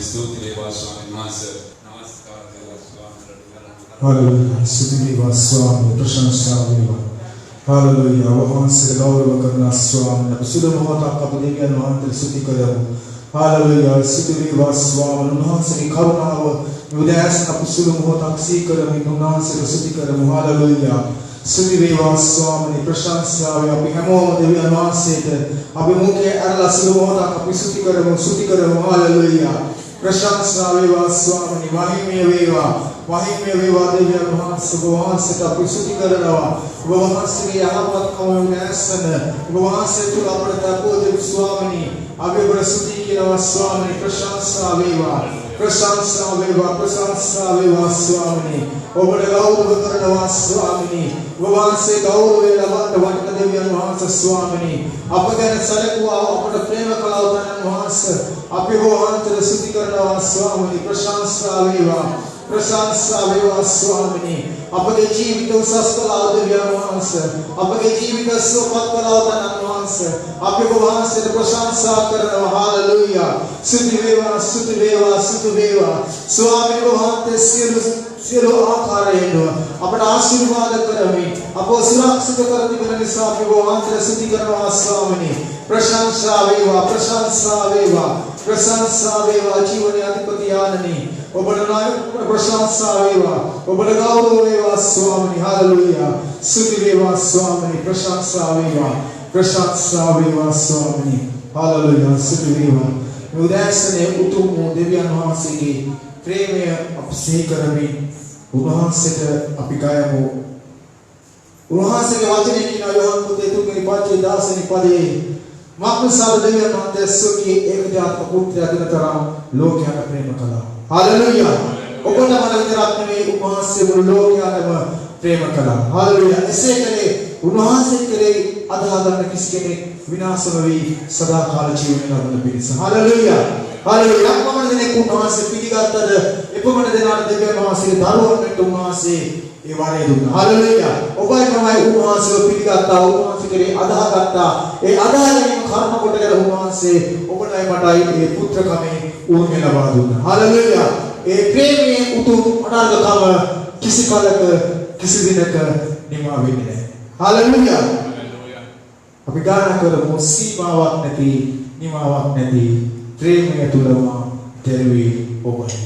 स्तुति देवा स्वामी नमस्कार देवा स्वामी हालेलुया स्तुति देवा स्वामी प्रशंसा देवा हालेलुया वहां से गौरव करना स्वामी अब सुध होता कब देविया नहांतर स्तुति करो हालेलुया स्तुति देवा स्वामी वहां से करुणा व उदयस अब सुध होता सी करो वहां से स्तुति करो हालेलुया स्तुति देवा स्वामी प्रशंसा वे अभी हमो देविया नहां से अभी मुझे अल्लाह सुध होता कब स्तुति करो हालेलुया प्रशंसा वेवा स्वामी महिमे वेवा देविया वहां से कभी स्तुति करना वहां से यहाँ मत कहो नैसन वहां से तू अपने को देव स्वामी अभी प्रस्तुति की नवा स्वामी प्रशंसा वेवा स्वामी ओबड़े गौरव करना स्वामी वहां से गौरव वेला वन देविया वहां से स्वामी अपने सरे को अपने प्रेम कलावतन वहां से अभी वहां तेरे स्तुति करना स्वामी प्रशंसा वेवा स्वामी अपने जीवित सस्कलाव देविया वहां से अपने जीवित सुखद कलावतन वहां से अभी वहां से प्रशंसा करना हालेलुया स्तुति वेवा स्वामी वहां ते सिरो आकारेनो अपना आशीर्वाद करमी अपो सुरक्षित करती बनने स्वामी वहां ते स्तुति करना स्वामी प्रशंसा वेवा जीवन अधिपति आननी ओबड़ना प्रशंसा वेवा ओबड़ गौरव वेवा स्वामी हालेलुया स्तुति वेवा स्वामी प्रशंसा वेवा स्वामी हालेलुया स्तुति वेवा उदयसने उतुम देविया वहां से प्रेम अपसे करमी वहां से अपिकायमो वहां से वाचने की ना योहान पुते तू मेरी पाचे दास ने पदे मापन साल देविया मानते सो की एक जात पुत्र अदिनतरा लोक याना प्रेम कला हालेलुया ओकोटा मन वितर आपने में वहां से वो लोक याना प्रेम कला हालेलुया ऐसे करे वहां से करे अधागन किसके ने विनाश में सदा काल जीवन में बन बिरस हालेलुया अपमन देने को वहां से पिदिगातर अपमन देना देवे वहां से दारुण में तो वहां से ये वाले दूना हालेलुया ओबाय कमाई वहां से पिदिगाता वहां से करे आधा करता ये आधा नहीं खर्म को टकर वहां से ओबनाई मटाई ये पुत्र कमे उनमें लगा दूना हालेलुया ये प्रेम में उतु अनार का काम किसी कालक किसी दिन का निमा भी नहीं हालेलुया अभी गाना करो मोसी मावाक नती निमावाक नती प्रेम में तुलमा तेरवी ओबनी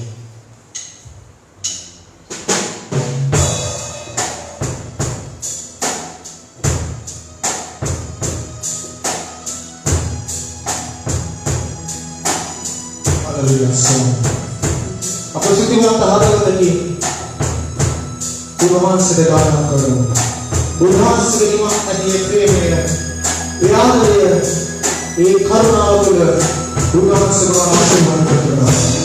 हालेलुया अपने सुधी वाला हाथ लगी उन्हां से गाना करो उन्हां से निमा नती प्रेम में याद ले एक करुणा और उन्हां से गाना आशीर्वाद करना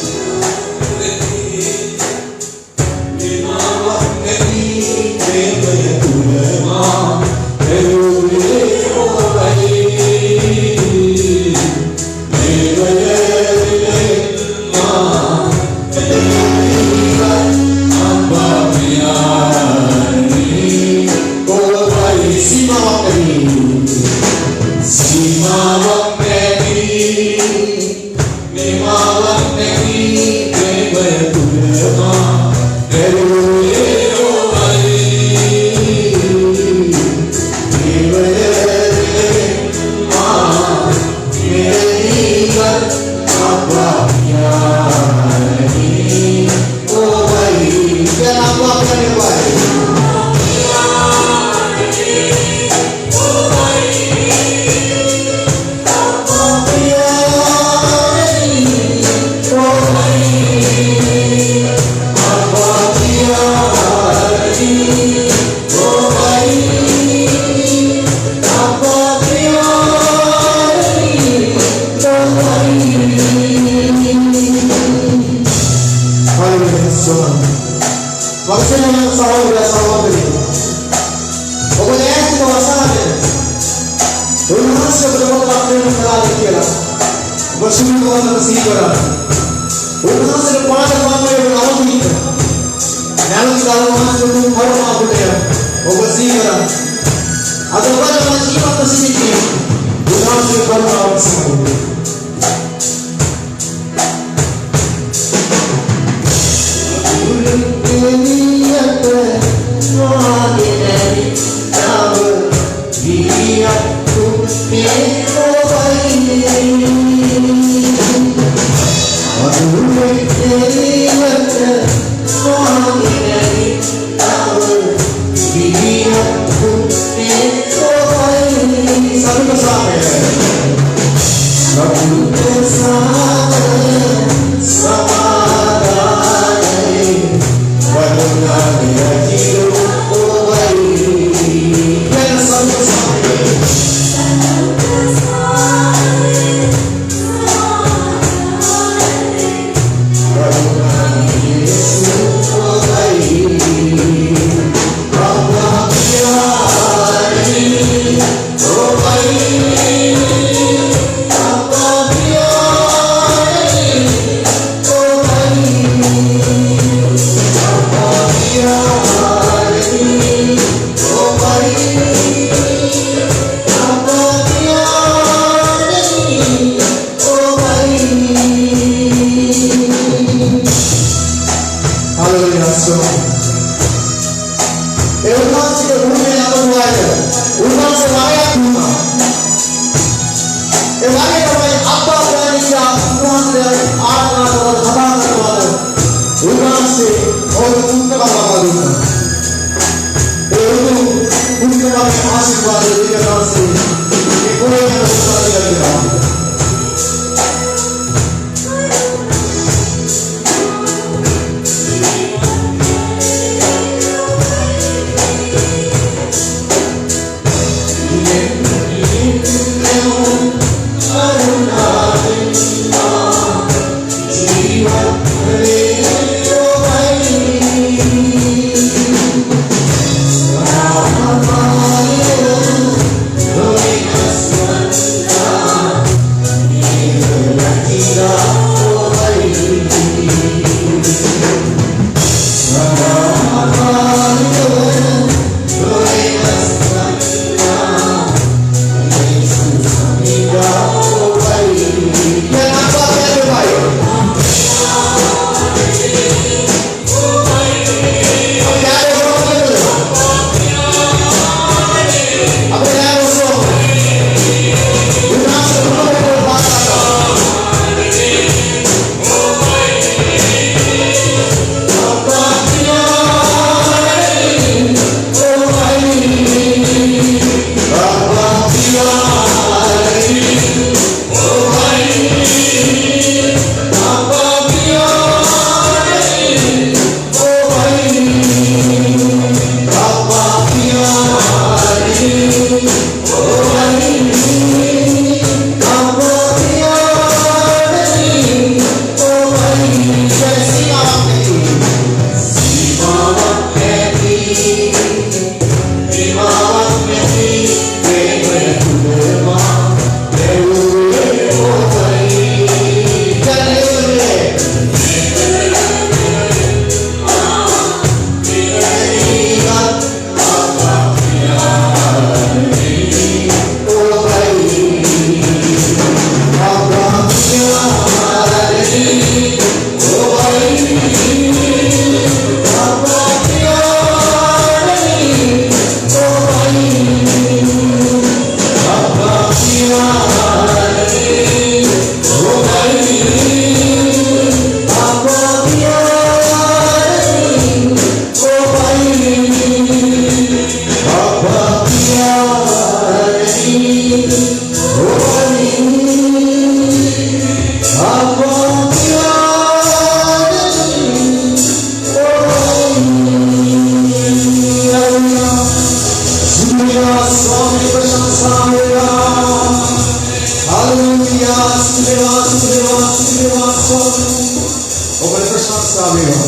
प्रशंसा वेवा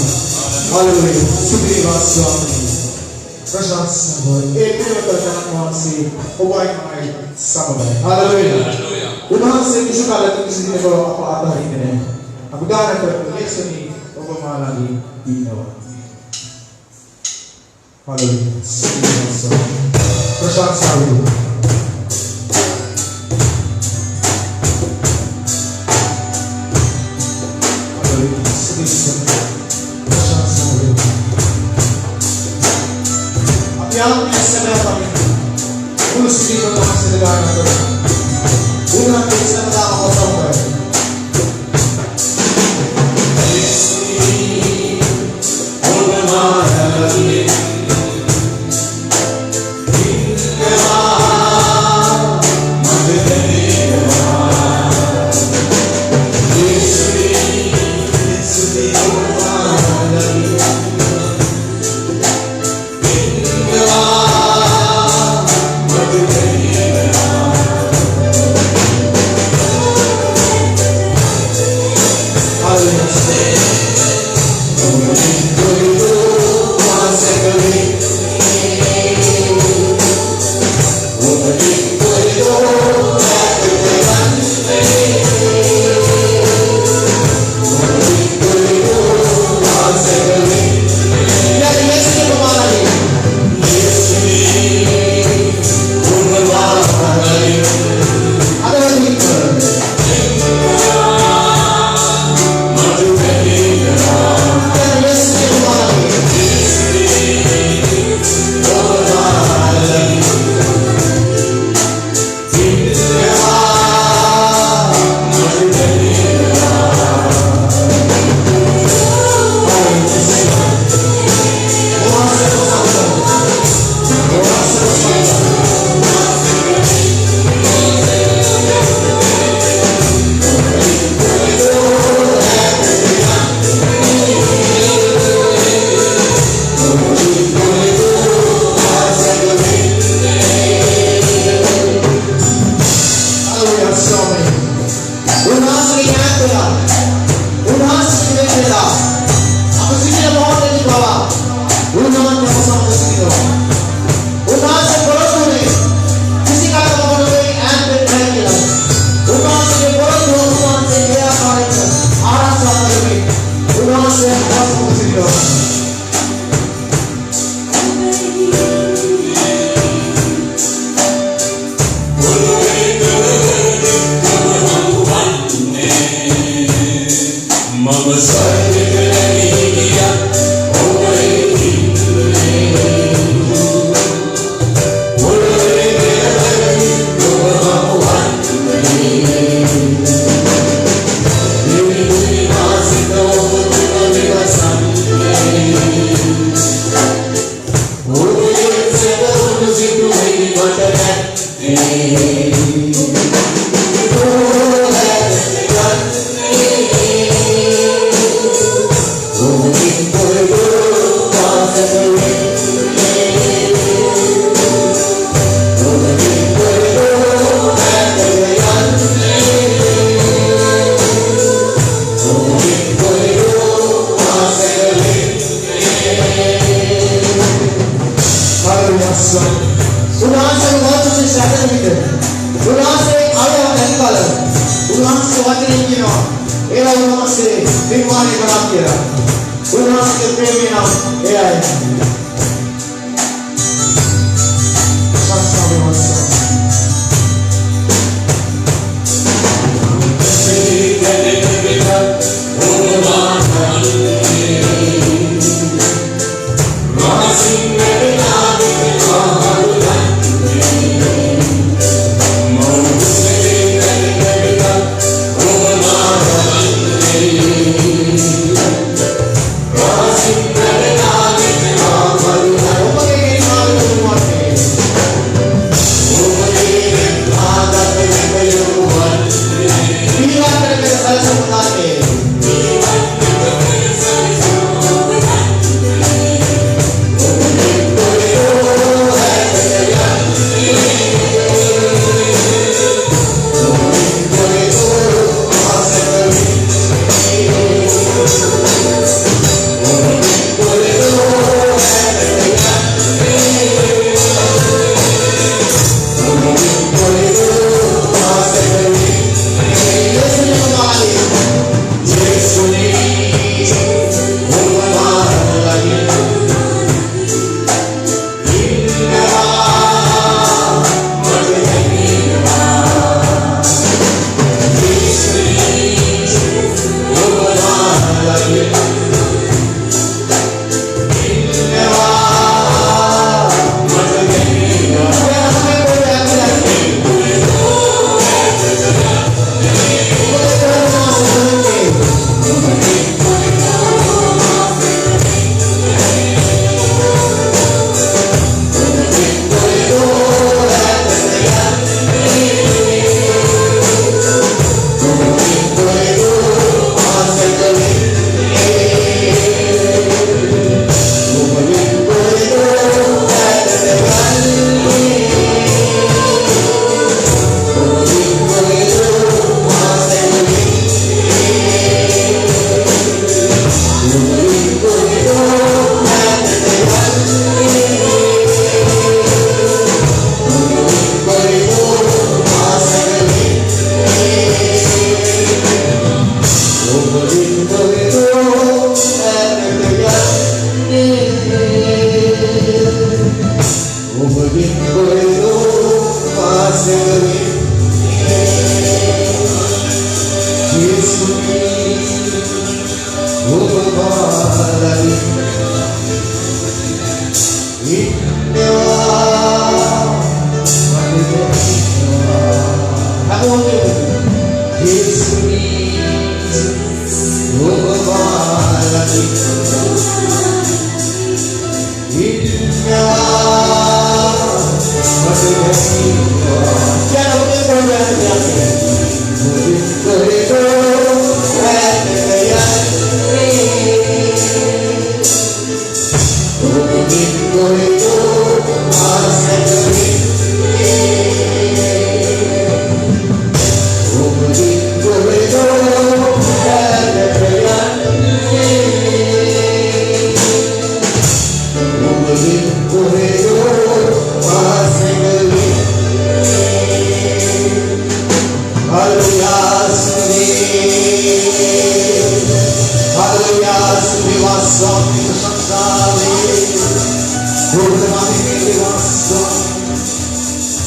हालेलुया सुदेवा स्वामी प्रशंसा हो एक प्रेमकर जन्म से उबाई माई समझ हालेलुया उन्हांसे किसी काले किसी दिन को आप आता ही नहीं अब गाना करते यीशु ने उपमाला दी दीनवा हालेलुया सुदेवा स्वामी प्रशंसा वेवा Yang sedang kami, urus diri kita sedang kami, bukan kita sedang kosong kami.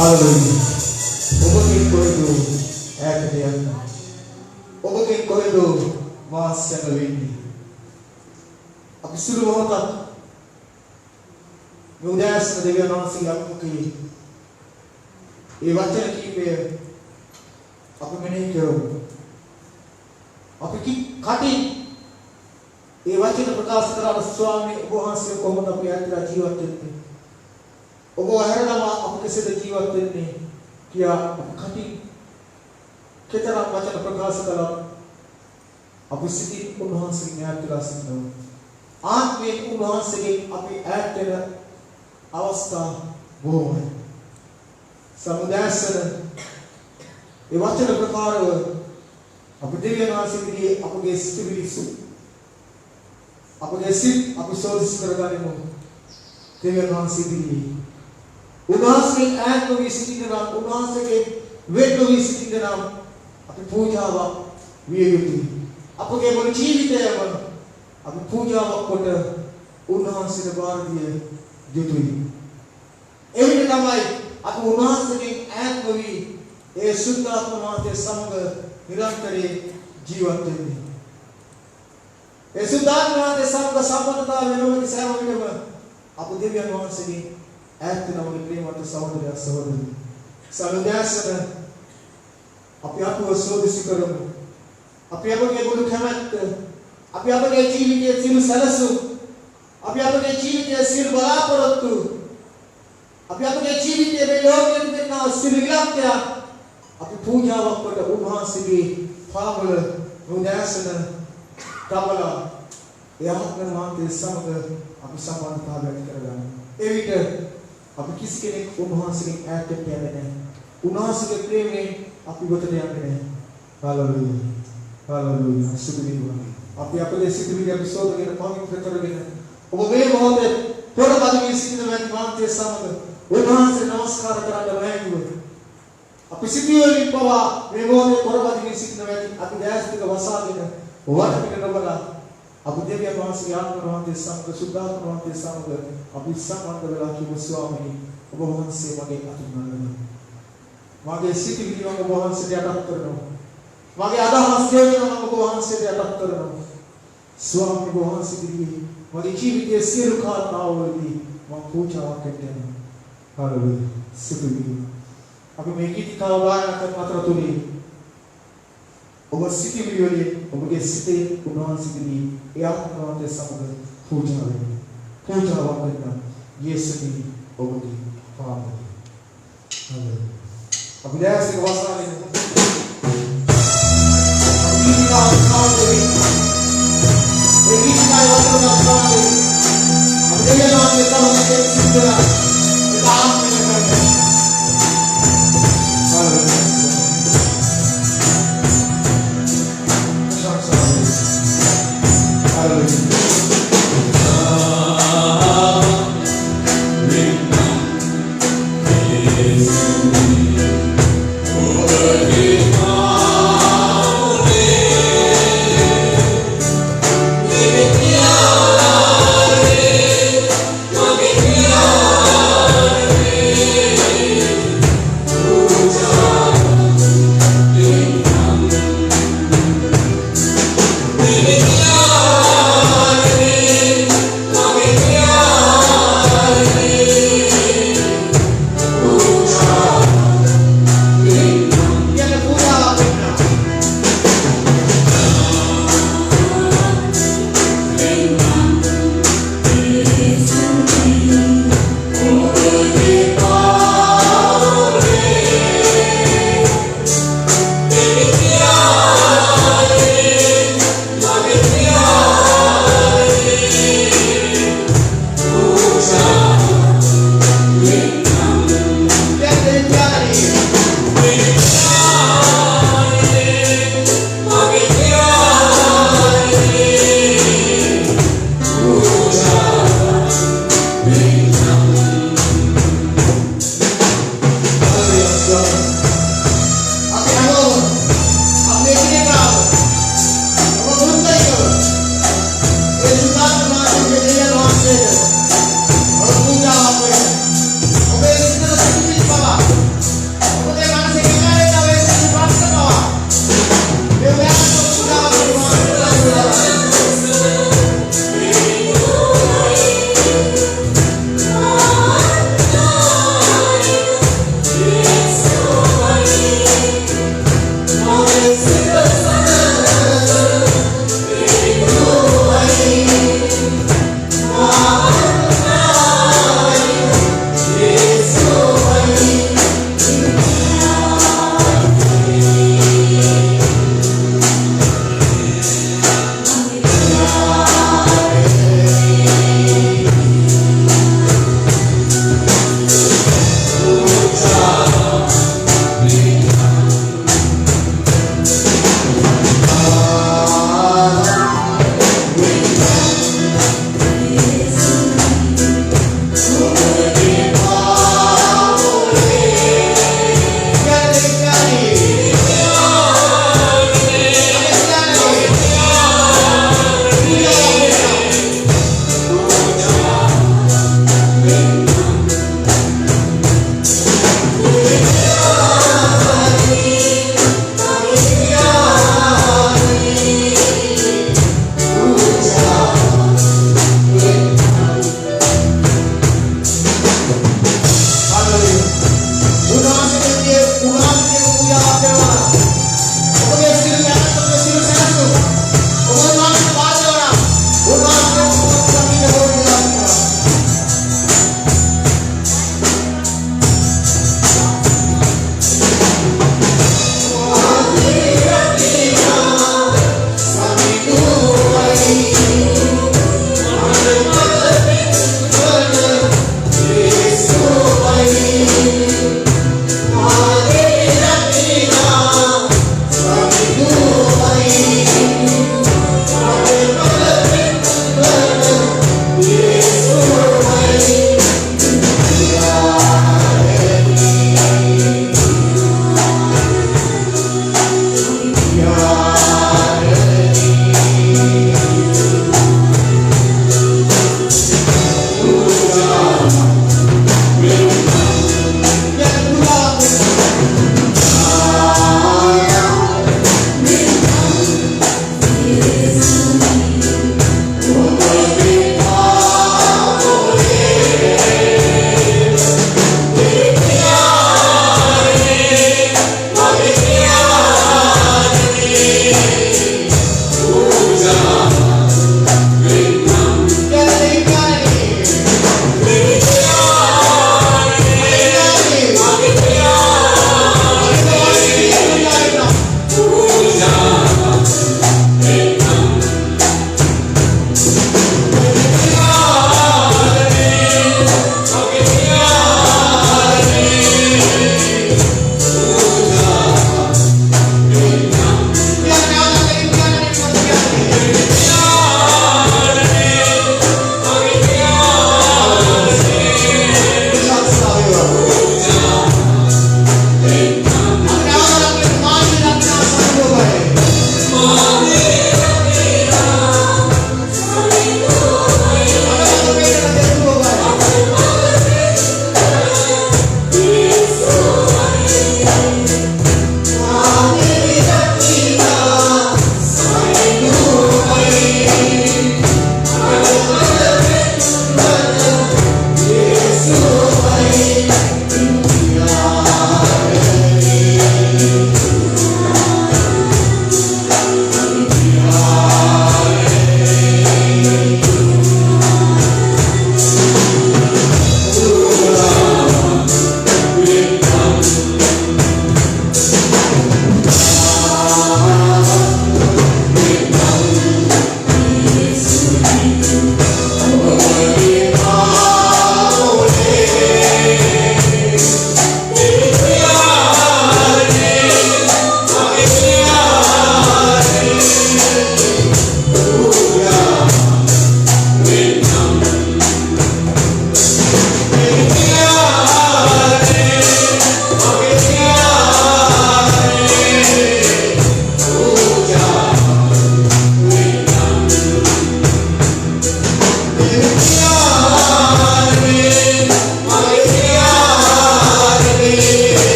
Hallelujah. ඔබගේ කොහෙද ඈතට යන්නේ? ඔබගේ කොහෙද වාසය වෙන්නේ? අපි සුළු මොහොතක් මේ උදෑසන දෙවියන් වහන්සේගේ අනුකම්පාවේ ඒ වචන කීපය අපි මෙනෙහි කරමු. අපි කටින් ඒ වචන ප්‍රකාශ කරලා ස්වාමී ඔබ වහන්සේ කොහොමද අපි ඇත්තට ජීවත් වෙන්නේ? ඔබ හැරදම අපි කෙසේද ජීවත් වෙන්නේ? කියා අපි කටින් කෙතරම් වචන ප්‍රකාශ කළා අපි සිතින් උන්වහන්සේගෙන් ඈත් වෙලා සිටිනවා. ආත්මයෙන් උන්වහන්සේගෙන් අපි ඈත් වෙන අවස්ථා බොහෝමයි. සමුදායසන ඒ වචන ප්‍රකාරව අපි දෙවියන් වහන්සේගේ අපගේ සිතිවිලි අපගේ සිත් අපි සෝදිස් කරගනිමු. දෙවියන් වහන්සේගේ උන්වහන්සේ ඈත් වී සිටින නම් උන්වහන්සේගේ වෙත් වී සිටින නම් අපි පූජාවක් විය යුතුයි. අපගේ මුළු ජීවිතයම අපි පූජාවක් කොට උන්වහන්සේට බාර දිය යුතුයි. එවිට තමයි අපි උන්වහන්සේගෙන් ඈත් වී ඒ සුද්ධාත්ම මාතේ සමග නිරන්තරයෙන් ජීවත් වෙන්නේ. ඒ සුද්ධාත්ම මාතේ සමග සම්බන්ධතාව වෙනවද සෑම විටම අප දෙවියන් වහන්සේගෙන් ඈත් වෙනවගේ ප්‍රේමවත් සහෝදරයා සහෝදරි. සමුදායසන අපි අපව සෝදිසි කරමු. අපි අපගේ මුළු කැමැත්ත, අපි අපගේ ජීවිතයේ සියලු සැලසුම්, අපි අපගේ ජීවිතයේ සියලු බලාපොරොත්තු, අපි අපගේ ජීවිතයේ මේ ලෝකයෙන් දෙන සියලු ඉලක්කය අපි පූජාවක් කොට උන්වහන්සේගේ පාවල උදෑසන තබලා එයාත්ම මාතේ සමග අපි සම්බන්ධතාවය කරගන්න. එවිට අපි කිසි කෙනෙක් උන්වහන්සේගෙන් ඈත් වෙන්නේ නැහැ. උන්වහන්සේගේ ප්‍රේමයෙන් අපි ගොතට යන්නේ නැහැ. හalleluya. හalleluya. සුදුවිවා. අපි අපේ සිතුවිලි අපි සෝදගෙන පවිත්‍ර කරගෙන ඔබ මේ මොහොතේ පොරබදිවි සිටින මාතේ සමග උන්වහන්සේ නමස්කාර කරන්න ලෑගුව. අපි සිටියෝලින් පවා මේ මොහොතේ පොරබදිවි සිටින අපි දැස් දෙක වසාගෙන වඩපිට නොබලා අපි දෙවියන් වහන්සේගේ ආත්ම මාතේ සමග සුද්ධාත්ම මාතේ සමග අපි සම්බන්ධ වෙලා කිව්ව ස්වාමීනි ඔබ වහන්සේ මගේ අතින් නරනවා. මගේ සිටිවිලි ඔබ වහන්සේට යටත් කරනවා. මගේ අදහස් දේවන ඔබ වහන්සේට යටත් කරනවා. ස්වාමී වහන්සේගේ මගේ ජීවිතයේ සියලු කාරණාවලදී මම පූජාවක් කරනවා. හalleluya. සිටිවිලි අපි මේ කීතිකාව වායනා කරන අතර තුලින් ඔබ සිටිවිලි වලින් ඔබගේ සිතේ උන්වහන්සේගේ ඒ ආත්මවත් සමග පූජාවක් කරනවා. යේසුනි ඔබගේ පාදවල. හalleluya. අපි දැසික වසාගෙන We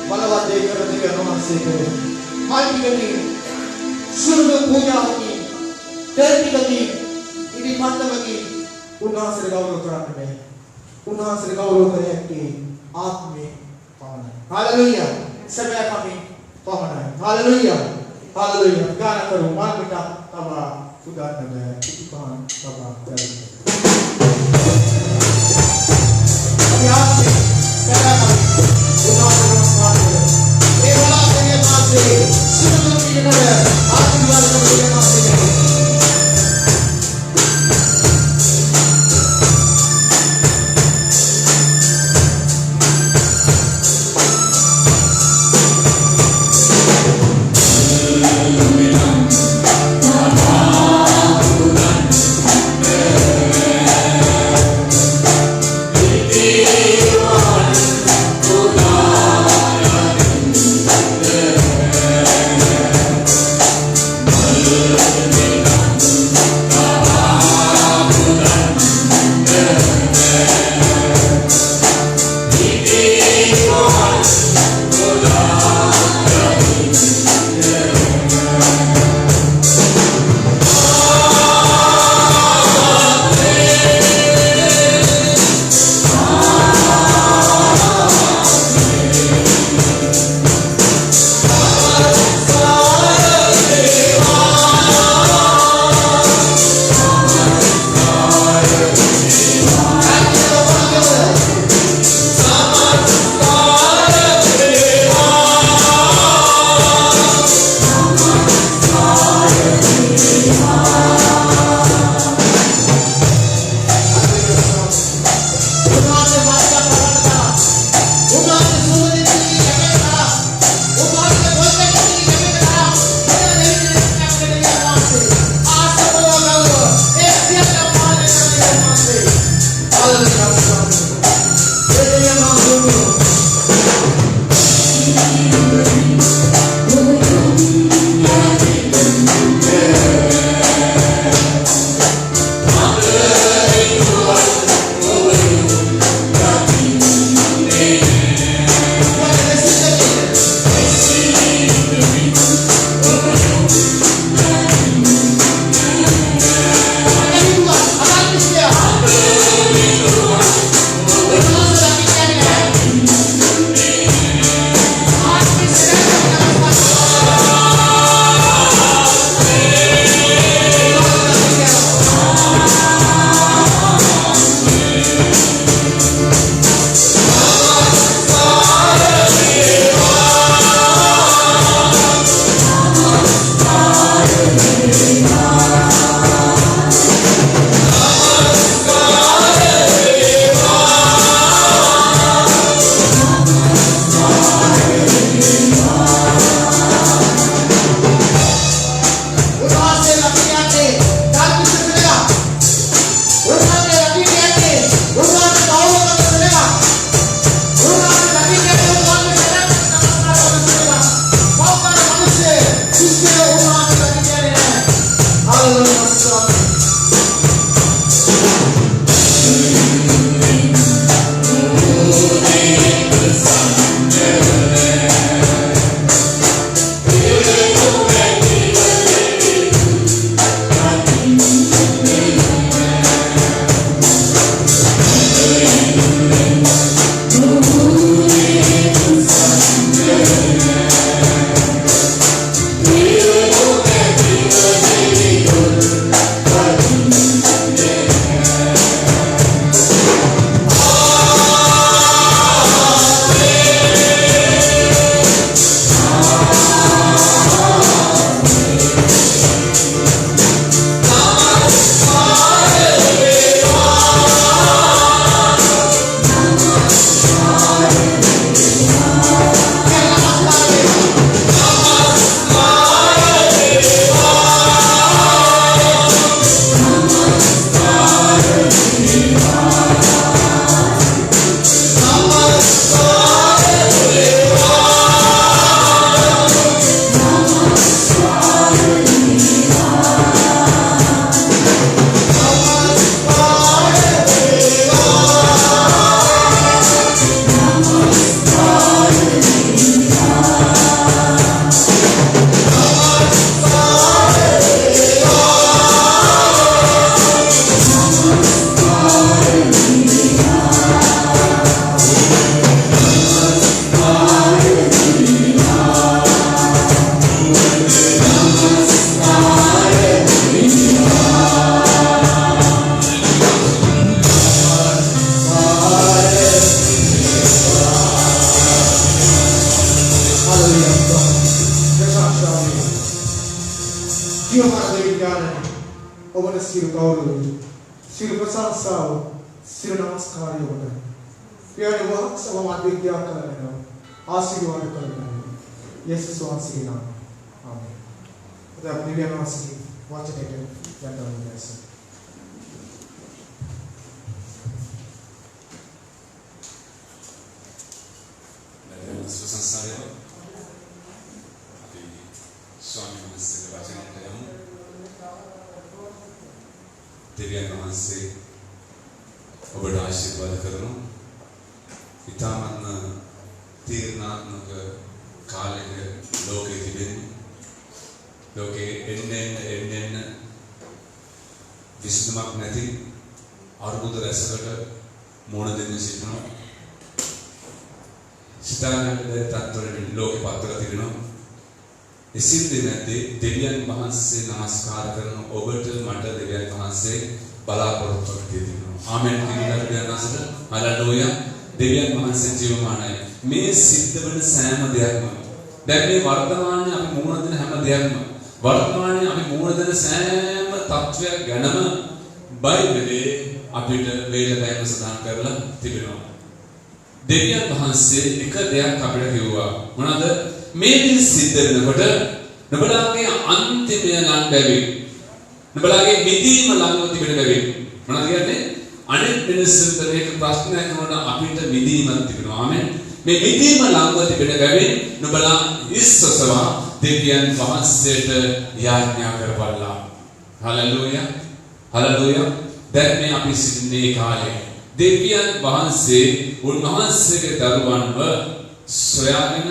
බලවත් දේ කර දෙවියන් වහන්සේට මල්ටිකදී සුළු පූජාවකින් දෙවියන්ගේ ඉදි මණ්ඩපකේ උන්වහන්සේට ගෞරව කරන්නේ උන්වහන්සේට ගෞරව කරන්නේ ආත්මේ පමණයි. හalleluya. සබෑ කමි පමණයි. හalleluya. හalleluya. ගාන කරු මාර්ගික තම උදාන්නද ඉතිපාන් තම කරන්නේ. ආත්මේ සබෑ කමි උන්වහන්සේට නමස්කාර කරනවා. ඒ වලාගේ මාසේ සුළු පිළිනර ආශිර්වාද කරන මාසේ ජීවමාන දෙවියන් ඥානයි ඔබට සියලු ගෞරවය සියලු ප්‍රශංසාව සියලු නමස්කාරය ඔබට පියාණන් වහන්සේ ඔබ මාධ්‍යා කරනවා ආශිර්වාද කරනවා යේසුස් වහන්සේගේ නාමයෙන් ආමේන්. අද අපි දෙවියන් වහන්සේගේ වචනයට යන්න ඕනේ. Susansario di Swami Master Vajanayamu Deviyan Mahanse ඔබට ආශිර්වාද කරනවා. ඊ타මත් තීර්ණාත්මක කාලයක ලෝකෙ තිබෙන්නේ. ලෝකෙ එන්න විසඳුමක් නැති අරුබුද රැසකට මුහුණ දෙන්න සිටිනවා. සිතාගන්න තත්ත්වවලින් ලෝකෙ පත්තර තිබෙනවා. එසින් දෙන්නේ දෙවියන් වහන්සේ නමස්කාර කරන ඔබට මට දෙවියන් වහන්සේ බලාපොරොත්තුවක් දෙනවා. ආමෙන් කියලා දෙවියන් වහන්සේට හලලෝයා. දෙවියන් වහන්සේ ජීවමානයි. මේ සිද්ධ වෙන සෑම දෙයක්ම දැන් මේ වර්තමානයේ අපි මුහුණ දෙන හැම දෙයක්ම වර්තමානයේ අපි මුහුණ දෙන සෑම තත්ත්වයක් ගැනම බයිබලයේ අපිට වේලකයන් සඳහන් කරලා තිබෙනවා. දෙවියන් වහන්සේ එක දෙයක් අපිට කිව්වා. මොනවාද? මේ දේ සිද්ධ වෙනකොට නුඹලාගේ අන්තිමය ලං බැවි. නුඹලාගේ මිදීම ලංව තිබෙන බැවි. මොනවද කියන්නේ? අනෙක් මිනිස්සුන්ට මේක ප්‍රශ්නයක් කරනකොට අපිට මිදීමක් තිබෙනවා. ආමෙන්. මේ මිදීම ලංව තිබෙන බැවින් නුඹලා ඉස්සසවා දෙවියන් වහන්සේට යාඥා කරපළා. හලෙලූයා. හලෙලූයා. දැන් මේ අපි සිටින්නේ කාලේ දෙවියන් වහන්සේ උන්වහන්සේගේ දරුවන්ව සොයාගෙන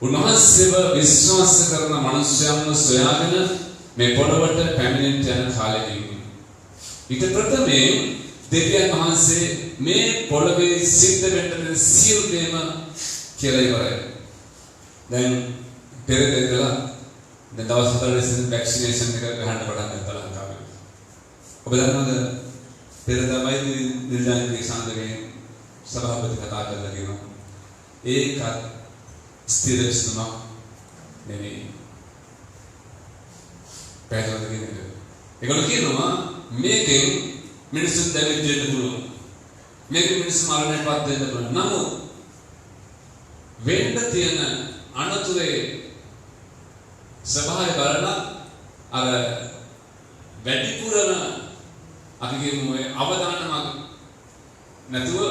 උන්වහන්සේව විශ්වාස කරන මනුෂ්‍යයන්ව සොයාගෙන මේ පොළොවට පැමිණෙන්න යන කාලෙදී ඊට ප්‍රථමයෙන් දෙවියන් වහන්සේ මේ පොළොවේ සිද්ධ වෙන්න සියලු දේම කියලා ඉවරයි. දැන් පෙරදෙදලා දැන් දවස් 4 ඉස්සෙල් වැක්සිනේෂන් එක ගහන්න පටන් ගත්තා ලංකාවේ. ඔබ දන්නවද? පෙරදා වෛද්‍ය නිලධාරීන්ගේ සංගමයේ සභාපති කතා කරලා කියනවා ඒකත් ස්ථිර විසඳුමක් නෙවෙයි. පැහැදිලිද කියන්නේ? ඒගොල්ලෝ කියනවා මේකෙන් මිනිස්සුන් දැවෙන්න පුළුවන්. මේක මිනිස්සු මරණයටපත් වෙන්න පුළුවන්. නමුත් වෙන්න තියෙන අනතුරේ සභාවේ බලන අර වැඩිපුරම අපි කියමු අවදානමක් නැතුව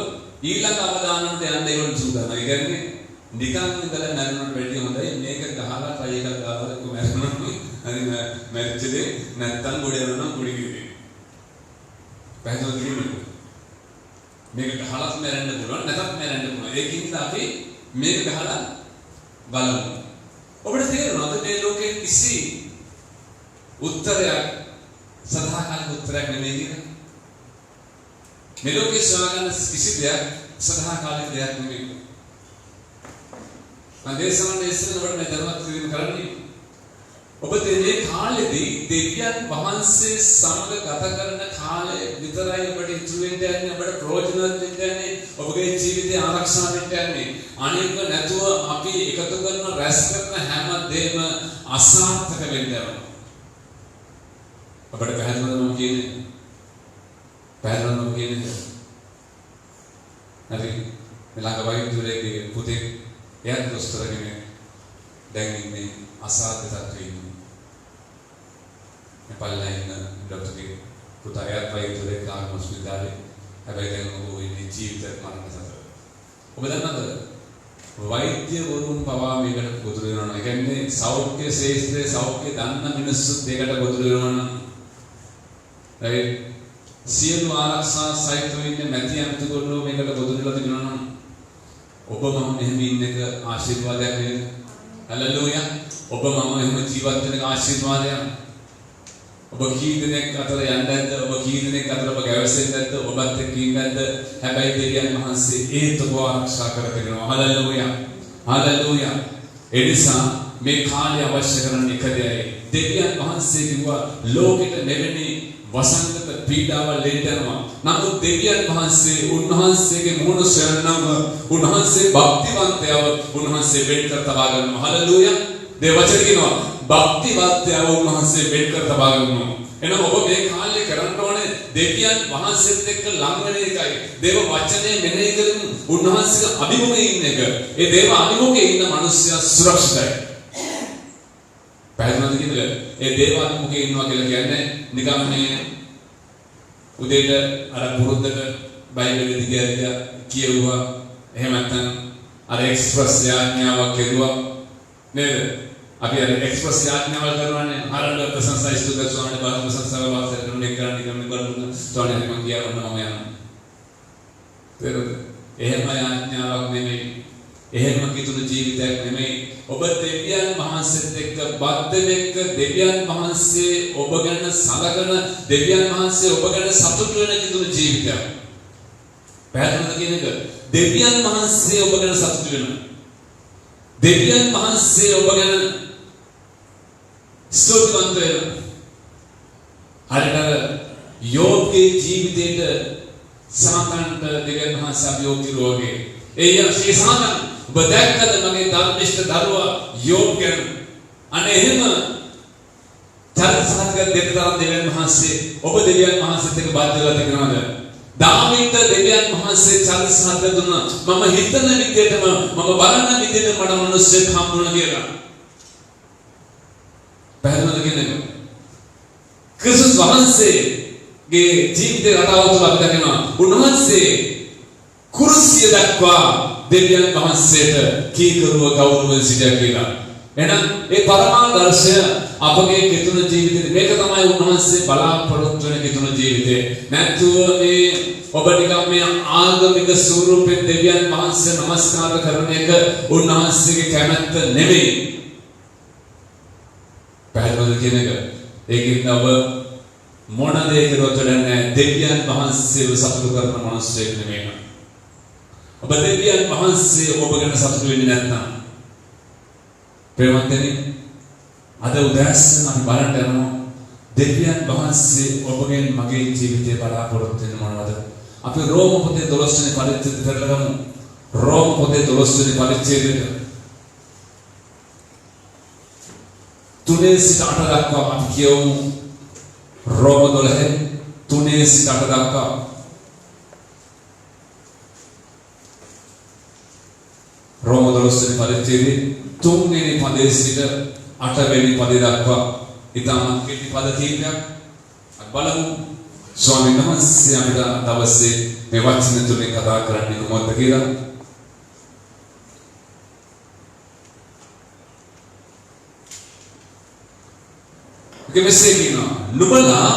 ඊළඟ අවදානකට යන්න ඒගොල්ලෝ සූදානම්. ඒ කියන්නේ නිකන් ඉඳලා මරනට වැඩිය හොඳයි මේක ගහලා try එකක් දාලා මරනවා. හරි මැරිච්චේ නැත්තම් ගොඩ යනවා ගොඩ ගියේ. පැහැදිලිද කියන්නේ? මේක ගහලා මරන්න පුළුවන් නැත්නම් මරන්න පුළුවන්. ඒකින්ද අපි මේක ගහලා බලමු. ඔබට තේරෙනවද මේ ලෝකේ කිසි උත්තරයක් සදාකාලික උත්තරයක් නෙමෙයි කියන්නේ. මේ ලෝකේ සොයාගන්න කිසි දෙයක් සදාකාලික දෙයක් නෙමෙයි. මන්දේශමනේ ඉස්සරහට ඔබට මේ ධර්මවත් කිරීම කරන්නේ. ඔබ මේ කාලෙදී දෙවියන් වහන්සේ සමග ගත කරන කාලය විතරයි ඔබට ඉතුරු වෙන්නේ යන්නේ. ඔබට ප්‍රයෝජනවත් වෙන්නේ ඔබගේ ජීවිතය ආරක්ෂා වෙන්න යන්නේ. අනික නැතුව අපි එකතු කරන රැස් කරන හැම දෙයක්ම අසාර්ථක වෙන්න යනවා. අපිට පැහැදිලිවම කියන්නේ පැහැදිලිවම කියන්නේ හරි මෙලඟ වෛද්‍යවරයෙක්ගේ පුතේ එයාත් දොස්තර කෙනෙක් දැන් ඉන්නේ අසාධ්‍ය තත්ත්වයේ ඉන්නේ. මේ පල්ලෙන් ડોක්ටර්ගේ පුතා එයාත් වෛද්‍යවරයෙක් කාම හොස්පිටාලේ හැබැයි දැන් ඔහු ඉන්නේ ජීවිත මරණ සතර. ඔබ දන්නවද වෛද්‍යවරුන් පවා මේකට ගොදුරු වෙනවා. ඒ කියන්නේ සෞඛ්‍ය ශාස්ත්‍රයේ සෞඛ්‍ය දන්න මිනිස්සුත් ඒකට ගොදුරු වෙනවා. right සියලු ආරක්ෂා සහිතව ඉන්නේ මැති අමුතුගොල්ලෝ මේකට ගොදුරුලා තිබුණා නම් ඔබ මම මෙහෙම ඉන්න එක ආශිර්වාදයක් නේද? හලෙලූයා. ඔබ මම එහෙම ජීවත් වෙන එක ආශිර්වාදයක්. ඔබ කී දෙනෙක් අතර යන්නේ නැද්ද? ඔබ කී දෙනෙක් අතර ඔබ ගැවසෙන්නේ නැද්ද? ඔබත් එක්ක ඉන්නේ නැද්ද? හැබැයි දෙවියන් වහන්සේ ඒත් ඔබ ආරක්ෂා කරගෙන හලෙලූයා. හලෙලූයා. ඒ නිසා මේ කාලේ අවශ්‍ය කරන එක දෙයයි දෙවියන් වහන්සේ කිව්වා ලෝකෙට මෙවැනි වසංගත පීඩාවල් ලෙඩනවා. නමුත් දෙවියන් වහන්සේ උන්වහන්සේගේ මුණ සොයනම උන්වහන්සේ භක්තිවන්තයව උන්වහන්සේ වෙන් කර තබා ගන්නවා. හලෙලූයා. දෙවචන කියනවා භක්තිවත්යව උන්වහන්සේ වෙන් කර තබා ගන්නවා. එහෙනම් ඔබ මේ කාලේ කරන්න ඕනේ දෙවියන් වහන්සේත් එක්ක ලං වෙන එකයි. දේව වචනේ මෙනෙහි කරමින් උන්වහන්සේගේ අභිමුඛයේ ඉන්න එක. ඒ දේව අභිමුඛයේ ඉන්න මිනිස්සයා සුරක්ෂිතයි. පැහැදිලිද කියන්නේ? ඒ දේව අභිමුඛයේ ඉන්නවා කියලා කියන්නේ නිකන් මේ උදේට අර පුරුද්දට බයිබලෙ දිගට කියවුවා. එහෙම නැත්නම් අර එක්ස්ප්‍රස් යාඥාවක් කෙරුවා නේද? අපි අර එක්ස්ප්‍රස් යාඥාවල් කරනවානේ. ආරම්භ ප්‍රශංසා ස්තුති ස්වාමීන් වහන්සේ ප්‍රශංසාව වාසය කරන එක කරන්නේ කරන්නේ ස්වාමීන් මම කියනවා මම යනවා. තේරුද? එහෙම යාඥාවක් නෙමෙයි. එහෙම කිතුණු ජීවිතයක් නෙමෙයි. ඔබ දෙවියන් වහන්සේත් එක්ක බද්ධ වෙච්ච දෙවියන් වහන්සේ ඔබ ගැන සලකන දෙවියන් වහන්සේ ඔබ ගැන සතුටු වෙන කිතුණු ජීවිතයක්. පැහැදිලිද කියන එක? දෙවියන් වහන්සේ ඔබ ගැන සතුටු වෙනවා. දෙවියන් වහන්සේ ඔබ ගැන ස්තුතිවන්ත වෙනවා. හරියට යෝබ්ගේ ජීවිතේට සාතන්ට දෙවියන් වහන්සේ අභියෝග කිරුවාගේ. ඒ සාතන් ඔබ දැක්කද මගේ ධර්මිෂ්ඨ දරුවා යෝබ් ගැන? අනේ එහෙම චරිතසහගත දෙවියන් වහන්සේ ඔබ දෙවියන් වහන්සේත් එක්ක බද්ධ වෙලා තිබුණාද? දාවිද දෙවියන් වහන්සේ චරිතසහගත දුන්නා. මම හිතන විදිහටම මම බලන විදිහට මට මිනිස්සෙක් හම්බුණා කියලා. පැහැදිලිද කියන්නේ? ක්‍රිස්තුස් වහන්සේගේ ජීවිතය රටාව තුළ අපි දකිනවා. උන්වහන්සේ කුරුසිය දක්වා දෙවියන් වහන්සේට කීකරුව ගෞරවයෙන් සිටියා කියලා. එහෙනම් ඒ පරමාදර්ශය අපගේ කිතුණු ජීවිතේ මේක තමයි උන්වහන්සේ බලාපොරොත්තු වෙන කිතුණු ජීවිතේ. නැත්නම් මේ ඔබ නිකම් මේ ආගමික ස්වරූපයෙන් දෙවියන් වහන්සේ නමස්කාර කරන එක උන්වහන්සේගේ කැමැත්ත නෙමෙයි. පැහැදිලිද කියන එක? ඒකින් ඔබ මොන දේ කරුවත් නැහැ දෙවියන් වහන්සේව සතුටු කරන මනුස්සයෙක් නෙමෙයි. ඔබ දෙවියන් වහන්සේ ඔබ ගැන සතුටු වෙන්නේ නැත්නම් ප්‍රේමවන්තනි අද උදෑසන අපි බලන්න යනවා දෙවියන් වහන්සේ ඔබගෙන් මගේ ජීවිතේ බලාපොරොත්තු වෙන මොනවද? අපි රෝම පොතේ 12 වෙනි පරිච්ඡේදය කරලා ගමු. රෝම පොතේ 12 වෙනි පරිච්ඡේදය 3 සිට 8 දක්වා අපි කියවමු. රෝම 12 3 සිට 8 දක්වා. රෝම 12 වෙනි පරිච්ඡේදයේ 3 වෙනි පදයේ සිට 8 වෙනි පදය දක්වා ඉතාමත් කෙටි පද කීපයක් අපි බලමු. ස්වාමීන් වහන්සේ අපිට දවසේ මේ වචන තුලින් කතා කරන්නේ කොහොමද කියලා. මෙසේ කියනවා නුඹලා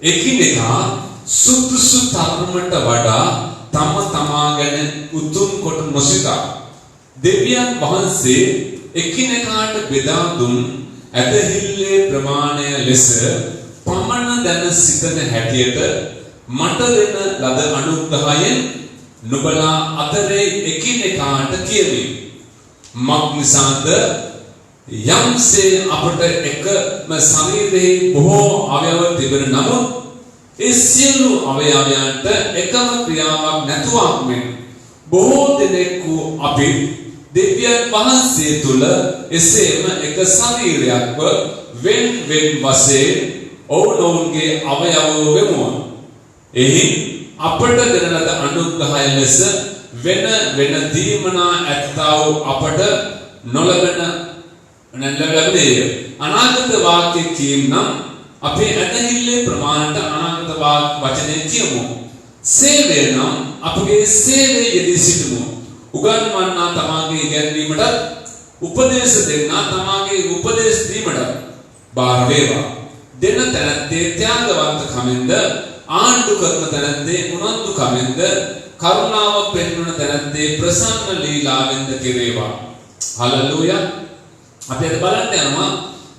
එකිනෙකා සුදුසු තරමට වඩා තම තමා ගැන උතුම් කොට නොසිතා දෙවියන් වහන්සේ එකිනෙකාට බෙදා දුන් ඇදහිල්ලේ ප්‍රමාණය ලෙස පමණ දැන සිතන හැටියට මට දෙන ලද අනුග්‍රහයෙන් නුඹලා අතරේ එකිනෙකාට කියමි. මක්නිසාද යම්සේ අපට එකම ශරීරයේ බොහෝ අවයව තිබෙන නමුත් ඒ සියලු අවයවයන්ට එකම ක්‍රියාවක් නැතුවක් මෙන් බොහෝ දෙනෙකු අපි දෙවියන් වහන්සේ තුල එසේම එක ශරීරයක්ව වෙන් වෙන් වශයෙන් ඔවුනොවුන්ගේ අවයව වෙමු. එහි අපට දෙන ලද අනුග්‍රහය ලෙස වෙන වෙන දීමනා ඇත්තා වූ අපට නොලබන නැලබේ අනාගත වාක්‍ය කියනම් අපේ ඇදහිල්ලේ ප්‍රමාණයට අනාගත වචනේ කියමු. සේවය නම් අපගේ සේවයේ යෙදී සිටමු. උගන්වන්නා තමාගේ ඉගැන්වීමට උපදේශ දෙන්නා තමාගේ උපදේශ දීමට බාර වේවා. දෙන තැනැත්තේ ත්‍යාගවන්ත කමෙන්ද ආණ්ඩු කරන තැනැත්තේ උනන්දු කමෙන්ද කරුණාව පෙන්වන තැනැත්තේ ප්‍රසන්න ලීලාවෙන්ද කෙරේවා. හලෙලූයා. අපි අද බලන්න යනවා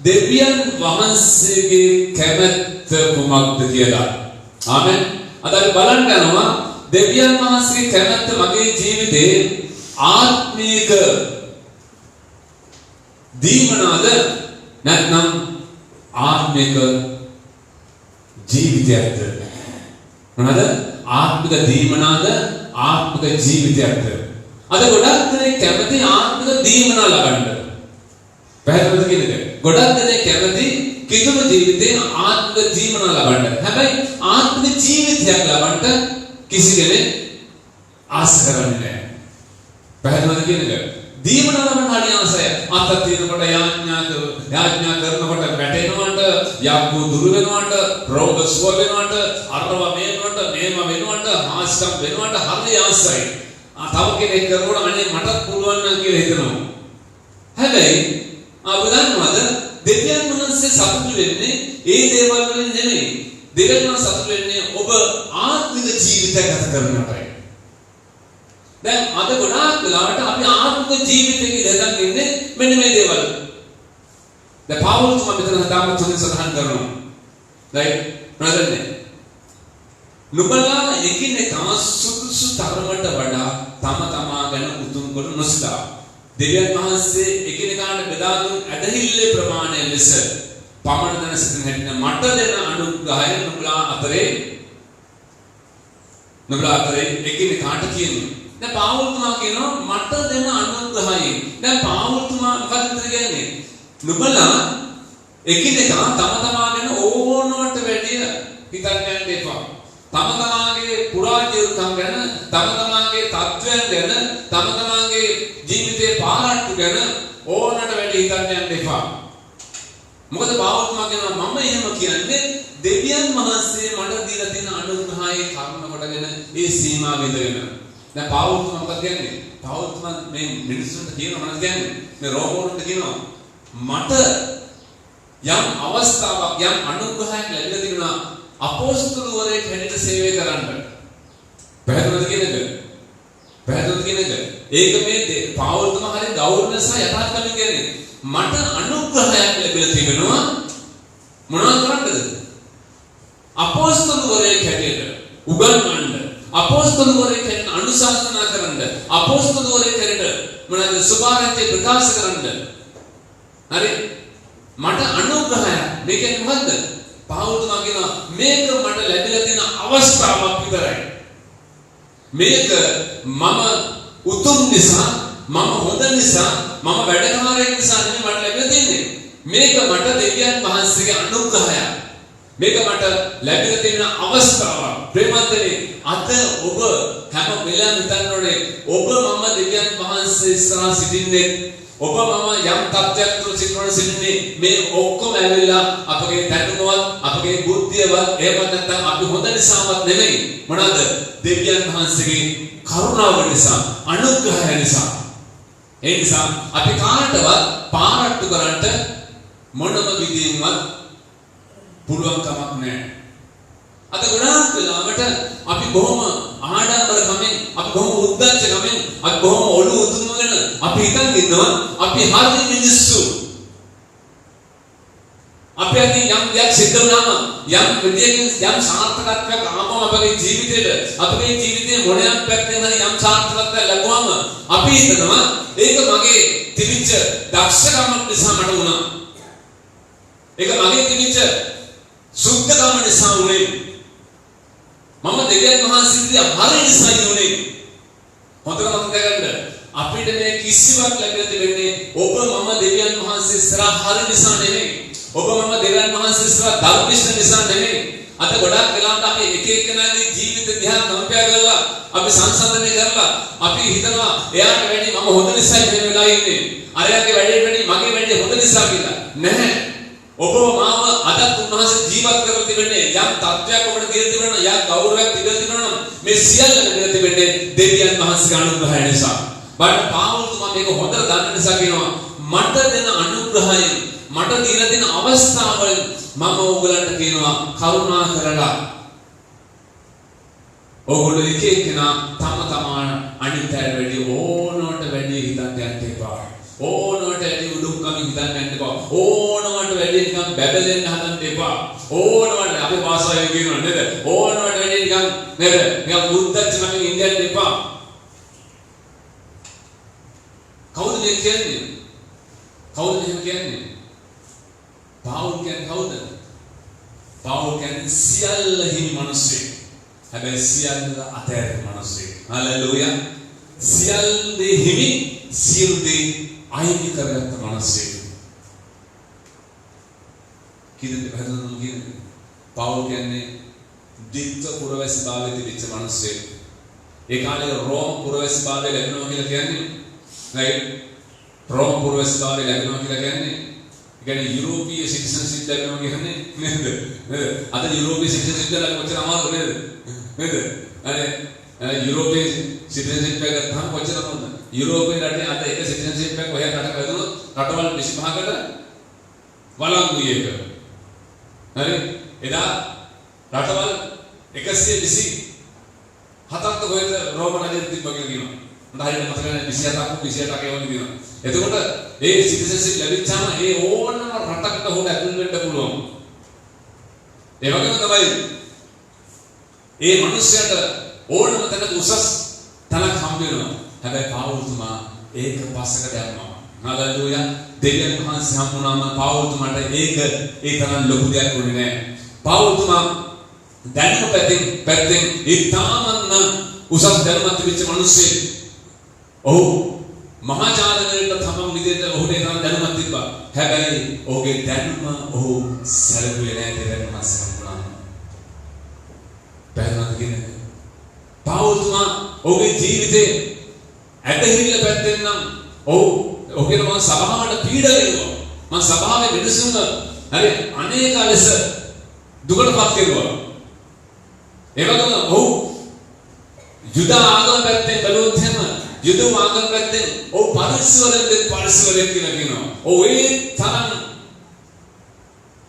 දෙවියන් වහන්සේගේ කැමැත්ත කුමක්ද කියලා. ආමෙන්. අද අපි බලන්න යනවා දෙවියන් වහන්සේගේ කැමැත්ත මගේ ජීවිතේ ආත්මීක දීමනාද නැත්නම් ආත්මික ජීවිතයක්ද? මොනවාද? ආත්මික දීමනාද ආත්මික ජීවිතයක්ද? අද ගොඩක් දෙනෙක් කැමති ආත්මික දීමනා ලබන්න. පැහැදිලිද කියන එක? ගොඩක් දෙනෙක් කැමති කිතුණු ජීවිතේ ආත්ම ජීවන ලබන්න. හැබැයි ආත්ම ජීවිතයක් ලබන්න කිසි කෙනෙක් ආස කරන්නේ නැහැ. පැහැදිලිද කියන එක? දීවන ලබන්න හරි ආසය. අත තියෙනකොට යාඥා කරනකොට වැටෙනවට, යක්කු දුරු වෙනවට, රෝග සුව වෙනවට, අරව මේනවට, මේව වෙනවට, ආස්කම් වෙනවට හරි ආසයි. තව කෙනෙක් කරනකොට අනේ මටත් පුළුවන් නම් කියලා හිතනවා. හැබැයි ඔබ දන්නවද දෙවියන් වහන්සේ සතුටු වෙන්නේ ඒ දේවල් වලින් නෙමෙයි. දෙවියන් වහන්සේ සතුටු වෙන්නේ ඔබ ආත්මික ජීවිතයක් ගත කරනකොටයි. දැන් අද ගොඩාක් වෙලාවට අපි ආත්මික ජීවිතයක ඉඳන් ඉන්නේ මෙන්න මේ දේවල්. දැන් පාවුල් තුමා මෙතන තාම තුලින් සඳහන් කරනවා. right brother නුඹලා එකිනෙකා සුදුසු තරමට වඩා තම තමා ගැන උතුම් කොට නොසිතා දෙවියන් වහන්සේ එකිනෙකාට බෙදා දුන් ඇදහිල්ලේ ප්‍රමාණය ලෙස පමණ දන සිටින හැටින මට දෙන අනුග්‍රහය නුඹලා අතරේ එකිනෙකාට කියනවා. දැන් පාවුල් තුමා කියනවා මට දෙන අනුග්‍රහය. දැන් පාවුල් තුමා මොකද කියන්නේ? නුඹලා එකිනෙකා තම තමා ගැන ඕනවට වැඩිය හිතන්න යන්න එපා. තම තමාගේ පුරාජීවිතම් ගැන, තම තමාගේ තත්වයන් ගැන, තම තමාගේ ජීවිතේ පාරට්ටු ගැන ඕනට වැඩි හිතන්න යන්න එපා. මොකද පාවුල් තුමා කියනවා මම එහෙම කියන්නේ දෙවියන් වහන්සේ මට දීලා තියෙන අනුග්‍රහයේ කර්ම කොටගෙන ඒ සීමා විඳගෙන. දැන් පාවුල් තුමා මොකද කියන්නේ? පාවුල් තුමා මේ මිනිස්සුන්ට කියනවා මොනවද කියන්නේ? මේ රෝමෝන්ට කියනවා මට යම් අවස්ථාවක් යම් අනුග්‍රහයක් ලැබිලා තිබුණා අපොස්තලවරයෙක් හැටියට සේවය කරන්න. පැහැදිලිද කියන එක? පැහැදිලිද කියන එක? ඒක මේ පාවුල් තුමා හරිය ගෞරවන සහ යථාර්ථකම කියන්නේ මට අනුග්‍රහයක් ලැබිලා තිබෙනවා මොනවද කරන්නද? අපොස්තලවරයෙක් හැටියට උගන්වන්න, අපොස්තලවරයෙක් හැටියට අනුශාසනා කරන්න, අපොස්තලවරයෙක් හැටියට මොනවද සුභාරංචි ප්‍රකාශ කරන්න. හරි මට අනුග්‍රහය මේ කියන්නේ මොකද්ද? පාවුල් තුමා කියනවා මේක මට ලැබිලා තියෙන අවස්ථාවක් විතරයි. මේක මම උතුම් නිසා, මම හොඳ නිසා, මම වැඩකාරයෙක් නිසා නෙමෙයි මට ලැබිලා තියෙන්නේ. මේක මට දෙවියන් වහන්සේගේ අනුග්‍රහයක්. මේක මට ලැබිලා තියෙන අවස්ථාවක්. ප්‍රේමන්තනේ අද ඔබ හැම වෙලාවෙම හිතන්න ඕනේ ඔබ මම දෙවියන් වහන්සේ ඉස්සරහා සිටින්නේ ඔබ මම යම් තත්ත්වයක් තුළ සිටින්නේ මේ ඔක්කොම ඇවිල්ලා අපගේ දැනුමවත් අපගේ බුද්ධියවත් එහෙම නැත්නම් අපි හොඳ නිසාවත් නෙමෙයි. මොනවාද? දෙවියන් වහන්සේගේ කරුණාව නිසා, අනුග්‍රහය නිසා. ඒ නිසා අපි කාටවත් පාරට්ටු කරන්න මොනම විදියෙන්වත් පුළුවන් කමක් නැහැ. අද ගොඩාක් වෙලාවට අපි බොහොම ආඩම්බරකමින්, අපි බොහොම උද්දච්චකමින්, අපි බොහොම ඔළුව උතුම්ගෙන අපි හිතන් ඉන්නවා අපි හරි මිනිස්සු. අපි අද යම් දෙයක් සිද්ධ වුණාම යම් විදියකින් යම් සාර්ථකත්වයක් ආවම අපේ ජීවිතේ මොනයක් පැත්තෙන් හරි යම් සාර්ථකත්වයක් ලැබුවම අපි හිතනවා ඒක මගේ තිබිච්ච දක්ෂකම නිසා මට වුණා. ඒක මගේ තිබිච්ච සුද්ධකම නිසා වුණේ. මම දෙවියන් වහන්සේගේ හරි නිසා වුණේ. හොඳට මතක ගන්න. අපිට මේ කිසිවක් ලැබෙලා තිබෙන්නේ ඔබ මම දෙවියන් වහන්සේ ඉස්සරහා හරි නිසා නෙමෙයි. ඔබ මම දෙවියන් වහන්සේ ඉස්සරහා ධර්මිෂ්ඨ නිසා නෙමෙයි. අද ගොඩක් වෙලාවට අපි එක එකනාගේ ජීවිත දිහා කම්පයා කරලා අපි සංසන්දනය කරලා අපි හිතනවා එයාට වැඩි මම හොඳ නිසා මේ වෙලාවේ ඉන්නේ. අරයාගේ වැඩි මගේ වැඩි හොඳ නිසා කියලා. නැහැ. ඔබ මාව අදත් උන්වහන්සේ ජීවත් කරලා තිබෙන්නේ යම් තත්වයක් ඔබට දීලා තිබෙනවා යම් ගෞරවයක් දීලා තිබෙනවා මේ සියල්ල දීලා තිබෙන්නේ දෙවියන් වහන්සේගේ අනුග්‍රහය නිසා. බට පාවුල් තුමා මේක හොඳට දන්න නිසා කියනවා මට දෙන අනුග්‍රහයෙන් මට දීලා දෙන අවස්ථාවවල මම ඕගලන්ට කියනවා කරුණා කරලා ඕගොල්ලෝ එක එකනා තම තමා අනිත්‍යයට වැඩි ඕනකට වැඩි හිතන්න යන්න එපා. ඕනකට වැඩි උඩුම්කම හිතන්න යන්න එපා. ඕනකට වැඩි නිකන් බැබලෙන්න හදන්න එපා. ඕනකට අපි භාෂාවෙන් කියනවා නේද? ඕනකට වැඩි නිකන් නේද? නිකන් බුද්ධච්චකමින් ඉන්න යන්න එපා. කවුද මේ කියන්නේ? කවුද මේ කියන්නේ? පාවුල් කියන්නේ කවුද? පාවුල් කියන්නේ සියල්ල හිමි මිනිස්සෙක්. හැබැයි සියල්ල අතෑරින මිනිස්සෙක්. හලෙලූයා. සියල්ල හිමි සියලු දේ අයිති කරගත්ත මිනිස්සෙක්. කීයද පැහැදිලිවම කියන්නේ? පවුල් කියන්නේ දිත්ත පුරවැසි භාවයේ තිබිච්ච මිනිස්සෙක්. ඒ කාලේ රෝම පුරවැසි භාවය ලැබෙනවා කියලා කියන්නේ right රෝම පුරවැසි භාවය ලැබෙනවා කියලා කියන්නේ යුරෝපීය සිටිසන්ෂිප් ලැබෙනවා කියන්නේ නේද? අද යුරෝපීය සිටිසන්ෂිප් ලැබෙන්න කොච්චර අමාරුද නේද? නේද? යුරෝපීය සිටිසන්ෂිප් එක ගත්තම කොච්චර අමාරුද? යුරෝපීය රටේ අද එක සිටිසන්ෂිප් එකක් ඔය රටක වැදුනොත් රටවල් 25කට වළංගුයි එක. හරි? එදා රටවල් 127ක් කොහෙද රෝම රජෙත් තිබ්බ කියලා කියනවා. මට හරියට මතක නැහැ 27ක් ඒ වගේ දිනවා. එතකොට ඒ සිටිසන්ෂිප් ලැබිච්චාම ඒ ඕනම රටකට හොට ඇතුල් වෙන්න පුළුවන්. ඒ වගේම තමයි ඒ මිනිස්සුන්ට ඕනම තැනක උසස් තැනක් හම්බ වෙනවා. හැබැයි පාවුල්තුමා ඒක පස්සකට යනවා. හalleluya. දෙවියන් වහන්සේ හම්බුනාම පාවුල්තුමාට ඒක ඒ තරම් ලොකු දෙයක් වුණේ නැහැ. පාවුල්තුමා දැනුම පැත්තෙන් ඉතාමත්ම උසස් දැනුමක් තිබිච්ච මිනිස්සෙක්. ඔව් මහාචාර්යවරුන්ට තමන් විදිහට ඔහුට ඒ තරම් දැනුමක් තිබ්බා. හැබැයි ඔහුගේ දැනුම ඔහු සැලකුවේ නැහැ දෙවියන් වහන්සේ හම්බුනාම. පැහැදිලිද කියන්නේ? පාවුල්තුමා ඔහුගේ ජීවිතේ ඇදහිල්ල පැත්තෙන් නම් ඔහුගේ මම සභාවට පීඩා දෙනවා. මම සභාවේ මිනිසුන්ව හරි අනේක ලෙස දුකටපත් කෙරුවා. ඒ වගේම ඔහු යුද ආගම පැත්තෙන් බලුවොත් එහෙම යුද ආගම පැත්තෙන් ඔහු පරිසවරෙන් කියලා කියනවා. ඔහු ඒ තරම්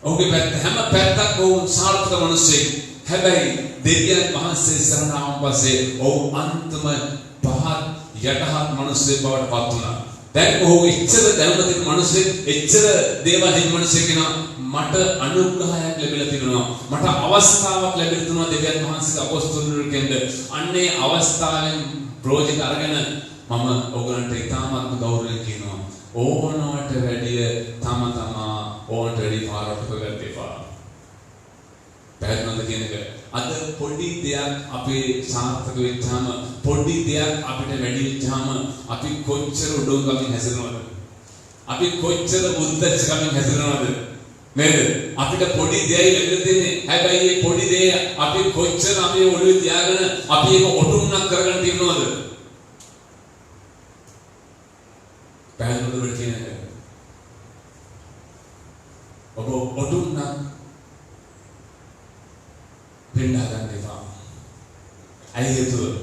ඔහුගේ පැත්ත හැම පැත්තක් ඔහු සාර්ථක මිනිසෙක්. හැබැයි දෙවියන් වහන්සේ සරණ ආවන් පස්සේ ඔහු අන්තිම පහත් යටහත් මිනිසෙක් බවට පත් වුණා. දැන් ඔහු එච්චර දැනුම තියෙන මිනිසෙක් එච්චර දේවල් හිමි මිනිසෙක් කෙනා මට අනුග්‍රහයක් ලැබිලා තිබෙනවා. මට අවස්ථාවක් ලැබිලා තිබුණා දෙවියන් වහන්සේගේ අපොස්තලුන්ගෙන්. අන්නේ අවස්ථාවෙන් ප්‍රොජෙක්ට් අරගෙන මම ඔයගලන්ට ඉතාමත්ම ගෞරවයෙන් කියනවා. ඕනවට වැඩිය තමා ඕනට වැඩි පාරට ගන්න එපා. පැහැදිලිද කියන එක? අද පොඩි දෙයක් අපේ සාර්ථක වෙච්චාම පොඩි දෙයක් අපිට වැඩි වෙච්චාම අපි කොච්චර උඩඟමින් හැසිරෙනවද? අපි කොච්චර උද්දච්චකමින් හැසිරෙනවද? නේද? අපිට පොඩි දෙයයි ලැබෙලා තියෙන්නේ. හැබැයි මේ පොඩි දෙය අපි කොච්චර අපේ ඔළුවේ තියාගෙන අපි ඒක ඔටුන්නක් කරගෙන තියනවද? පැහැදිලිද කියන එක? ඔබ ඔටුන්නක් පෙන්නා ගන්න එපා. අයියතු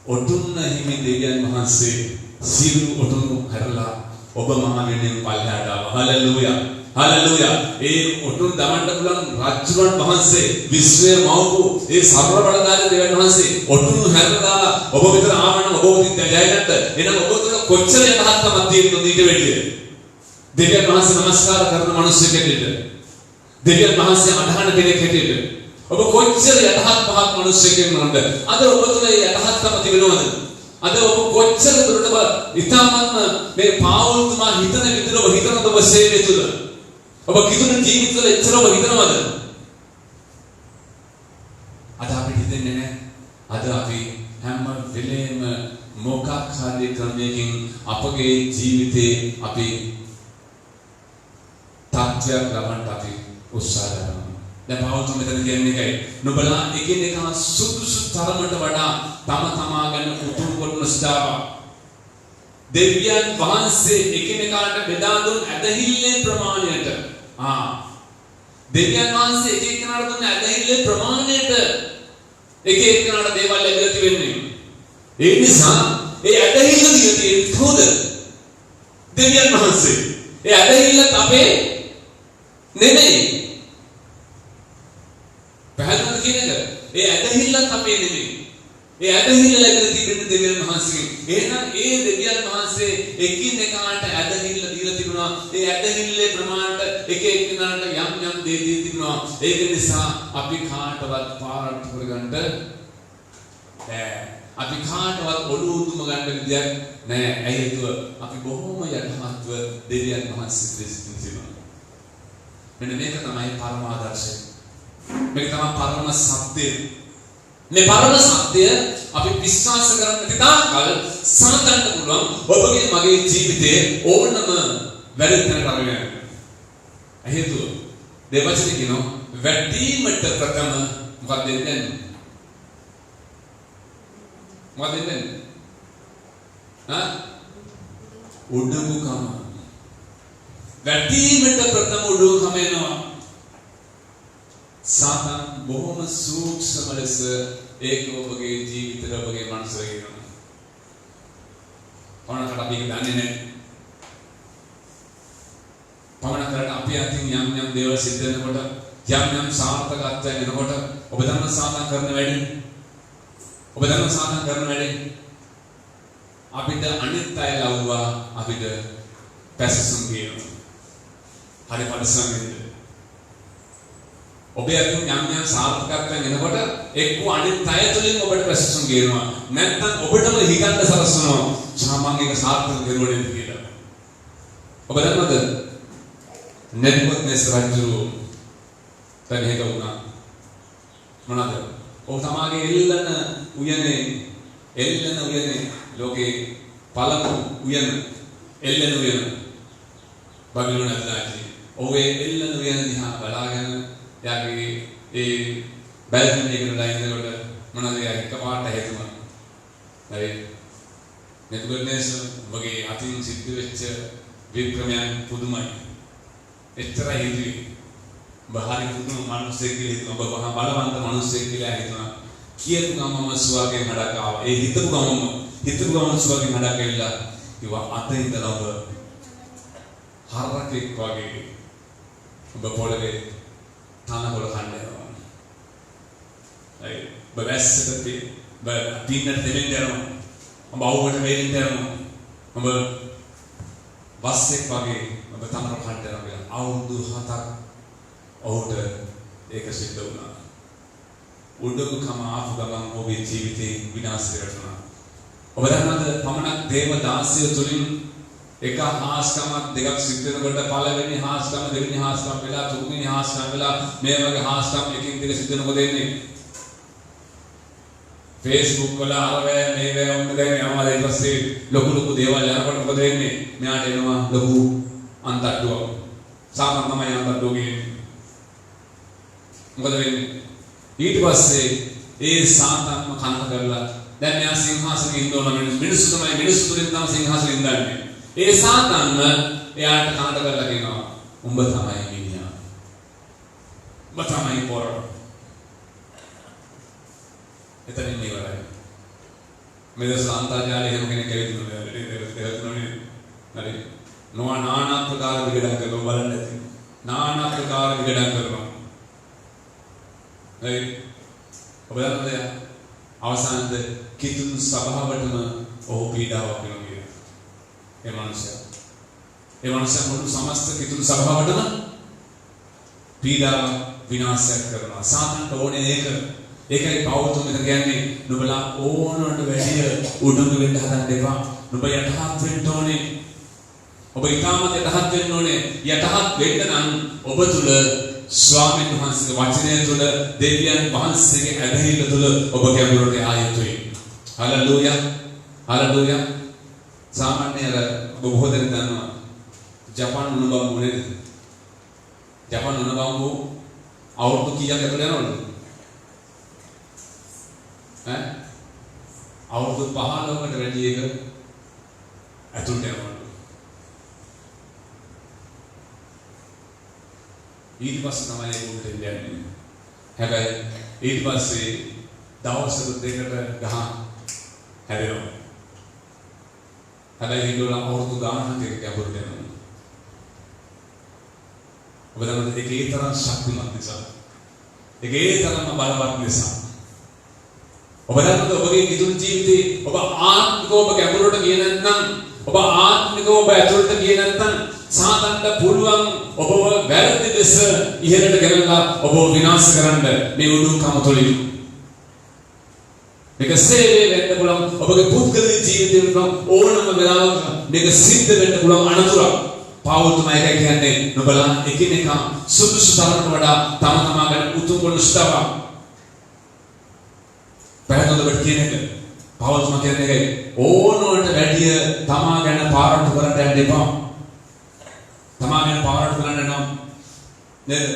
ඔටුන්න හිමි දෙවියන් වහන්සේ සියලු ඔටුන්නු කරලා ඔබ මහා වෙනින් පල්ලයට ආවා. හalleluya. හalleluya. ඒ ඔටුන් දමන්න පුළුවන් රජුන් වහන්සේ විශ්වයේ මවපු ඒ සර්ව බලධාරී දෙවියන් වහන්සේ ඔටුන් හැරලා ඔබ විතර ආවනම් ඔබ උදින් ජයගත්ත. එහෙනම් ඔබ තුළ කොච්චර යහපත්කමක් තියෙනවද ඊට වැඩිය? දෙවියන් වහන්සේ නමස්කාර කරන මිනිස්සෙක් හැටියට. දෙවියන් වහන්සේ අදහන කෙනෙක් හැටියට. ඔබ කොච්චර යටහත් පහත් මිනිස්සෙක් වෙනවද? අද ඔබ තුළ යටහත්කම තිබෙනවද? අද ඔබ කොච්චර දුරට ඉතාමත්ම මේ පාවුල්තුමා හිතන විදිහට ඔබ හිතනද ඔබ සේවය තුළ? ඔබ කිතුන ජීවිතවල එච්චර ඔබ හිතනවද? අද අපිට හිතෙන්නේ නැහැ. අද අපි හැම වෙලේම මොකක් හරි ක්‍රමයකින් අපගේ ජීවිතේ අපි තත්ත්වයක් ලබන්න අපි උත්සාහ කරනවා. දැන් පාවුල්තුමා මෙතන කියන්නේ එකයි. නුඹලා එකිනෙකා සුදුසු තරමට වඩා තම තමා ගැන උතුම් කරන ස්ථාව. දෙවියන් වහන්සේ එකිනෙකාට බෙදා දුන් ඇදහිල්ලේ ප්‍රමාණයට දෙවියන් වහන්සේ එක එක්කෙනාට දුන්න ඇදහිල්ලේ ප්‍රමාණයට එක එක්කෙනාට දේවල් ලැබිලා තිබෙන්නේ. ඒ නිසා ඒ ඇදහිල්ල දිග තියෙන්නේ කොහොමද? දෙවියන් වහන්සේ. ඒ ඇදහිල්ලත් අපේ නෙමෙයි. පැහැදිලිද කියන එක? ඒ ඇදහිල්ලත් අපේ නෙමෙයි. ඒ ඇදහිල්ල ලැබෙලා තිබෙන්නේ දෙවියන් වහන්සේගෙන්. එහෙනම් ඒ දෙවියන් වහන්සේ එකිනෙකාට ඇදහිල්ල දීලා තිබුණා. ඒ ඇදහිල්ලේ ප්‍රමාණයට එක එක්කෙනාට යම් දේ දී තිබුණා. ඒක නිසා අපි කාටවත් පාරට කරගන්න බෑ. අපි කාටවත් ඔළුව උදුම ගන්න විදියක් නෑ. ඒ හේතුව අපි බොහොම යටහත්ව දෙවියන් වහන්සේ දෙසින් සිටිනවා. මෙන්න මේක තමයි පරමාදර්ශය. මේක තමයි පරම සත්‍යය. මේ පරම සත්‍යය අපි විශ්වාස කරන්න තිතාකල් සාතන්ට පුළුවන් ඔබගේ මගේ ජීවිතයේ ඕනම වැරදි තැනකට අරගෙන යන්න. හේතුව දෙවචන කියනවා වැඩිමට ප්‍රථම මොකක්ද දෙන්නේ? මොකක්ද දෙන්නේ? උඩඟුකම. වැඩිමට ප්‍රථම උඩඟුකම එනවා. සාතන් බොහොම සූක්ෂම ලෙස ඒක ඔබගේ ජීවිතේ ඔබගේ මනසේ ගිරනවා. පවණකට අපි ඒක දන්නේ නැහැ. පවණකට අපි අතින් යම් දේවල් සිද්ධ වෙනකොට යම් සාර්ථකත්වයන් එනකොට ඔබ දන්න සාතන් කරන වැඩි. ඔබ දන්න සාතන් කරන වැඩි. අපිට අනිත් අය ලව්වා අපිට පැසසුම් කියනවා. හරි පරිස්සම් වෙන්න. ඔබේ අතින් යම් සාර්ථකත්වයන් එනකොට එක්ක අනිත් අය තුලින් ඔබට පැසසුම් කියනවා. නැත්නම් ඔබටම හිතන්න සලස්වනවා. මම ඒක සාර්ථක කරුවනේ කියලා. ඔබ දන්නවද? නෙබුකද්නෙසර් රජු තනියක වුණා. මොනවාද? ඔහු තමාගේ එල්ලන උයනේ ලෝකේ පළමු එල්ලන උයන බබිලෝන ඇතුළේ. ඔහු එල්ලන උයන දිහා බලාගෙන යාගේ ඒ බැල්කනි එකට ලයින්නකොට මොනවද යාගේ කපාට හේතුව. හරි. නෙබුකද්නෙසර් වගේ අතින් සිද්ධ වෙච්ච වික්‍රමයන් පුදුමයි. එච්චරයි හිතුවේ. බහරි පුදුම මිනිස්සෙක් කියලා හිතුවා. ඔබ වහා බලවන්ත මිනිස්සෙක් කියලා හිතුවා. කියපු ගමම සුවගේ හඩක් ආවා. ඒ හිතපු ගමම සුවගේ හඩක් ඇවිල්ලා කිව්වා අත ඉඳලා ඔබ හරකෙක් වගේ ඔබ පොළවේ තනකොළ කන්න යනවා. ඒ බවැස්සට පින්නට දෙමින් යනවා. ඔබ අවුවට වෙලින් යනවා. ඔබ බස්සෙක් වගේ ඔබ තනකොළ කන්න යනවා. අවුරුදු 7ක් ඔහුට ඒක සිද්ධ වුණා. උඩඟුකම ආපු ගමන් ඔබේ ජීවිතේ විනාශයට වුණා. ඔබ දන්නවද පමණක් දේව දාසිය තුලින් එක හාස්කමක් දෙකක් සිද්ධ වෙනකොට පළවෙනි හාස්කම දෙවෙනි හාස්කම වෙලා තුන්වෙනි හාස්කම වෙලා මේ වගේ හාස්කම් එකින් එක සිද්ධ වෙනකොට එන්නේ Facebook වල අරවැය මේවැය වුණ දැන් යනවා ඊට පස්සේ ලොකු දේවල් යනකොට මොකද වෙන්නේ? මෙයාට එනවා ලොකු අන්තට්ටුවක්. සාමාන්‍ය තමයි අන්තට්ටුව කියන්නේ. මොකද වෙන්නේ? ඊට පස්සේ ඒ සාතන්ම කනක කරලා දැන් මෙයා සිංහාසනෙ ඉන්නවම මිනිස්සු තුලින් තමයි සිංහාසනෙ ඉඳන්නේ. ඒ සාතන්ම එයාට කනක කරලා කියනවා උඹ තමයි මිනිහා. උඹ තමයි පොර. එතනින් ඉවරයි. මෙදස අන්තර්ජාලය හැම කෙනෙක් ඇවිදිනවා. හරි. නානා ප්‍රකාර විගඩම් කරනවා බලන්න ඇති. නානා ප්‍රකාර විගඩම් කරනවා. හරි. ඔබ දන්නවද අවසානයේ කිතුණු සභාවටම ඔහු පීඩාවක් වෙනවා. ඒ මනුස්සයා මුළු සමස්ත කිතුණු සභාවටම පීඩාව විනාශයක් කරනවා. සාතන්ට ඕනේ ඒකයි පෞතුම කියන්නේ නුඹලා ඕනකට වැඩිය උඩඟු වෙන්න හදන්න එපා. නුඹ යටහත් වෙන්න ඕනේ. ඔබ ඊටමත් යටහත් වෙන්න ඕනේ. යටහත් වෙන්න නම් ඔබ තුල ස්වාමීන් වහන්සේගේ වචනය තුළ දෙවියන් වහන්සේගේ ඇදහිල්ල තුළ ඔබ ගැඹුරට ආ යුතුයි. හලෙලූයා. හලෙලූයා. සාමාන්‍ය අර බොහෝ දෙනෙක් දන්නවා ජපාන් උණුබම්බු නේද? ජපාන් උණුබම්බු අවුරුදු කීයක් ඇතුළත යනවද? අවුරුදු 15කට වැඩි එක ඇතුළත යනවා. ඊට පස්සේ තමයි ඒක උඩට යන්නේ. හැබැයි ඊට පස්සේ දවස් දෙකකට ගහ හැදෙනවා. හැබැයි ඒගොල්ලෝ අවුරුදු ගානක් එක ගැඹුරට යනවා. ඔබ දන්නවද ඒකේ තරම් ශක්තිමත් නිසා. ඒකේ තරම් බලවත් නිසා. ඔබ දන්නවද ඔබගේ කිතුණු ජීවිතේ ඔබ ආත්මිකව ඔබ ගැඹුරට ගියේ නැත්නම් ඔබ ආත්මිකව ඔබ ඇතුළට ගියේ නැත්නම් සාතන්ට පුළුවන් ඔබව වැරදි ලෙස ඉහළට ගෙනලා ඔබව විනාශ කරන්න මේ උඩුකම තුලින්. මේක සේවය වෙන්න පුළුවන් ඔබගේ පුද්ගලික ජීවිතේ ඕනම වෙලාවක මේක සිද්ධ වෙන්න පුළුවන් අනතුරක්. පවුල් තමයි එක කියන්නේ නුඹලා එකිනෙකා සුදුසු තරමට වඩා තම තමා ගැන උතුම් වන ස්ථාව. පැහැදිලිවද කියන එක? පවුල් තමයි කියන්නේ ඕනෝට වැඩිය තමා ගැන පාරට කරන්න යන්න එපා. තමා ගැන පාරට කරන්න නම් නේද?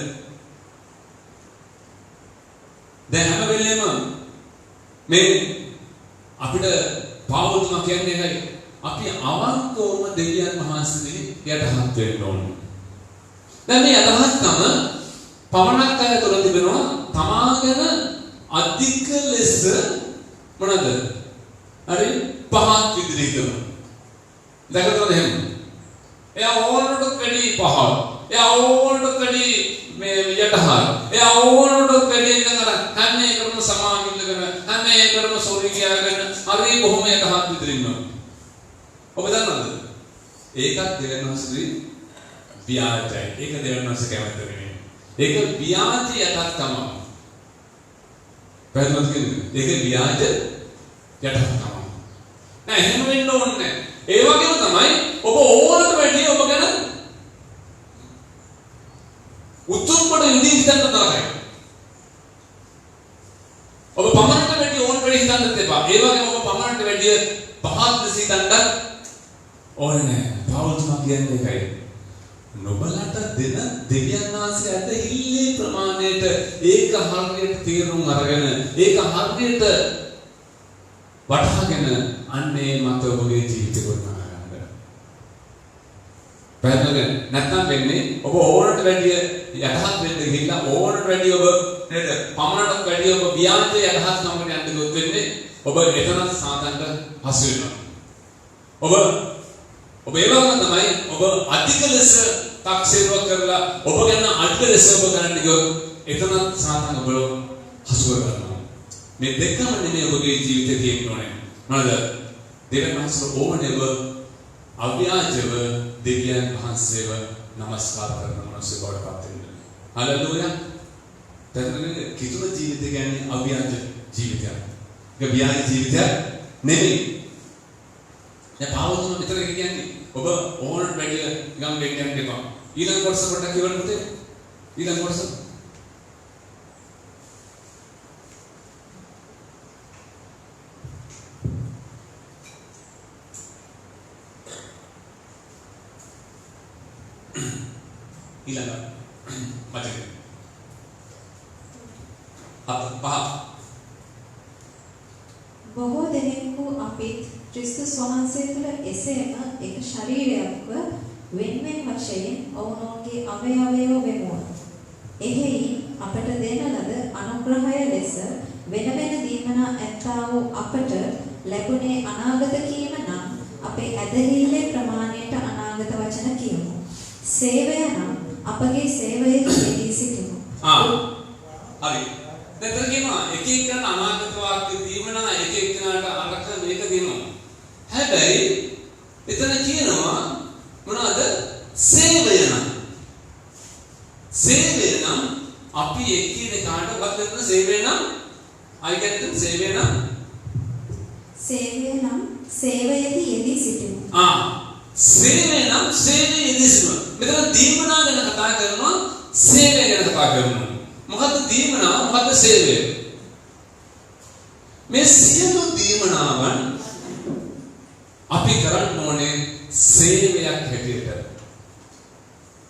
වෙලේම මේ අපිට පාවුතුමා කියන්නේ ඒකයි. අපි අවංකවම දෙවියන් වහන්සේගේ යටහත් වෙන්න ඕනේ. දැන් මේ යටහත්කම පවණක් අය තුළ තිබෙනවා තමාගෙන අධික ලෙස මොනද? හරි පහත් විදිහට. දැකගන්න එහෙම. එයා ඕනකට වැඩි පහත්. එයා ඕනකට වැඩි මේ යටහත්. එයා ඕනකට වැඩි ඉඳලා හැම එකම සමාන ඉඳගෙන හැම එකම සෝරි කියාගෙන හරි කොහොම යටහත් විදිහට ඉන්නවා. ඔබ දන්නවද? ඒකත් දෙවියන් වහන්සේගේ ව්‍යාජයි. ඒක දෙවියන් වහන්සේ කැමති නෙමෙයි. ඒක ව්‍යාජ යටත්කම. පැහැදිලිවද කියන්නේ? ඒක ව්‍යාජ යටත්කම. නෑ එහෙම වෙන්න ඕනේ නෑ. ඒ වගේම තමයි ඔබ ඕනට වැඩි ඔබ ගැන උතුම්කට ඉඳී හිතන්න තරයි. ඔබ පමණට වැඩි ඕනට වැඩි හිතන්නත් එපා. ඒ වගේම ඔබ පමණට වැඩි පහත් සිතන්නත් ඕනේ නෑ. පාවුතුමා කියන්නේ ඒකයි. නොබලට දෙන දෙවියන් වහන්සේ ඇත ඉල්ලේ ප්‍රමාණයට ඒක හරියට තීරුම් අරගෙන ඒක හරියට වටහාගෙන අන්නේ මත ඔබගේ ජීවිතේ ගොඩනගා ගන්න. පැහැදිලිද? නැත්නම් වෙන්නේ ඔබ ඕනට වැඩි යටහත් වෙන්න ගිහිල්ලා ඕනට වැඩි ඔබ නේද? පමණට වැඩි ඔබ ව්‍යාජ යටහත් කමකට යන්න ගියොත් වෙන්නේ ඔබ එතන සාතන්ට හසු වෙනවා. ඔබ ඒ වගේම තමයි ඔබ අධික ලෙස තාක්ෂේරුවක් කරලා ඔබ ගැන අධික ලෙස ඔබ කරන්න ගියොත් එතන සාතන් ඔබව හසු කරනවා. මේ දෙකම නෙමෙයි ඔබගේ ජීවිතේ තියෙන්න ඕනේ. මොනවාද? දෙවියන් වහන්සේ ඕනේ ඔබ අව්‍යාජව දෙවියන් වහන්සේව නමස්කාර කරන මනස බවට පත් වෙන්න. හලෙලූයා. දැන් කිතුන ජීවිතය කියන්නේ අව්‍යාජ ජීවිතයක්. ඒක ව්‍යාජ ජීවිතයක් නෙමෙයි. දැන් පාවතුම විතර කියන්නේ ඔබ ඕනට වැඩි ගම් වෙන්න එපා. ඊළඟ කොටස පොඩ්ඩක් කියවන්න පුතේ. ඊළඟ කොටස. ඊළඟ මතක. බොහෝ දෙනෙකු අපිත් ක්‍රිස්තුස් වහන්සේ තුළ එසේම එක ශරීරයක්ව වෙන්වෙන් වශයෙන් ඔවුන්ගේ අවයවයෝ වෙමුව. එහෙයි අපට දෙන ලද අනුග්‍රහය ලෙස වෙන වෙන දීමනා ඇත්තා වූ අපට ලැබුණේ අනාගත කීම නම් අපේ ඇදහිල්ලේ ප්‍රමාණයට අනාගත වචන කියමු. සේවය නම් අපගේ සේවයේ යෙදී සිටිමු. හරි. දැන් කියනවා එක එකන අනාගත වාක්‍ය දීමනා එක එකනට අරක මේක දෙනවා. හැබැයි එතන කියනවා මොනවද? සේවය නම්. සේවය නම් අපි එකිනෙකාට වත් කරන සේවය නම් අයිකෙන් සේවය නම් සේවයේදී යෙදී සිටිමු. සේවය නම් සේවයේ යෙදී සිටිමු. මෙතන දීමනා ගැන කතා කරනවා, සේවය ගැන කතා කරනවා. මොකද්ද දීමනා? මොකද්ද සේවය? මේ සියලු දීමනාවන් අපි කරන්න ඕනේ සේවයක් හැටියට.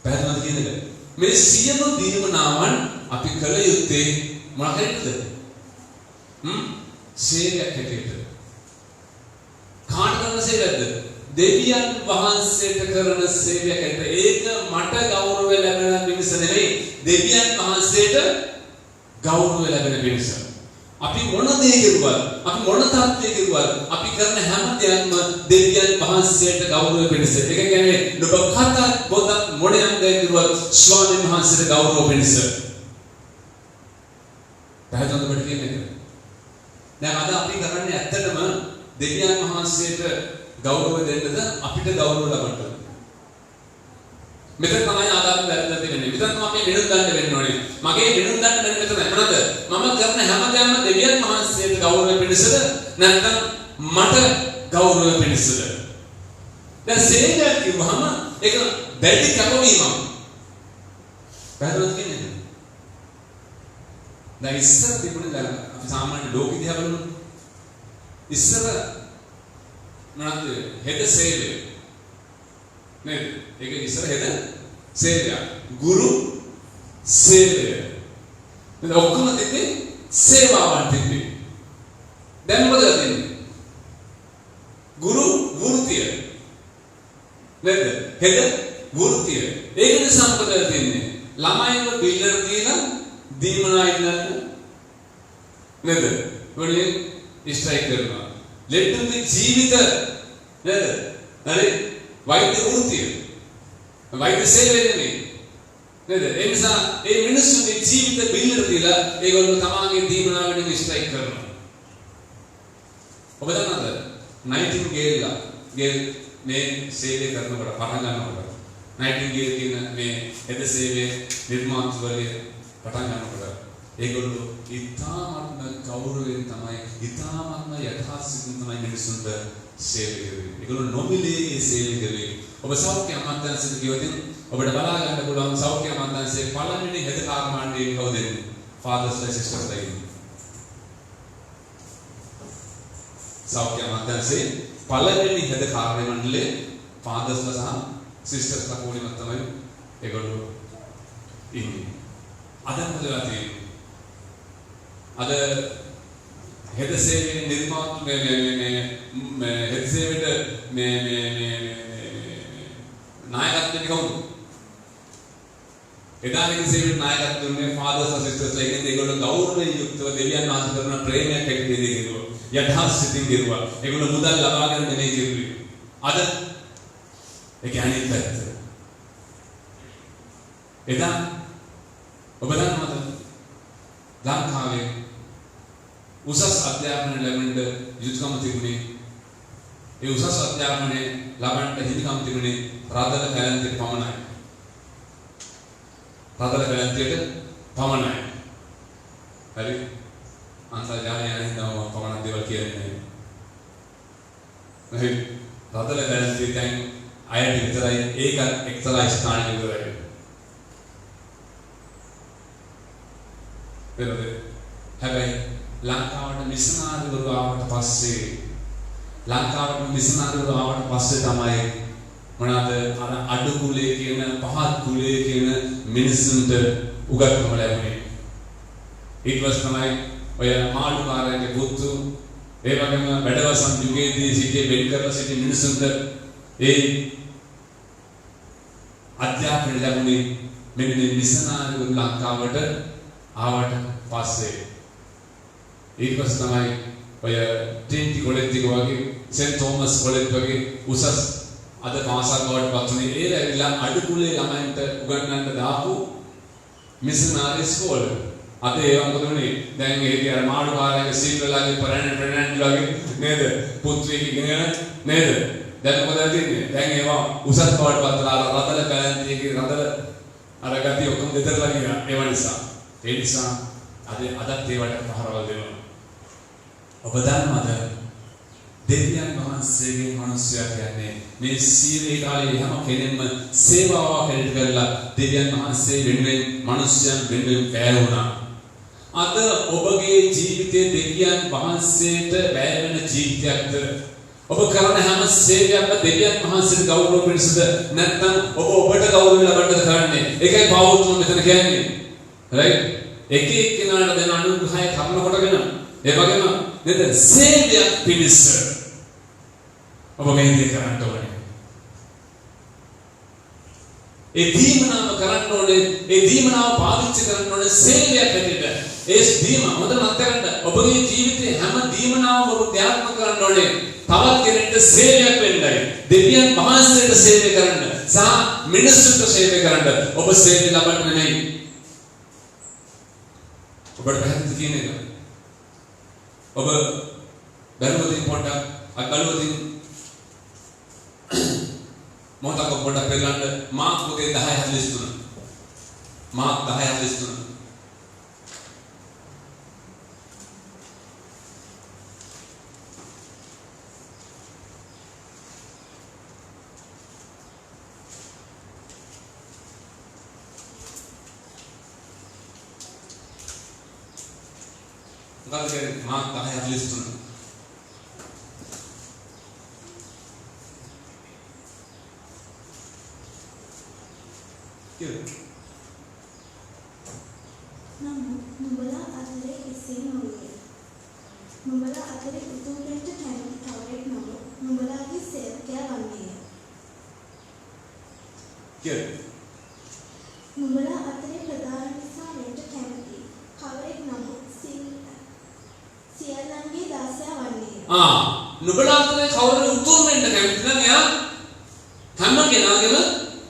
පැහැදිලිද කියන්නේ? මේ සියලු දීමනාවන් අපි කළ යුත්තේ මොකක්ද? සේවයක් හැටියට. කාට කරන සේවයක්ද? දෙවියන් වහන්සේට කරන සේවයක් හැටියට. ඒක මට ගෞරවය ලැබෙන පිණිස නෙවෙයි. දෙවියන් වහන්සේට ගෞරවය ලැබෙන පිණිස. අපි මොන දේ කරුවත්, අපි මොන තාත්වයේ කරුවත්, අපි කරන හැම දෙයක්ම දෙවියන් වහන්සේට ගෞරවය පිණිස. ඒක කියන්නේ ඔබ කතා පොත මොණයන් දෙයක් කරුවත් ස්වාමීන් වහන්සේට ගෞරව පිණිස. පැහැදිලිද මට කියන්නේ? දැන් අද අපි කරන්නේ ඇත්තටම දෙවියන් වහන්සේට ගෞරව දෙන්නද අපිට ගෞරව ලබන්නද? මෙතන තමයි ආදාන වැරද්දක් තියෙන්නේ. මෙතන තමයි අපි වෙනුම් ගන්න වෙන්න ඕනේ. මගේ වෙනුම් ගන්න බැරි මෙතන මොනවද? මම කරන හැම දෙයක්ම දෙවියන් වහන්සේට ගෞරවය පිණිසද නැත්නම් මට ගෞරවය පිණිසද? දැන් සේවය කිව්වහම ඒක දැඩි කැපවීමක්. පැහැදිලිද කියන්නේ? දැන් ඉස්සර තිබුණේ දැන් අපි සාමාන්‍ය ලෝක ඉතිහාස බලමු. ඉස්සර මොනවද? හෙද සේවය. නේද? ඒක ඉස්සර හෙද සේවය. ගුරු සේවය. දැන් ඔක්කොම තිබ්බේ සේවාවන් තිබ්බේ. දැන් මොකද තියෙන්නේ? ගුරු වෘත්තිය. නේද? හෙද වෘත්තිය. ඒක නිසා මොකද තියෙන්නේ? ළමයින්ව බිල්ලර දීලා දීමනා ඉන්නන්න නේද? වලින් ස්ට්‍රයික් කරනවා. ලෙඩුන්ගේ ජීවිත නේද? හරි වෛද්‍ය වෘත්තිය. වෛද්‍ය සේවය නෙමෙයි. නේද? ඒ නිසා ඒ මිනිස්සුන්ගේ ජීවිත බිල්ලර දීලා ඒගොල්ලෝ තමාගේ දීමනා වෙනින් ස්ට්‍රයික් කරනවා. ඔබ දන්නවද? නයිටින්ගේල් මේ සේවය කරනකොට පටන් ගන්නකොට නයිටින්ගේල් කියන මේ හෙද සේවයේ නිර්මාතෘවලිය පටන් ගන්නකොට ඒගොල්ලෝ ඉතාමත්ම ගෞරවයෙන් තමයි ඉතාමත්ම යථාර්ථයෙන් තමයි මිනිසුන්ට සේවය කරන්නේ. ඒගොල්ලෝ නොමිලේ සේවය කරන්නේ. ඔබ සෞඛ්‍ය අමාත්‍යාංශයට ගියොත් ඔබට බලා ගන්න පුළුවන් සෞඛ්‍ය අමාත්‍යාංශයේ පළවෙනි හෙද කාර්මාණ්ඩයේ කවුද ඉන්නේ? ෆාදර්ස්ලා සිස්ටර්ස්ලා ඉන්නේ. සෞඛ්‍ය අමාත්‍යාංශයේ පළවෙනි හෙද කාර්ය මණ්ඩලයේ ෆාදර්ස්ලා සහ සිස්ටර්ස්ලා කොහොමද තමයි ඒගොල්ලෝ ඉන්නේ. අද මොකද වෙලා තියෙන්නේ? අද හෙද සේවයේ නිර්මාතෘ මේ හෙද සේවයට නායකත්වයේ කවුද? එදාගේ සේවයට නායකත්වයේ ෆාදර්ස් සිස්ටර්ස්ලා ඉන්නේ. ඒගොල්ලෝ ගෞරවයෙන් යුක්තව දෙවියන් වහන්සේ කරන ප්‍රේමයක් ඇති දෙවියෝ යථාර්ථයෙන් ගෙරුවා. ඒගොල්ලෝ මුදල් ලබාගෙන නෙමෙයි ගෙරුවේ. අද ඒ කියන්නේ පැත්ත. එදා ඔබ දන්නවද? ලංකාවේ උසස් අධ්‍යාපනය ලැබෙන්න යුතුකම තිබුණේ ඒ උසස් අධ්‍යාපනය ලබන්න හිමිකම් තිබුණේ රාදල කැලන්තියට පමණයි. රාදල කැලන්තියට පමණයි. හරි අන්තර්ජාලය යනින්දම පමණක් දේවල් කියන්නේ නැහැ. රාදල කැලන්තිය දැන් අයට විතරයි ඒක එක්තරා ස්ථානයක විතරයි. හැබැයි ලංකාවට මිෂනාරිවරු ආවට පස්සේ තමයි මොනවාද අර අඩු කුලයේ කියන පහත් කුලයේ කියන මිනිස්සුන්ට උගත්කම ලැබුණේ. ඊට පස්සේ තමයි ඔය මාළුකාරයගේ පුතු ඒ වගේම වැඩවසම් යුගයේදී සිටි වෙන් කරලා සිටි මිනිස්සුන්ට ඒ අධ්‍යාපනය ලැබුණේ මෙන්න මේ මිෂනාරිවරු ලංකාවට ආවට පස්සේ. ඊට පස්සේ තමයි ඔය ට්‍රිනිටි කොලෙජ් එක වගේ සෙන්ට් තෝමස් කොලෙජ් වගේ උසස් අද පාසල් වලට පත්ුනේ ඒ ඇවිල්ලා අඩු කුලේ ළමයින්ට උගන්වන්න දාපු මිෂනරි ස්කෝල. අද ඒවා මොකද වුනේ? දැන් ඒකේ අර මාළුකාරයගේ සීල්වලාගේ ප්‍රෙනන්ට් වගේ නේද? පුත්‍රයෙක් ඉගෙන නේද? දැන් මොකද වෙන්නේ? දැන් ඒවා උසස් බවට පත්ලා රතල කැලන්තියේ රතල අර ගතිය ඔක්කොම දෙතරලා ගියා ඒව නිසා. ඒ නිසා අදත් ඒවට පහරවල් දෙනවා. ඔබ දන්නවද දෙවියන් වහන්සේගේ මිනිස්සයා කියන්නේ මේ සීලේ කාලේ හැම කෙනෙක්ම සේවාවක් හැටියට කරලා දෙවියන් වහන්සේ වෙනුවෙන් මිනිස්යන් වෙනුවෙන් පෑරුණා. අද ඔබගේ ජීවිතයේ දෙවියන් වහන්සේට වැය වෙන ජීවිතයක්ද? ඔබ කරන හැම සේවයක්ම දෙවියන් වහන්සේට ගෞරව පිණිසද නැත්නම් ඔබට ගෞරව ලබන්නද කරන්නේ? ඒකයි පෞලුස් මෙතන කියන්නේ. right? එක එක්කෙනාට දෙන අනුග්‍රහය කර්ම කොටගෙන ඒ වගේම නේද සේවයක් පිණිස ඔබ මේ දේ කරන්න ඕනේ. ඒ දීමනාව කරන්න ඕනේ. ඒ දීමනාව පාවිච්චි කරන්න ඕනේ සේවයක් හැටියට. ඒ දීම මොකද මතකන්න ඔබගේ ජීවිතේ හැම දීමනාවම ඔබ ත්‍යාග කරන්න ඕනේ. තවත් කෙනෙක්ට සේවයක් වෙන්නයි. දෙවියන් වහන්සේට සේවය කරන්න සහ මිනිස්සුන්ට සේවය කරන්න. ඔබ සේවය ලබන්න නෙමෙයි. ඔබට පැහැදිලි කියන එක. ඔබ බැලුවොත් පොඩ්ඩක් අගලුවොත් මොහොතක් පොඩ්ඩක් බලන්න මාක් පොතේ 10:43 මාක් 10:43 මොකද කියන්නේ මාක් 10:43 කියලා නමුත් නුඹලා අතරේ එසේ නොවේ. නුඹලා අතරේ උතුම් වෙන්න කැමති කවරෙක් නමුත් නුඹලාගේ සේවකයා වන්නේය. Good. නුඹලා අතරේ ප්‍රධාන නිසා වෙන්න කැමති කවරෙක් නමුත් සියල්ලන්ගේ දාසයා වන්නේය. නුඹලා අතරේ කවුරු උතුම් වෙන්න කැමති නම් එයා හැම කෙනාගේම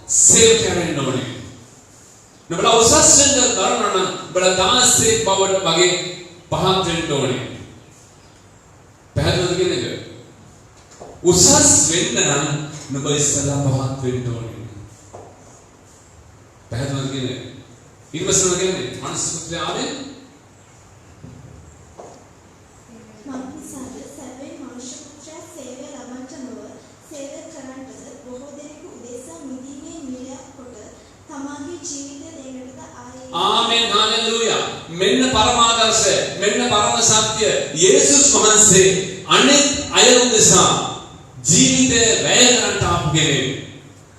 සේවකයා වෙන්න ඕනේ. නුඹලා උසස් වෙන්න කරනවා නම් නුඹලා දාසෙක් බවට වගේ පහත් වෙන්න ඕනේ. පැහැදිලිද කියන්නේ? උසස් වෙන්න නම් නුඹ ඉස්සලා පහත් වෙන්න ඕනේ. පැහැදිලිද කියන්නේ? ඊට පස්සේ කියන්නේ මනසට ආවේ මන්සාර සැබේ මනුෂ්‍ය පුත්‍රයා සේවය ලබන්නට නොව සේවය කරන්නටද බොහෝ දෙනෙකු උදෙසා මිදීමේ මිලයක් කොට තමාගේ ජීවිතය දෙන්නටද ආයේ. ආමෙන් හාලෙලූයා. මෙන්න පරමාදර්ශය, මෙන්න පරම සත්‍ය. යේසුස් වහන්සේ අනෙක් අය උදෙසා ජීවිතය වැය කරන්නට ආපු කෙනෙක්.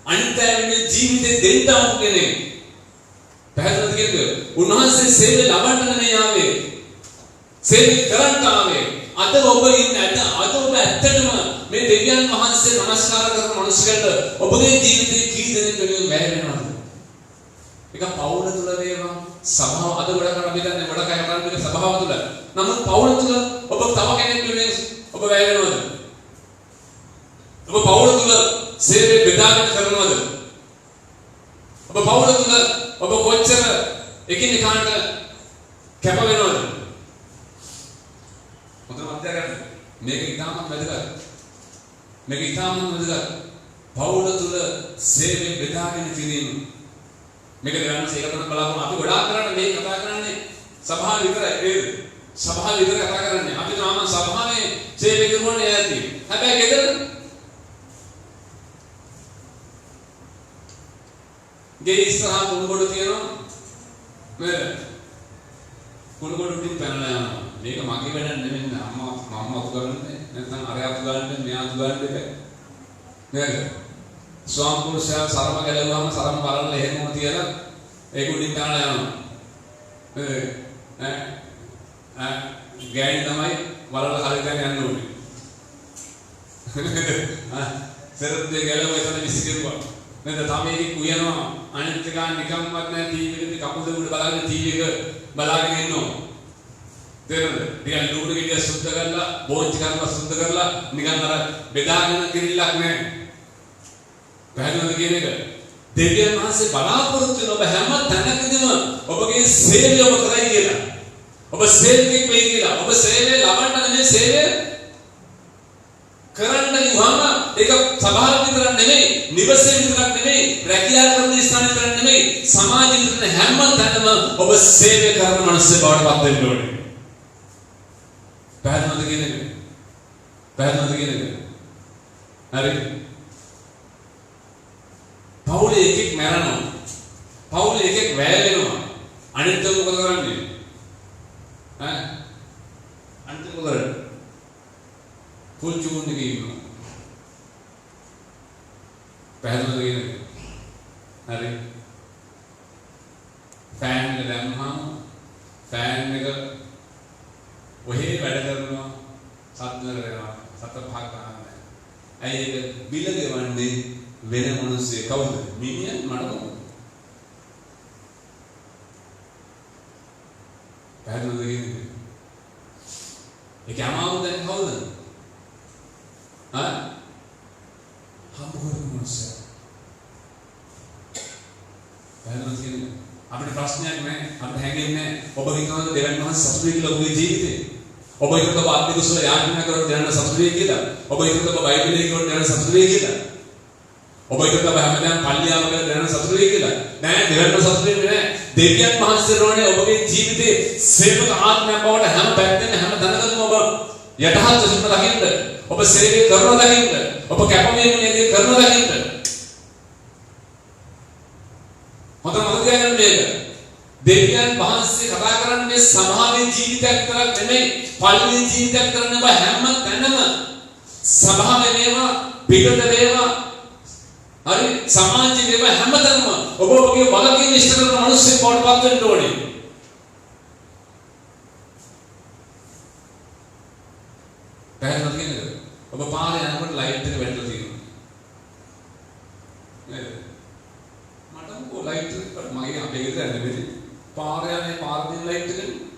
අනිත් අයගේ ජීවිතේ දෙන්න ආපු කෙනෙක්. පැහැදිලිද කියන්නේ? උන්වහන්සේ සේවය ලබන්න නෙමෙයි ආවේ. සේවය කරන්න ආවේ. අද ඔබ ඉන්නේ අද ඔබ ඇත්තටම මේ දෙවියන් වහන්සේ නමස්කාර කරන මිනිස්සුන්ට ඔබගේ ජීවිතේ කී දෙනෙක් වෙනුවෙන් වැය වෙනවද? ඒක පවුල තුල වේවා සභාව අද ගොඩක් අපි දන්නේ ගොඩක් අය කරන්නේ සභාව තුල. නමුත් පවුල තුල ඔබ තව කෙනෙක් වෙනුවෙන් ඔබ වැය වෙනවද? ඔබ පවුල තුල සේවය බෙදාගෙන කරනවද? ඔබ පවුල තුල ඔබ කොච්චර එකිනෙකාට කැප වෙනවද? මොකද මතක ගන්න. මේක ඉතාමත් වැදගත්. මේක ඉතාමත් වැදගත්. පවුල තුල සේවය බෙදාගෙන කිරීම. මේක දෙවන්න සේකතරන බලාපොරොත්තු අපි ගොඩාක් කරන්නේ මේ කතා කරන්නේ සභාව විතරයි නේද? සභාව විතර කතා කරන්නේ. අපි තාම සභාවේ සේවය කරන්නේ නැති. හැබැයි ගෙදර ගේ ඉස්සරහා කුණුගොඩ තියෙනවා. නේද? කුණුගොඩ උඩින් පැනලා යනවා. මේක මගේ වැඩක් නෙමෙයි. අම්මා උගන්වන්නේ නැත්නම් අරයා උගන්වන්නේ මෙයා උගන්වන්නේ නේද? ස්වාම පුරුෂයා සරම ගැලවුවාම සරම බලන්න එහෙමම තියලා ඒක උඩින් පැනලා යනවා. ගෑණි තමයි බලලා හරියට යන්න ඕනේ. සරද්දේ ගැලවුවා එතන විසිකරුවා. නේද? තමයි කුයනවා අනිත් එක නිකම්වත් නැහැ ටීවී එකේ කකුල උඩ බලාගෙන ටීවී එක බලාගෙන ඉන්නවා. තේරෙනවද? නිකන් ලුණු ගෙඩිය සුද්ධ කරලා බෝන්චි කරලා සුද්ධ කරලා නිකන් අර බෙදාගෙන කිරිල්ලක් නැහැ. පැහැදිලිද කියන එක? දෙවියන් වහන්සේ බලාපොරොත්තු වෙන ඔබ හැම තැනකදීම ඔබගේ සේවය ඔබ කරයි කියලා. ඔබ සේවකෙක් වෙයි කියලා. ඔබ සේවය ලබන්න නෙමෙයි සේවය කරන්න ගියාම ඒක සභාව විතරක් නෙමෙයි, නිවසේ විතරක් නෙමෙයි, රැකියාව කරන ස්ථානේ විතරක් නෙමෙයි, සමාජෙ විතර හැම තැනම ඔබ සේවය කරන මිනිස්සු බවට පත් වෙන්න ඕනේ. පැහැදිලිද කියන එක? පැහැදිලිද කියන එක? හරි. පවුලේ එකෙක් මැරෙනවා. පවුලේ එකෙක් වැය වෙනවා. අනිත් එක මොකද කරන්නේ? අනිත් එක මොකද කරන්නේ? ෆුල් ජූන් එකේ ඉන්නවා. පැහැදිලිද කියන එක? හරි. ෆෑන් එක දැම්මම ෆෑන් එක ඔහේ වැඩ කරනවා සද්ද කරනවා සත පහක් ගන්නවා. ඇයි ඒක බිල ගෙවන්නේ වෙන මිනිස්සු කවුද? මිනිහා මඩම. පැහැදිලිද කියන්නේ? ඒක අමාරු දැන් කවුද? හම්බුනේ මිනිස්සු. පැහැදිලිද කියන්නේ? අපිට ප්‍රශ්නයක් නැහැ. අපිට හැංගෙන්නේ ඔබ හිතනවාද දෙවියන් වහන්සේ සතුටුයි කියලා ඔබේ ජීවිතේ? ඔබ හිතනවාද ආත්මික කුසල යාඥා කරලා දෙවියන් සතුටුයි කියලා? ඔබ හිතනවාද බයිබලයේ කියනවා දෙවියන් සතුටුයි කියලා? ඔබ හිතනවාද හැමදාම පල්ලියාව කියලා දෙවියන් සතුටුයි කියලා? නෑ දෙවියන් සතුටුයි නෑ. දෙවියන් වහන්සේ රෝණේ ඔබගේ ජීවිතේ සේවක ආත්මයක් බවට හැම පැත්තෙන් හැම තැනකම ඔබ යටහත් සිට දකින්න. ඔබ සේවය කරනවා දකින්න. ඔබ කැපවීමේ කරනවා දකින්න. දෙවියන් වහන්සේ කතා කරන්නේ සමාජයේ ජීවිතයක් විතරක් නෙමෙයි පල්ලියේ ජීවිතයක් කරන ඔබ හැම තැනම සභාවේ වේවා පිටත වේවා හරි සමාජයේ වේවා හැම තැනම ඔබ ඔබගේ වගකීම් ඉෂ්ට කරන මිනිස්සු බවට පත් වෙන්න ඕනේ. ලයිට් එක මගේ අපේ ගෙදර ඇඳෙන්නේ පාර යන්නේ පාර දෙන ලයිට් එකනේ.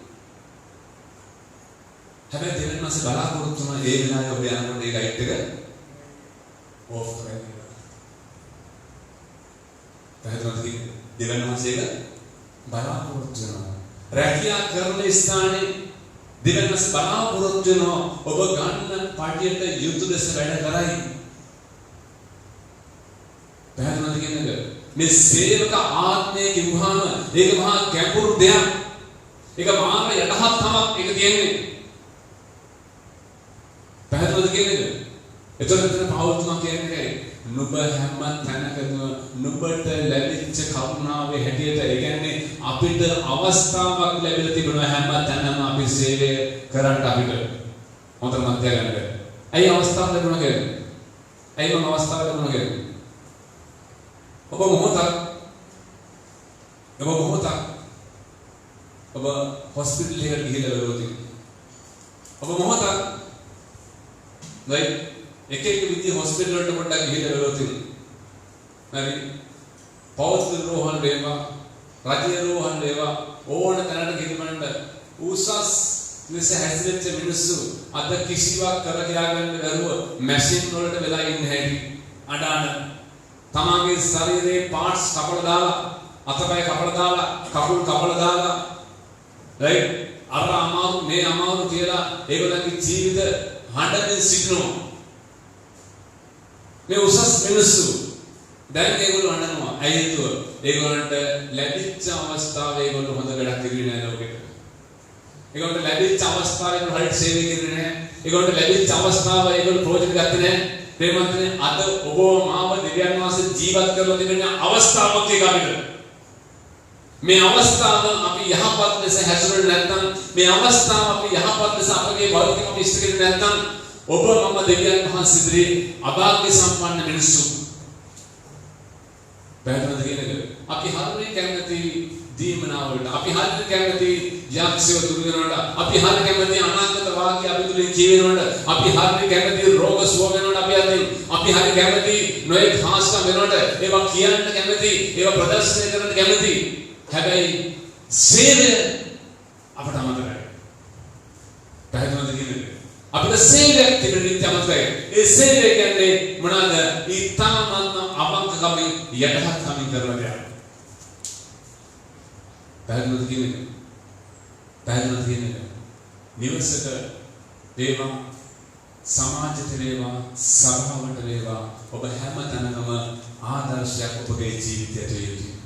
හැබැයි දෙවෙනි මාසේ බලාපොරොත්තු වුණා ඒ වෙලාවේ ඔබ යනකොට ඒ ලයිට් එක ඕෆ් කරගෙන. පැහැදිලිවද? දෙවෙනි මාසේක බලාපොරොත්තු වෙනවා. රැකියා කරන ස්ථානයේ දෙවෙනි මාසේ බලාපොරොත්තු වෙනවා ඔබ ගන්න පාටියට යුතු ලෙස වැඩ කරයි. පැහැදිලිවද කියන්නේ? මේ සේවක ආත්මය කිව්වහම ඒක මහා ගැඹුරු දෙයක්. ඒක මහා යටහත් තමක් ඒක කියන්නේ. පැහැදිලිවද කියන්නේ? එතකොට පෞල්තුමා කියන්නේ නුඹ හැම තැනකම නුඹට ලැබිච්ච කරුණාවේ හැටියට ඒ කියන්නේ අපිට අවස්ථාවක් ලැබිලා තිබුණා හැම තැනම අපි සේවය කරන්න අපිට හොඳට මතක ගන්න. ඇයි අවස්ථාවක් ලැබුණා කියන්නේ? ඇයි මම අවස්ථාවක් ලැබුණා කියන්නේ? ඔබ මොහොතක් ඔබ හොස්පිටල් එකට ගිහිල්ලා බලුවොත් ඔබ මොහොතක් right එක විදිහ හොස්පිටල් වලට පොඩ්ඩක් ගිහිල්ලා බලුවොත් හරි පෞද්ගලික රෝහල් වේවා රාජ්‍ය රෝහල් වේවා ඕන තැනකට ගිහින් උසස් ලෙස හැසිරෙච්ච මිනිස්සු අද කිසිවක් කර කියාගන්න බැරුව මැෂින් වලට වෙලා ඉන්න හැටි අඩාන තමාගේ ශරීරයේ පාර්ට්ස් කපලා දාලා අතපය කපලා දාලා කකුල් කපලා දාලා right අර අමාරු මේ අමාරු කියලා ඒගොල්ලන්ගේ ජීවිත හඬමින් සිටිනවා. මේ උසස් මිනිස්සු දැන් ඒගොල්ලෝ අඬනවා. ඇයිද? ඒගොල්ලන්ට ලැබිච්ච අවස්ථාවේ ඒගොල්ලෝ හොඳ වැඩක් කිරුවේ නැහැ ලෝකෙට. ඒගොල්ලන්ට ලැබිච්ච අවස්ථාවේ හරියට සේවය කිරුවේ නැහැ. ඒගොල්ලන්ට ලැබිච්ච අවස්ථාව ඒගොල්ලෝ ප්‍රයෝජන ගත්තේ නැහැ. ප්‍රේමන්තනේ අද ඔබ මාව දෙවියන් වහන්සේ ජීවත් කරලා තිබෙන අවස්ථාවක් එක අපිට. මේ අවස්ථාව අපි යහපත් ලෙස හැසිරෙන්නේ නැත්නම් මේ අවස්ථාව අපි යහපත් ලෙස අපගේ භෞතික අපි ඉෂ්ට කරන්නේ නැත්නම් ඔබ මම දෙවියන් වහන්සේ ඉදිරියේ අභාග්‍ය සම්පන්න මිනිස්සු. බැලුවද කියන්නේ අපි හරියට කැමති දීමනාවලට අපි හරියට කැමති යක්ෂය දුරු වෙනවට අපි හරියට කැමති අනාගත වාක්‍ය අපි තුලින් කියවෙනවට අපි හරියට කැමති රෝග සුව වෙනවට අපි හරියට කැමති නොයෙක් හාස්කම් වෙනවට ඒවා කියන්න කැමති ඒවා ප්‍රදර්ශනය කරන්න කැමති. හැබැයි සේවය අපට අමතකයි. පැහැදිලිවද කියන්නේ? අපිට සේවයක් තිබෙන නිත්‍ය අමතකයි. ඒ සේවය කියන්නේ මොනවාද? ඊ타මත්ම අවංකකමින් යටහත්කමින් කරන දෙයක්. පැහැදිලිවද කියන්නේ? පැහැදිලිවද කියන්නේ? නිවසක වේවා සමාජයට වේවා සභාවට වේවා ඔබ හැම තැනකම ආදර්ශයක් ඔබගේ ජීවිතයට යොදවන්න.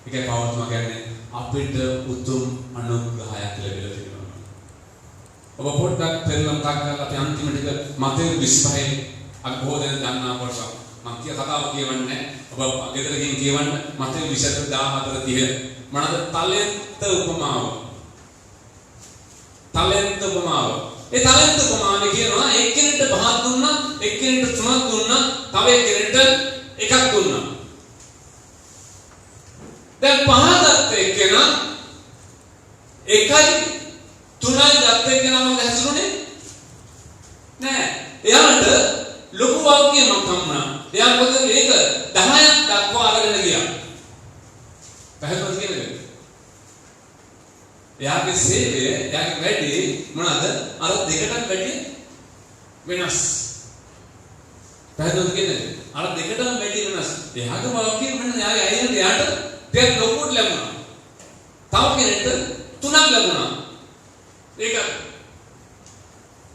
ඒකයි පවත්වම කියන්නේ අපිට උතුම් අනුග්‍රහයක් ලැබිලා තියෙනවා. ඔබ පොඩ්ඩක් පෙරලම් කරලා අපි අන්තිමට මතේ 25 අග්බෝධන ගන්නා කොට මම කිය කතාව කියවන්නේ ඔබ ගෙදර ගිහින් කියවන්න මතේ 24 මොනවාද තලෙන්ත උපමාව. තලෙන්ත උපමාව. ඒ තලෙන්ත උපමාවේ කියනවා එක්කෙනෙක්ට පහක් දුන්නා එක්කෙනෙක්ට තුනක් දුන්නා තව එක්කෙනෙක්ට එකක් දුන්නා. දැන් පහකට එක්කෙනා එකයි තුනයි ගත්ත එක්කෙනා මොකද හැසුරුනේ? නෑ. එයාට ලොකු වාක්‍යයක් හම්බුණා. එයා මොකද මේක 10ක් දක්වා අරගෙන ගියා. පැහැදිලිවද කියන්නේ? එයාගේ සේවය, එයාගේ වැඩි මොනවාද? අර දෙකටම වැඩි වෙනස්. පැහැදිලිවද කියන්නේ? අර දෙකටම වැඩි වෙනස්. එයාගේ වාක්‍යය මෙන්න එයාගේ අයියට එයාට දෙයක් ලොකුට ලැබුණා. තව කෙනෙක්ට තුනක් ලැබුණා. ඒක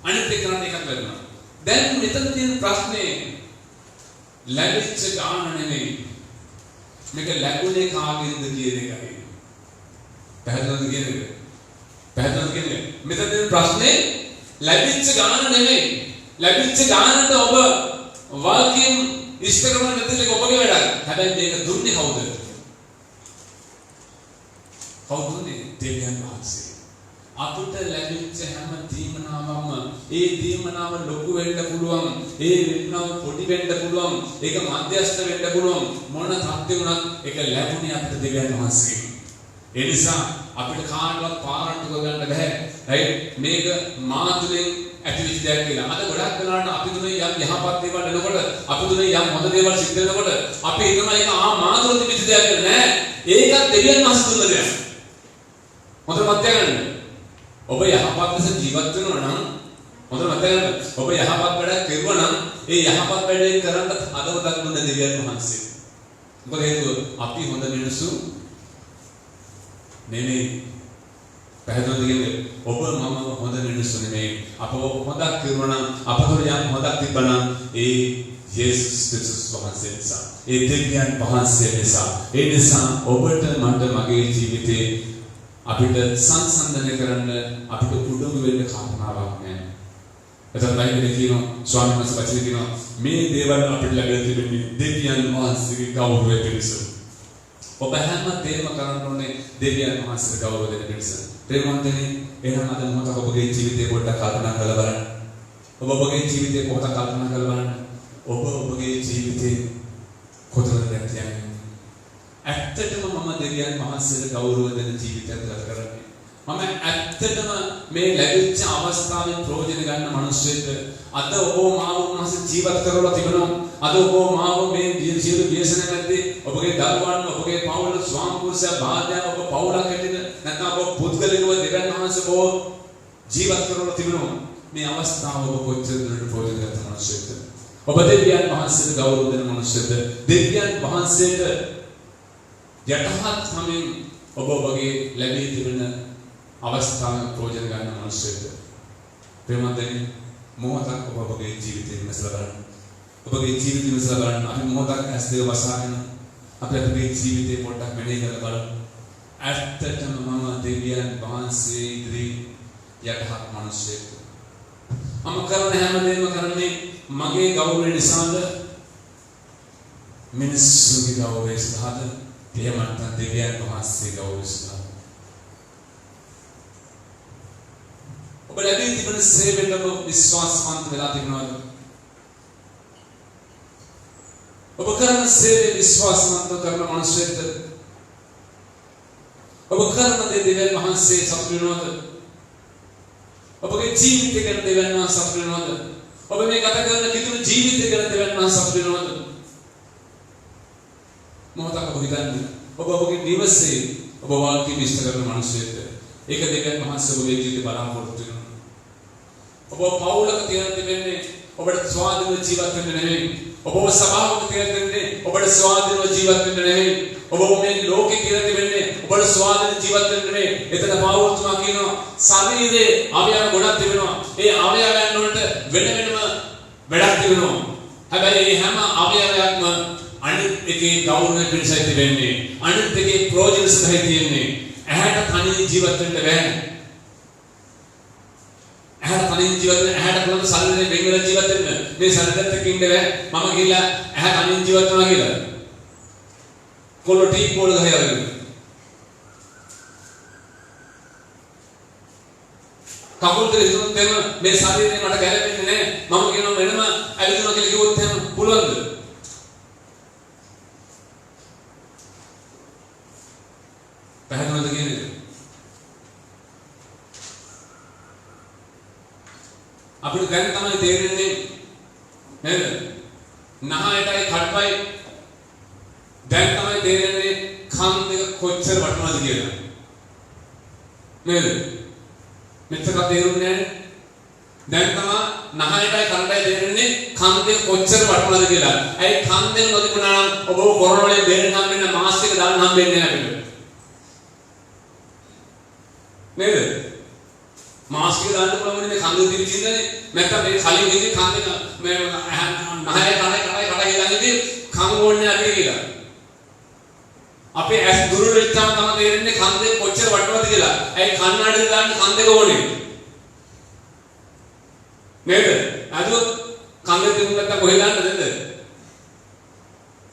අනිත් එකකට එකක් ලැබුණා. දැන් මෙතන තියෙන ප්‍රශ්නේ ලැබිච්ච ගාන නෙමෙයි. මේක ලැබුණේ කාගෙන්ද කියන එකයි. පැහැදිලිවද කියන්නේ? පැහැදිලිවද කියන්නේ? මෙතන තියෙන ප්‍රශ්නේ ලැබිච්ච ගාන නෙමෙයි. ලැබිච්ච ගානට ඔබ වාක්‍යයෙන් ඉෂ්ට කරන නැතිලක ඔබගේ වැඩක්. හැබැයි මේක දුන්නේ කවුද? කවුරුනේ? දෙවියන් වහන්සේ. අපිට ලැබිච්ච හැම දීමනාවක්ම ඒ දීමනාව ලොකු වෙන්න පුළුවන්, ඒ දීමනාව පොඩි වෙන්න පුළුවන්, ඒක මධ්‍යස්ථ වෙන්න පුළුවන්. මොන තත්ත්වෙ වුණත් ඒක ලැබුණේ අපිට දෙවියන් වහන්සේ. ඒ නිසා අපිට කාටවත් පාරට්ටු කරගන්න බෑ. right? මේක මාතුලෙන් ඇතිවිච්ච දෙයක් කියලා. අද ගොඩක් වෙලාවට අපි තුනේ යම් යහපත් දේවල් එනකොට, අපි තුනේ යම් හොඳ දේවල් සිද්ධ වෙනකොට අපි හිතනවා ඒක මා තුළ තිබිච්ච දෙයක් කියලා නෑ. ඒකත් දෙවියන් වහන්සේ දුන්න දෙයක්. හොඳට මතක ගන්න. ඔබ යහපත් ලෙස ජීවත් වෙනවා නම් හොඳට මතක ගන්න. ඔබ යහපත් වැඩක් කරුවා නම් ඒ යහපත් වැඩේ කරන්න හදවතක් දුන්න දෙවියන් වහන්සේ. මොකද හේතුව අපි හොඳ මිනිස්සු නෙමෙයි. පැහැදිලිද කියන්නේ ඔබ මම හොඳ මිනිස්සු නෙමෙයි. අපව හොඳක් කරුවා නම් අපතොර යම් හොඳක් තිබ්බනම් ඒ යේසුස් ක්‍රිස්තුස් වහන්සේ නිසා. ඒ දෙවියන් වහන්සේ නිසා. ඒ නිසා ඔබට මට මගේ ජීවිතේ අපිට සංසන්දනය කරන්න අපිට උඩඟු වෙන්න කාරණාවක් නැහැ. එතන බයිබලයේ කියනවා ස්වාමීන් වහන්සේ වචනේ කියනවා මේ දේවල් අපිට ලැබෙලා තිබෙන්නේ දෙවියන් වහන්සේගේ ගෞරවය පිණිස. ඔබ හැම දෙයක්ම කරන්න ඕනේ දෙවියන් වහන්සේට ගෞරව දෙන්න පිණිස. ප්‍රේමවන්තනි එහෙනම් අද මොකද ඔබගේ ජීවිතේ පොඩ්ඩක් කල්පනා කරලා බලන්න. ඔබ ඔබගේ ජීවිතේ පොඩ්ඩක් කල්පනා කරලා බලන්න. ඔබ ඔබගේ ජීවිතේ කොතනද යන්නේ? ඇත්තටම මම දෙවියන් වහන්සේට ගෞරව දෙන ජීවිතයක් ගත කරන්නේ. මම ඇත්තටම මේ ලැබිච්ච අවස්ථාවෙන් ප්‍රයෝජන ගන්න මිනිස්සෙක්. අද ඔබ මාව උන්වහන්සේ ජීවත් කරවලා තිබෙනවා. අද ඔබ මාව මේ සියලු ව්‍යසන නැද්දී ඔබගේ දරුවන් ඔබගේ පවුල ස්වාම පුරුෂයා භාර්යාව ඔබ පවුලක් හැටියට නැත්නම් ඔබ පුද්ගලිකව දෙවියන් වහන්සේ ඔබ ජීවත් කරවලා තිබෙනවා. මේ අවස්ථාව ඔබ කොච්චර දුරට ප්‍රයෝජන ගන්න මිනිස්සෙක්ද? ඔබ දෙවියන් වහන්සේට ගෞරව දෙන මිනිස්සෙක්ද? දෙවියන් වහන්සේට යටහත් කමින් ඔබ ඔබගේ ලැබී තිබෙන අවස්ථාවෙන් ප්‍රයෝජන ගන්න මිනිස්සෙක්ද? ප්‍රේමවන්තනි මොහොතක් ඔබ ඔබගේ ජීවිතේ විමසලා බලන්න. ඔබගේ ජීවිතය විමසලා බලන්න. අපි මොහොතක් ඇස් දෙක වසාගෙන අපි අපේ ජීවිතේ පොඩ්ඩක් මෙනෙහි කරලා බලමු. ඇත්තටම මම දෙවියන් වහන්සේ ඉදිරි යටහත් මිනිස්සෙක්. මම කරන හැම දෙයක්ම කරන්නේ මගේ ගෞරවය නිසාද? මිනිස්සුගේ ගෞරවය නිසාද? එහෙම නැත්නම් දෙවියන් වහන්සේ ගෞරවය නිසාද? ඔබ ලැබී තිබෙන සේවයට ඔබ විශ්වාසවන්ත වෙලා තිබෙනවද? ඔබ කරන සේවය විශ්වාසවන්ත කරන මිනිස්සෙක්ද? ඔබ කරන දේ දෙවියන් වහන්සේ සතුටු වෙනවද? ඔබගේ ජීවිතය ගැන දෙවියන් වහන්සේ සතුටු වෙනවද? ඔබ මේ ගත කරන කිතුණු ජීවිතය ගැන දෙවියන් වහන්සේ සතුටු වෙනවද? මොහොතක් ඔබ හිතන්නේ ඔබ ඔබගේ නිවසේ ඔබ වාක්‍ය විශ්ත කරන මිනිස්සෙක්ද? ඒක දෙවියන් වහන්සේ ඔබේ ජීවිතේ බලාපොරොත්තු වෙනවා. ඔබ පවුලක තියෙන දෙන්නේ ඔබට ස්වාධීනව ජීවත් වෙන්න නෙමෙයි. ඔබ සභාවක තියෙන දෙන්නේ ඔබට ස්වාධීනව ජීවත් වෙන්න නෙමෙයි. ඔබ මේ ලෝකේ තියෙන දෙන්නේ ඔබට ස්වාධීනව ජීවත් වෙන්න නෙමෙයි. එතන පාවොත්තුමා කියනවා ශරීරයේ අවයව ගොඩක් තිබෙනවා. ඒ අවයවයන් වලට වෙන වෙනම වැඩක් තිබෙනවා. හැබැයි මේ හැම අවයවයක්ම අනිත් එකේ ගෞරවය පිණිසයි තිබෙන්නේ. අනිත් එකේ ප්‍රයෝජන සහිතයි තියෙන්නේ. ඇහැට තනියෙන් ජීවත් වෙන්න බෑ. ඇහැට තනියෙන් ජීවත් වෙන්න ඇහැට පුළුවන් ශරීරයෙන් වෙන් වෙලා ජීවත් වෙන්න. මේ ශරීරයත් එක්ක ඉන්න බෑ. මම ගිහිල්ලා ඇහැ තනියෙන් ජීවත් වෙනවා කියලා. කොල්ල ටීක් බෝල් ගහලා අරගෙන. කකුල් දෙක හිටුනොත් එහෙම මේ ශරීරය මට ගැලපෙන්නේ නැහැ. මම කියනවා වෙනම ඇවිදිනවා කියලා කිව්වොත් එහෙම පුළුවන්ද? පැහැදිලිවද කියන්නේ? අපිට දැන් තමයි තේරෙන්නේ නේද? නහයටයි කට්ටයි දැන් තමයි තේරෙන්නේ කන් දෙක කොච්චර වටිනවද කියලා. නේද? මෙතන තේරුන්නේ නැහැ. දැන් තමයි නහයටයි කට්ටයි තේරෙන්නේ කන් දෙක කොච්චර වටිනවද කියලා. ඇයි කන් දෙක නොතිබුණා නම් ඔබ කොරෝනා වලින් බේරෙන්න හම්බෙන්න මාස් එක දාන්න හම්බෙන්නේ නැහැ අපිට. නේද? මාස් එක දාන්න පුළුවන් මේ කන් දෙක තිබිච්චින්දනේ. නැත්නම් මේ කලින් ඉන්නේ කන් දෙක මේ නහය කඩයි ළඟදී කන් ඕන්නේ අපිට කියලා. අපේ ඇස් දුර වෙච්චාම තමයි තේරෙන්නේ කන් දෙක කොච්චර වටිනවද කියලා. ඇයි කන්නාඩිය දාන්න කන් දෙක ඕනේ? නේද? අදොත් කන් දෙක තිබුණ නැත්නම් කොහෙ දාන්නද නේද?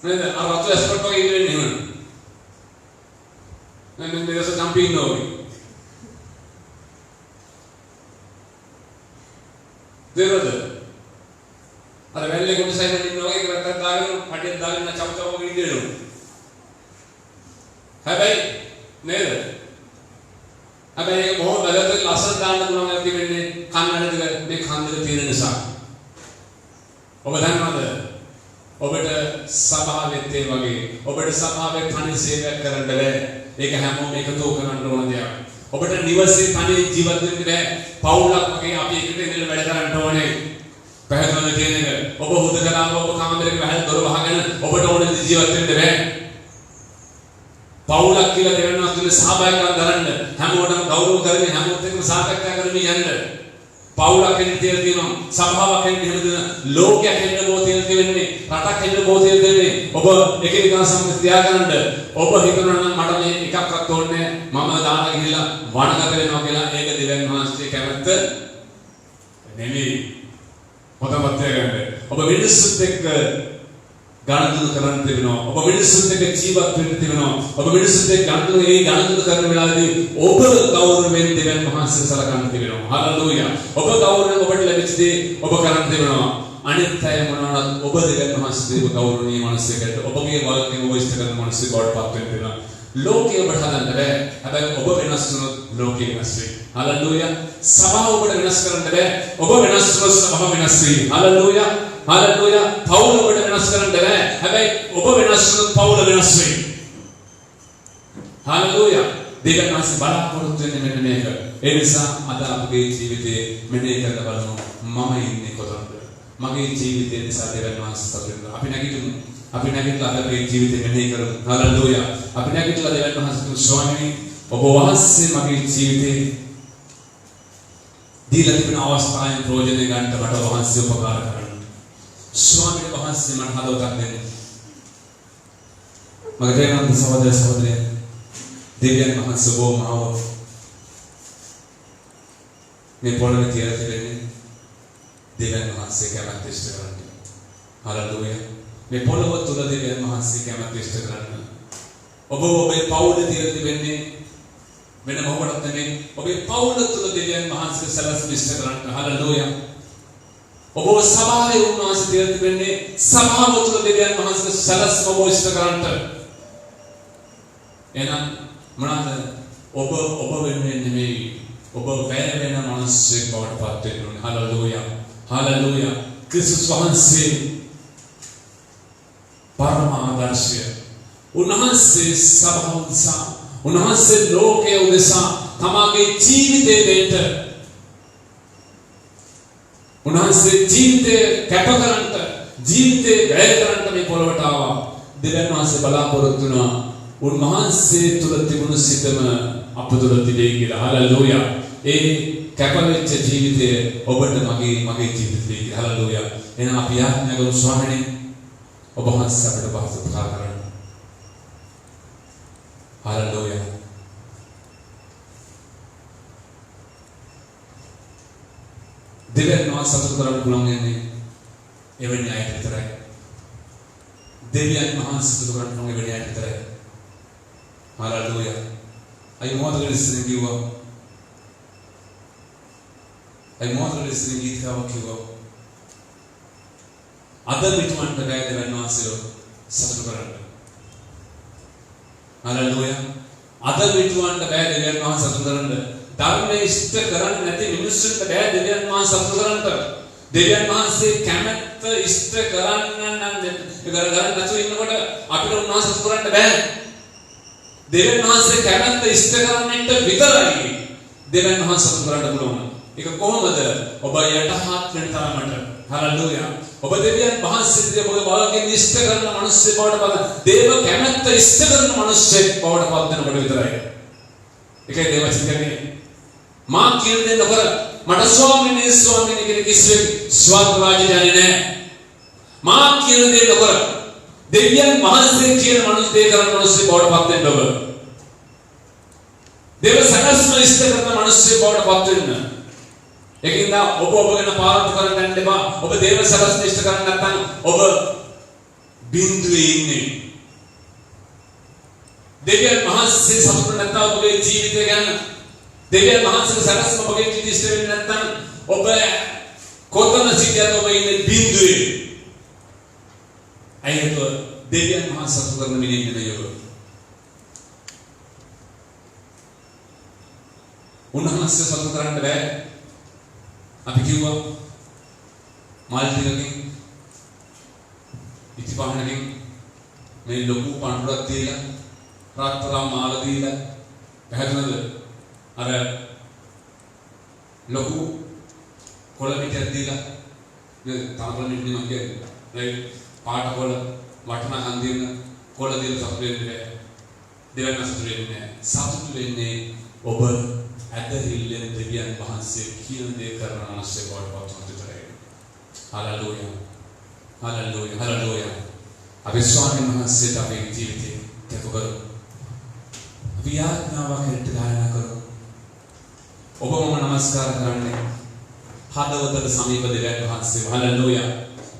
නේද? අර රතු ඇස්පට් වගේ ඉන්නේ නෙමෙයි. නේද? මේක සම්පීන්න ඕනේ. දෙරද අර වැල්ලේ කොට සයිමන් ඉන්න වගේ කරකට දාගෙන පටියක් දාගෙන චව චව වගේ ඉඳිනවා. හැබැයි නේද? හැබැයි ඒක බොහොම වැදගත් ලස්සන දාන්න පුළුවන් ඇති වෙන්නේ කන්නඩ දෙක මේ කන් මන්දිර තියෙන නිසා. ඔබ දන්නවද? ඔබට සභාවෙත් ඒ වගේ ඔබට සභාවේ තනි සේවයක් කරන්න බෑ. ඒක හැමෝම එකතු කරන්න ඕන දෙයක්. ඔබට නිවසේ තනි ජීවත් වෙන්න බෑ. පවුලක් වගේ අපි එකට ඉඳලා වැඩ කරන්න ඕනේ. පැහැදිලිද කියන එක? ඔබ හුදකලාව ඔබ කාමරයක වැහලා දොර වහගෙන ඔබට ඕන ජීවත් වෙන්න බෑ. පවුලක් කියලා දෙවන්න අතුලේ සහභාගීකම් කරන්න හැමෝටම ගෞරව කරගෙන හැමෝත් එක්කම සාකච්ඡා කරමින් යන්න. පවුලක් වෙන්න තියලා තියෙනවා. සභාවක් වෙන්න හැමදෙන ලෝකයක් වෙන්න බෝතියල් දෙන්නේ. රටක් වෙන්න බෝතියල් දෙන්නේ. ඔබ එකිනෙකා සමග තියාගන්න. ඔබ හිතනවා නම් මට මේ එකක්වත් ඕනේ නැහැ. මම දාලා ගිහිල්ලා වණගත වෙනවා කියලා ඒක දෙවියන් වහන්සේ කැමැත්ත නෙමෙයි. මොකක්වත් ගන්න. ඔබ මිනිස්සුත් එක්ක ගණතුළු කරන්න තිබෙනවා. ඔබ මිනිස්සුත් එක්ක ජීවත් වෙන්න තිබෙනවා. ඔබ මිනිස්සුත් එක්ක ගණතුළු කරන වෙලාවේදී ඔබ ගෞරවයෙන් දෙවියන් වහන්සේ සලකන්න තිබෙනවා. හලෙලූයා. ඔබ ගෞරවයෙන් ඔබට ලැබිච්ච දේ ඔබ කරන්න තිබෙනවා. අනිත් අය මොනවාද ඔබ දෙවියන් වහන්සේව ගෞරවණීය මිනිස්සෙකුට ඔබගේ වගකීම ඔබ ඉෂ්ට කරන මිනිස්සෙක් බවට පත් වෙන්න වෙනවා. ලෝකේ ඔබට හදන්න බෑ. හැබැයි ඔබ වෙනස් වුණොත් ලෝකේ වෙනස් වෙයි. හලෙලූයා. සභාව ඔබට වෙනස් කරන්න බෑ. ඔබ වෙනස් වුණොත් සභාව වෙනස් වෙයි. හලෙලූයා. හලෙලූයා. පවුල ඔබට වෙනස් කරන්න බෑ. හැබැයි ඔබ වෙනස් වුණොත් පවුල වෙනස් වෙයි. හලෙලූයා. දෙවියන් වහන්සේ බලාපොරොත්තු වෙන්නේ මෙන්න මේක. ඒ නිසා අද අපගේ ජීවිතේ මෙන්න කරලා බලමු. මම ඉන්නේ කොතනද? මගේ ජීවිතේ නිසා දෙවියන් වහන්සේ සතුටු වෙනවා. අපි නැගිටිමු. අපි නැගිටලා අපේ ජීවිතේ මෙන්න කරමු. හලෙලූයා. අපි නැගිටලා දෙවියන් වහන්සේ ස්වාමීනි ඔබ වහන්සේ මගේ ජීවිතේ දීලා තිබෙන අවස්ථාවෙන් ප්‍රයෝජන ගන්න මට වහන්සේ උපකාර කරන්න. ස්වාමීන් වහන්සේ මට හදවතක් දෙන්න. මගේ ප්‍රේමවන්ත සහෝදර සහෝදරියන් දෙවියන් වහන්සේ ඔබ මාව මේ පොළොවේ තියලා තිබෙන්නේ දෙවියන් වහන්සේ කැමැත්ත ඉෂ්ට කරන්න. හලෙලූයා. මේ පොළොව තුල දෙවියන් වහන්සේ කැමැත්ත ඉෂ්ට කරන්න. ඔබ ඔබේ පවුලේ තියලා තිබෙන්නේ වෙන මොකටද නෙමෙයි ඔබේ පවුල තුල දෙවියන් වහන්සේ සැලසුම් ඉෂ්ට කරන්න. හලෙලූයා. ඔබ සභාවේ උන්වහන්සේ තියලා තිබෙන්නේ සභාව තුල දෙවියන් වහන්සේ සැලසුම ඔබ ඉෂ්ට කරන්න. එහෙනම් මොනවාද ඔබ වෙන්නේ නෙමෙයි ඔබ වැය වෙන මිනිස්සෙක් බවට පත් වෙන්න ඕනේ. හලෙලූයා. හලෙලූයා. ක්‍රිස්තුස් වහන්සේ පරම ආදර්ශය. උන්වහන්සේ සභාව උදෙසා උන්වහන්සේ ලෝකයේ උදෙසා තමාගේ ජීවිතේ දෙන්න උන්වහන්සේ ජීවිතේ කැප කරන්ට ජීවිතේ වැය කරන්ට මේ පොළොවට ආවා. දෙවියන් වහන්සේ බලාපොරොත්තු වුණා උන්වහන්සේ තුල තිබුණු සිතම අප තුල තිබේ කියලා. හලෙලූයා. ඒ කැපවෙච්ච ජීවිතය ඔබට මගේ ජීවිතේ කියලා. හලෙලූයා. එහෙනම් අපි යාඥා කරමු ස්වාමීනි ඔබ වහන්සේ අපට උපකාර කරන්න. හලෙලූයා. දෙවියන් වහන්සේ සතුටු කරන්න පුළුවන් යන්නේ එවැනි අයට විතරයි. දෙවියන් වහන්සේ සතුටු කරන්න පුළුවන් එවැනි අයට විතරයි. හලෙලූයා. අයි මොකද ඉස්සරහින් කිව්වා? අයි මොකද ඉස්සරහින් ගීතකව කිව්වා? අද පිටුමන්ට බෑ දෙවියන් වහන්සේ සතුටු කරන්න. හලෙලූයා. අද පිටුමන්ට බෑ දෙවියන් වහන්සේ සතුටු කරන්න. ධර්මයේ ඉෂ්ට කරන්නේ නැති මිනිස්සුන්ට බෑ දෙවියන් වහන්සේ සතුටු කරන්න. දෙවියන් වහන්සේ කැමැත්ත ඉෂ්ට කරන්න නැතුව ඉන්නකොට අපිට උන්වහන්සේ සතුටු කරන්න බෑ. දෙවියන් වහන්සේ කැමැත්ත ඉෂ්ට කරන්නට විතරයි දෙවියන් වහන්සේ සතුටු කරන්න පුළුවන්. ඒක කොහොමද? ඔබ යටහත් වෙන තරමට. හලෙලූයා. ඔබ දෙවියන් වහන්සේ ඔබගේ වාක්‍යයෙන් ඉෂ්ට කරන මිනිස්සෙක් බවට පත් දේව කැමැත්ත ඉෂ්ට කරන මිනිස්සෙක් බවට පත් වෙනකොට විතරයි. ඒකයි දේවචන කියන්නේ මා කියන දේ නොකර මට ස්වාමීනි කියන කිසිවෙක් ස්වර්ග රාජ්‍යයට යන්නේ නැහැ. මා කියන දේ නොකර දෙවියන් වහන්සේ කියන මනුස්ස දේ කරන මිනිස්සෙක් බවට පත් වෙන්න ඔබ. දේව සකස්ම ඉෂ්ට කරන මිනිස්සෙක් බවට පත් වෙන්න. ඒකින්ද ඔබ ගැන පාරමිත කරන්න යන්න එපා. ඔබ දේව සකස්ම ඉෂ්ට කරන්නේ නැත්නම් ඔබ බිඳුවේ ඉන්නේ. දෙවියන් වහන්සේ සතුටු නැත්නම් ඔබගේ ජීවිතය ගැන දෙවියන් වහන්සේගේ සකස්ම ඔබගේ ජීවිතය ඉෂ්ට වෙන්නේ නැත්නම් ඔබ කොතන සිටියත් ඔබ ඉන්නේ බිඳුවේ. අයියෝ දෙවියන් වහන්සේ සතුටු කරන මිනිහෙක් නෙවෙයි ඔබ. උන්වහන්සේ සතුටු කරන්න බෑ. අපි කිව්වා මාල්ටිකකින් ඉතිපහනකින් මේ ලොකු පඳුරක් දීලා රත්තරන් මාල දීලා පැහැදුනද අර ලොකු කොළ මිටක් දීලා මේ තාපල මිටි මම කියන්නේ මේ පාට කොළ වටනකම් දෙන්න කොළ දීලා සතුට වෙන්නේ දෙවන්න සතුට වෙන්නේ සතුට වෙන්නේ ඔබ ඇදහිල්ලෙන් දෙවියන් වහන්සේ කියන දේ කරන අවශ්‍ය බවට පත් විතරයි. හලෙලූයා. හලෙලූයා. හලෙලූයා. අපි ස්වාමීන් වහන්සේට අපේ ජීවිතේ කැප කරමු. අපි යාඥාවක් හිට ගායනා කරමු. ඔබම නමස්කාර කරන්නේ හදවතට සමීප දෙවියන් වහන්සේ. හලෙලූයා.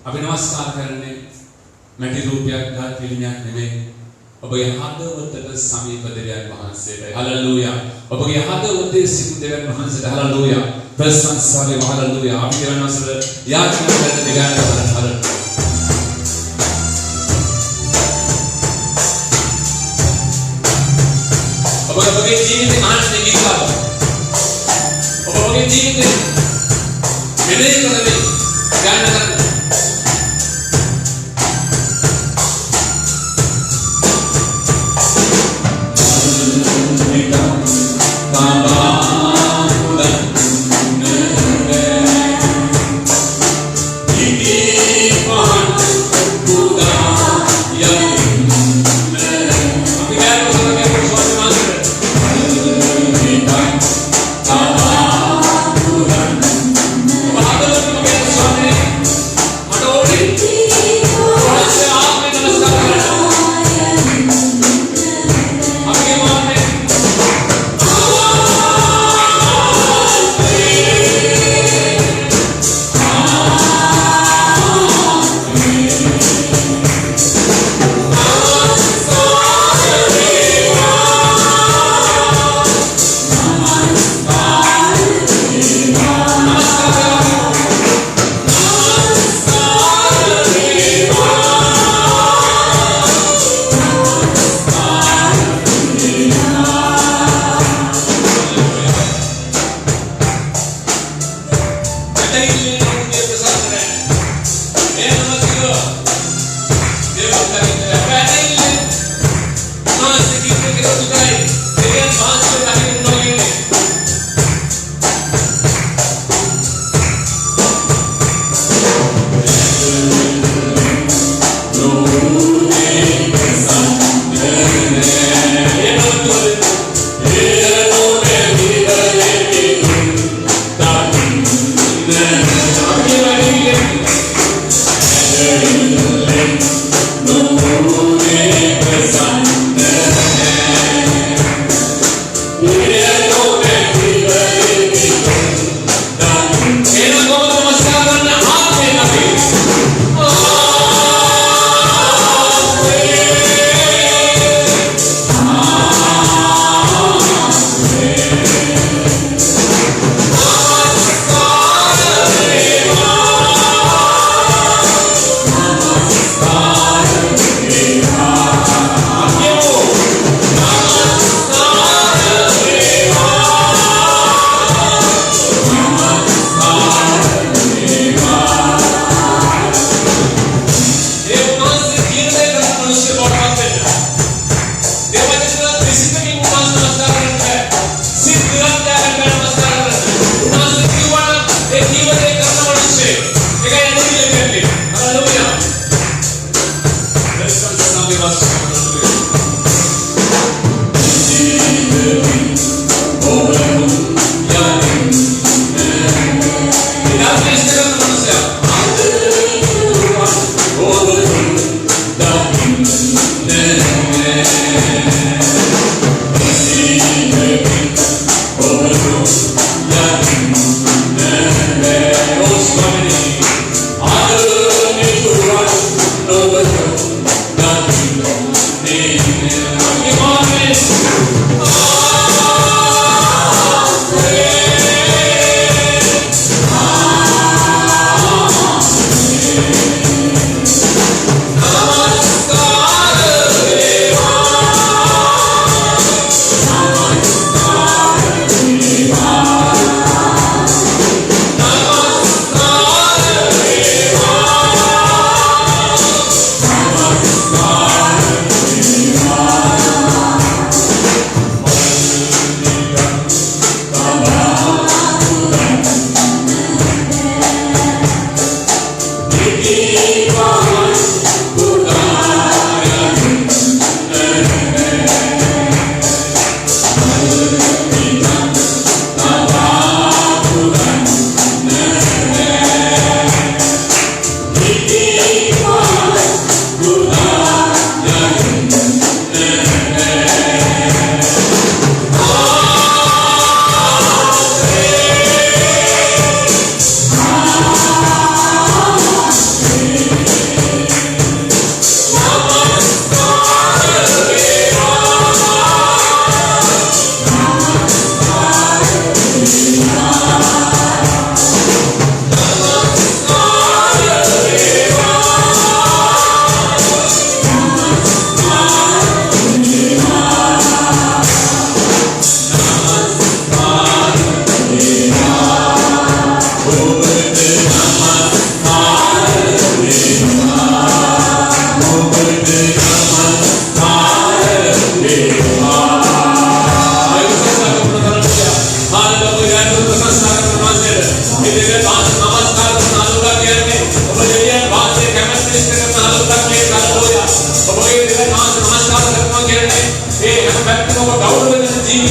අපි නමස්කාර කරන්නේ මැටි රූපයක් ගල් පිළිමයක් නෙමෙයි. ඔබගේ හදවතට සමීප දෙවියන් වහන්සේට. හලෙලූයා. ඔබගේ හදවතේ සිට දෙවියන් වහන්සේට. හලෙලූයා. ප්‍රශංසාවේ හලෙලූයා. අපි කියන වසර යාඥා කරන දෙවියන් වහන්සේට. හලෙලූයා. ඔබගේ ජීවිතේ ආනන්දේ විකාර. ඔබගේ ජීවිතේ මෙලේ කරන්නේ ඥාන කරන්නේ.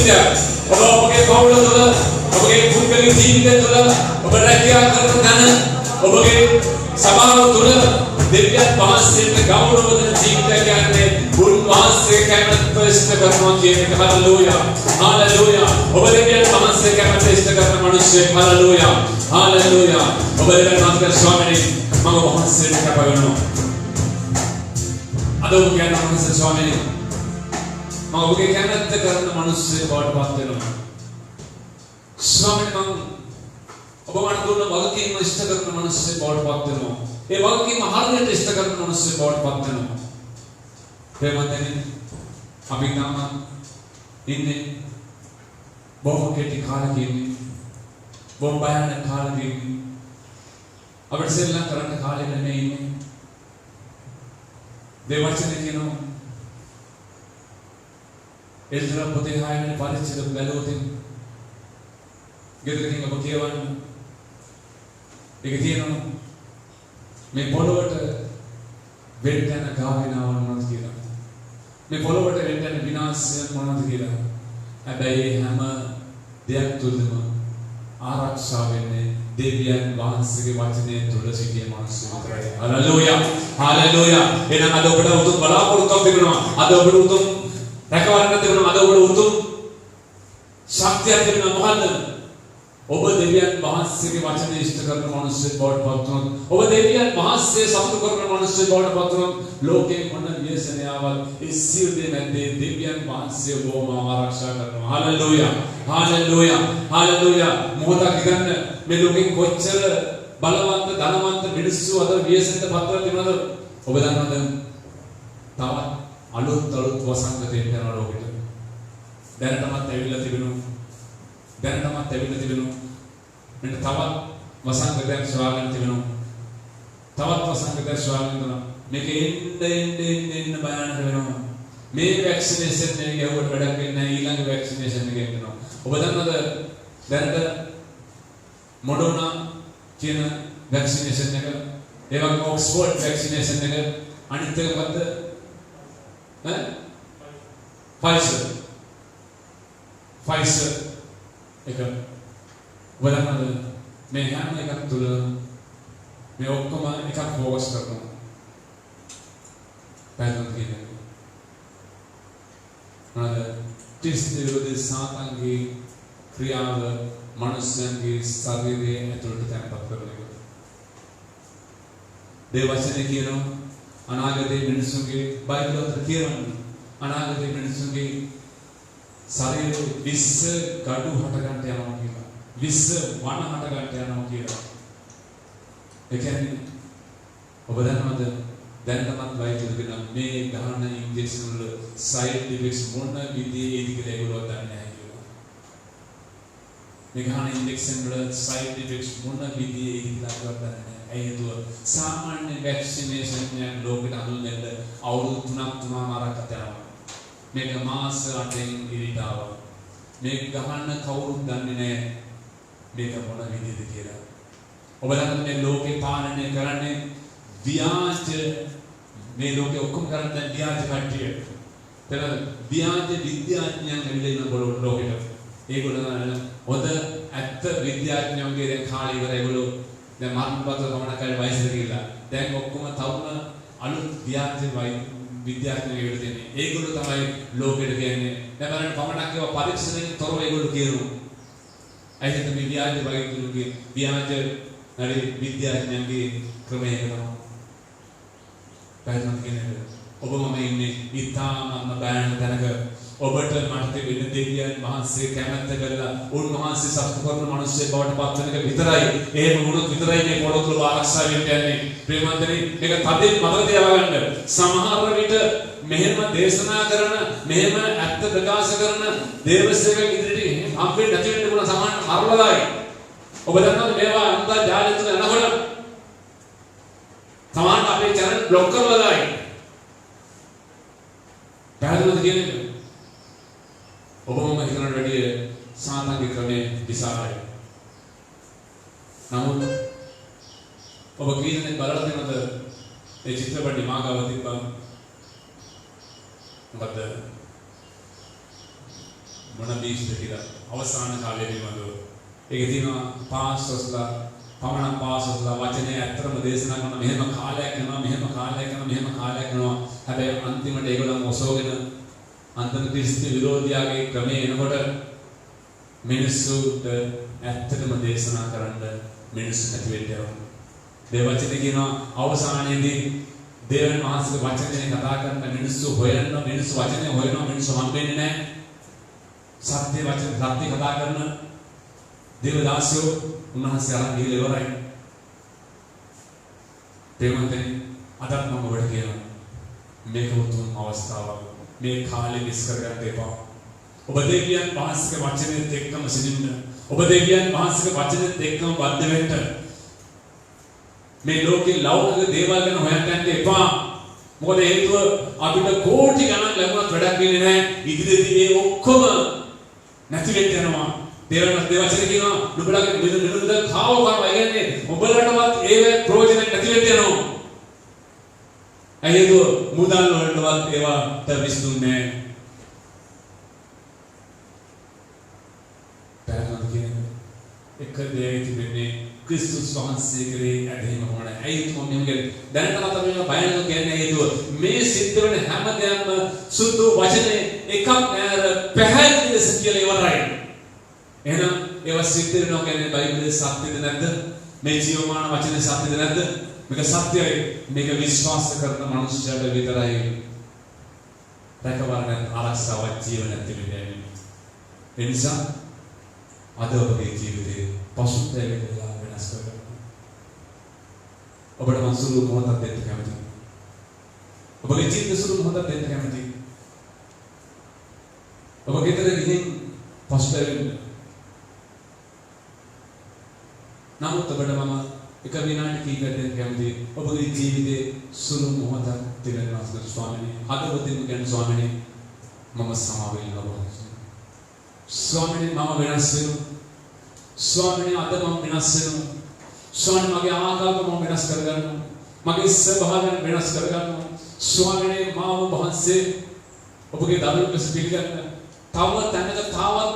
ජීවිතය ඔබ ඔබගේ පවුල තුළ ඔබගේ පුද්ගලික ජීවිතය තුළ ඔබ රැකියා කරන තැන ඔබගේ සභාව තුළ දෙවියන් වහන්සේට ගෞරව දෙන ජීවිතය කියන්නේ උන්වහන්සේ කැමැත්ත ඉෂ්ට කරනවා කියන එක. Hallelujah hallelujah. ඔබ දෙවියන් වහන්සේ කැමැත්ත ඉෂ්ට කරන මිනිස්සෙක්. Hallelujah hallelujah. ඔබ දෙවියන් වහන්සේ ස්වාමීනි මම වහන්සේට කැප වෙනවා. අද ඔබ කියන වහන්සේ ස්වාමීනි මම ඔබගේ කැමැත්ත කරන මිනිස්සෙක් බවට පත් වෙනවා. ස්වාමීනි මම ඔබ මට දුන්න වගකීම ඉෂ්ට කරන මිනිස්සෙක් බවට පත් වෙනවා. ඒ වගකීම හරියට ඉෂ්ට කරන මිනිස්සෙක් බවට පත් වෙනවා. ප්‍රේමයෙන් අපි නම් ඉන්නේ බොහෝ කෙටි කාලෙකින් බොහෝ බයන කාලෙකින් අපිට සෙල්ලම් කරන්න කාලෙ නෙමෙයි ඉන්නේ. දේවචනේ කියනවා එල්තර පොතේ 6 වෙනි පරිච්ඡේද බැලුවොත් ගෙදරකින් ඔබ කියවන්න ඒක තියෙනවා මේ පොළොවට වෙන්න යන ගාවිනාවන් මොනවද කියලා. මේ පොළොවට වෙන්න යන විනාශය මොනවද කියලා. හැබැයි හැම දෙයක් තුළම ආරක්ෂා වෙන්නේ දෙවියන් වහන්සේගේ වචනේ තුළ සිටින මානසික විතරයි. Hallelujah hallelujah. එහෙනම් අද ඔබට උතුම් බලාපොරොත්තුවක් තිබෙනවා. අද ඔබට උතුම් රැකවරණයක් තිබෙනවා. අද ඔබට උතුම් ශක්තියක් තිබෙනවා. මොකද්ද? ඔබ දෙවියන් වහන්සේගේ වචනේ ඉෂ්ට කරන මිනිස්සෙක් බවට පත් වුණොත්, ඔබ දෙවියන් වහන්සේ සතුටු කරන මිනිස්සෙක් බවට පත් වුණොත්, ලෝකේ මොන ව්‍යසනයාවක් ඒ සියලු දේ මැද්දේ දෙවියන් වහන්සේ ඔබව ආරක්ෂා කරනවා. Hallelujah hallelujah hallelujah. මොහොතක් ගන්න මේ ලෝකේ කොච්චර බලවන්ත ධනවන්ත මිනිස්සු අද ව්‍යසනයට පත් වෙලා තියෙනවද? ඔබ දන්නවද? තවත් අලුත් වසංගතයක් යනවා ලෝකෙට. දැනටමත් ඇවිල්ලා තිබෙනවා. මෙන්න තවත් වසංගතයක් සොයාගෙන තිබෙනවා. තවත් වසංගතයක් සොයාගෙන තිබෙනවා. මේක එන්න බයන්න වෙනවා. මේ වැක්සිනේෂන් එක ගහුවට වැඩක් වෙන්නේ නැහැ. ඊළඟ වැක්සිනේෂන් එක එනවා. ඔබ දන්නවද දැනට මොඩර්නා කියන වැක්සිනේෂන් එක, ඒ වගේම ඔක්ස්ෆර්ඩ් වැක්සිනේෂන් එක, අනිත් එක මොකද්ද? ෆයිසර් එක වලනද මේ හැම එකක් තුල මේ ඔක්කොම එකක් ફોකස් කරනවා. පැහැදිලි කියන්නේ. ක්‍රිස්තු විරුද්ධ සාතන්ගේ ක්‍රියාව මනුස්සයන්ගේ ශරීරයේ ඇතුළට තැන්පත් කරන එක. දේවචනේ කියනවා අනාගතයේ මිනිසුන්ගේ බයිබලෙත් කියනවා අනාගතයේ මිනිසුන්ගේ ශරීරයේ විස්ස gadu හට ගන්නට යනවා කියලා. විස්ස වන හට ගන්නට යනවා කියලා. ඒ කියන්නේ ඔබ දන්නවද දැනටමත් වෛද්‍යවරු කියන මේ ගහන ඉන්ජෙක්ෂන් වල සයිඩ් ඉෆෙක්ට්ස් මොන විදිහේද කියලා ඒගොල්ලෝ දන්නේ නැහැ කියලා. මේ ගහන ඉන්ජෙක්ෂන් වල සයිඩ් ඉෆෙක්ට්ස් මොන විදිහේද කියලා ඒගොල්ලෝ දන්නේ නැහැ. ඒ හේතුව සාමාන්‍ය වැක්සිනේෂන් එක ලෝකෙට අනුලෙන්න අවුරුදු 3මාරක් යනවා. මේක මාස 8න් ඉරිට ආවා. මේක ගහන්න කවුරුත් දන්නේ නැහැ මේක මොන විදිහද කියලා. ඔබ දන්නවද මේ ලෝකේ පාලනය කරන්නේ ව්‍යාජ මේ ලෝකේ ඔක්කොම කරන්නේ ව්‍යාජ කට්ටිය. එතන ව්‍යාජ විද්‍යාඥයන් ඇවිල්ලා ඉන්න බොල ලෝකෙට. ඒගොල්ලෝ හොඳ ඇත්ත විද්‍යාඥයන්ගේ දැන් කාලේ ඉවරයි. ඒගොල්ලෝ දැන් මරණපත ගමනක් කරලා වයසට ගිහිල්ලා. දැන් ඔක්කොම තවුන අලුත් ව්‍යාජ විද්‍යාඥයෝ ඉවර දෙන්නේ. ඒගොල්ලෝ තමයි ලෝකෙට කියන්නේ. දැන් බලන්න පමණක් ඒවා පරීක්ෂණයෙන් තොරව ඒගොල්ලෝ කියනවා. ඇයිද මේ ව්‍යාජ වෛද්‍යවරුන්ගේ ව්‍යාජ හරි විද්‍යාඥයන්ගේ ක්‍රමය කරනවා. පැහැදිලි කියන්නේ ඔබ මම ඉන්නේ ඉතාමත්ම බෑන තැනක. ඔබට මට වෙන දෙවියන් වහන්සේ කැමැත්ත කරලා උන්වහන්සේ සතුටු කරන මිනිස්සෙක් බවට පත් වෙන එක විතරයි. එහෙම වුණොත් විතරයි මේ පොළොව ආරක්ෂා වෙන්න යන්නේ. ප්‍රේමන්තනි මේක තදින් මතක තියාගන්න. සමහර විට මෙහෙම දේශනා කරන මෙහෙම ඇත්ත ප්‍රකාශ කරන දේවසේවක ඉදිරියට හම්බෙන්නේ නැති වෙන්න පුළුවන්. සමහර මරලලායි. ඔබ දන්නවද මේවා අන්තර්ජාලය තුල යනකොට සමහර අපේ channel block කරලායි. පැහැදිලිද කියන්නේ? ඔබ මම හිතන වැඩි සාතන්ගේ ක්‍රමේ විසාරයි. නමුත් ඔබ කීයනේ බලලා තියෙනවද ඒ චිත්‍රපටි මාගාව තිබ්බා. මොකද මොන බීජද කියලා අවසාන කාලේ පිළිබඳව. ඒක තියෙනවා පාස්ටර්ස්ලා පමණ පාස්ටර්ස්ලා වචනේ ඇත්තටම දේශනා කරන මෙහෙම කාලයක් යනවා මෙහෙම කාලයක් යනවා මෙහෙම කාලයක් යනවා. හැබැයි අන්තිමට ඒගොල්ලන් ඔසෝගෙන අන්තිම ක්‍රිස්ති විරෝධියාගේ ක්‍රමේ එනකොට මිනිස්සුන්ට ඇත්තටම දේශනා කරන්න මිනිස්සු නැති වෙන්න යනවා. දේවචනේ කියනවා අවසානයේදී දේවයන් වහන්සේගේ වචනේ කතා කරන මිනිස්සු හොයනවා මිනිස්සු වචනේ හොයනවා මිනිස්සු හම්බෙන්නේ නැහැ. සත්‍ය වචන සත්‍ය කතා කරන දේවදාසයෝ උන්වහන්සේ අරන් ගිහලා ඉවරයි. දෙමන්තේ අදත් මම ඔබට කියනවා මේක උතුම් අවස්ථාවක්. මේ කාලේ මිස් කරගන්න එපා. ඔබ දෙවියන් වහන්සේගේ වචනේත් එක්කම සිටින්න. ඔබ දෙවියන් වහන්සේගේ වචනේත් එක්කම බද්ධ වෙන්න. මේ ලෝකේ ලෞකික දේවල් ගැන හොයන්න යන්න එපා. මොකද හේතුව අපිට කෝටි ගණන් ලැබුණත් වැඩක් වෙන්නේ නැහැ. ඉදිරියේදී මේ ඔක්කොම නැති වෙන්න යනවා. දේවචන කියනවා නුඹලගේ මිනුද කාව කරනවා. ඒ කියන්නේ ඔබලටවත් ඒවේ ප්‍රයෝජන නැති වෙන්න යනවා. ඇයිද මුදල් වලටවත් ඒවට විසඳුන්නේ නැහැ. පැහැදිලිද කියන්නේ? එක දෙයක් තිබෙන්නේ ක්‍රිස්තුස් වහන්සේ කෙරේ ඇදහිම ඕනේ. ඇයි මම කියන්නේ දැනටමත් අපි බයනක කියන්නේ හේතුව මේ සිද්ධ වෙන හැම දෙයක්ම සුදු වචනේ එකක් නෑර පැහැදිලි ලෙස කියලා ඉවරයි. එහෙනම් ඒවා සිද්ධ වෙනවා කියන්නේ බයිබලයේ සත්‍යද නැද්ද? මේ ජීවමාන වචනේ සත්‍යද නැද්ද? මේක සත්‍යයි. මේක විශ්වාස කරන මනුස්සයල විතරයි රැකවරණ ආරක්ෂාවක් ජීවනයක් තිබෙන්නේ. ඒ නිසා අද ඔබගේ ජීවිතේ පසුතැවෙන්න වෙනස් කරගන්න. ඔබට මම සුළු මොහොතක් දෙන්න කැමතියි. ඔබගේ ජීවිත සුළු මොහොතක් දෙන්න කැමතියි. ඔබ ගෙදර ගිහින් පසුතැවෙන්න. නමුත් ඔබට මම එක විනාඩි කීපයක් දෙන්න කැමතියි. ඔබගේ ජීවිතේ සුළු මොහොතක් තිබෙනවා ස්වාමීනි. හදවතින්ම කියන ස්වාමීනි මම සමාව ඉල්ලනවා. ස්වාමීනි මම වෙනස් වෙනවා. ස්වාමීනි අද මම වෙනස් වෙනවා. ස්වාමීනි මගේ ආකල්ප මම වෙනස් කරගන්නවා. මගේ ස්වභාවය වෙනස් කරගන්නවා. ස්වාමීනි මාව වහන්සේ ඔබගේ දරුවෙක් ලෙස පිළිගන්න. තවත්